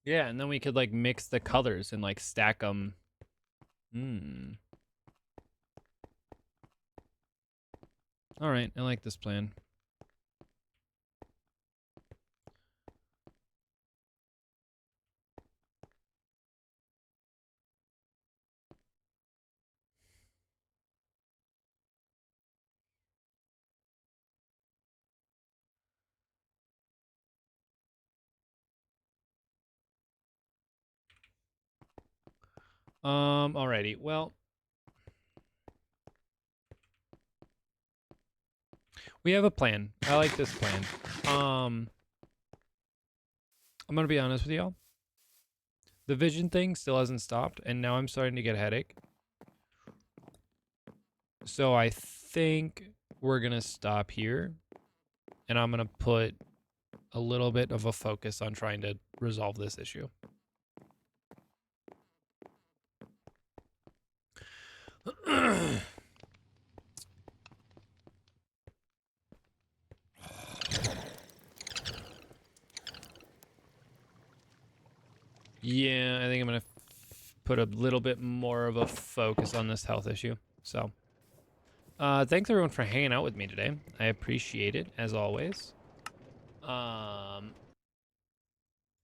Yeah, and then we could like mix the colors and like stack them. Hmm. All right, I like this plan. Alrighty. Well, we have a plan. I like this plan. I'm gonna be honest with y'all. The vision thing still hasn't stopped, and now I'm starting to get a headache. So I think we're gonna stop here, and I'm gonna put a little bit of a focus on trying to resolve this issue. Yeah, I think I'm gonna put a little bit more of a focus on this health issue. So, thanks everyone for hanging out with me today. I appreciate it as always.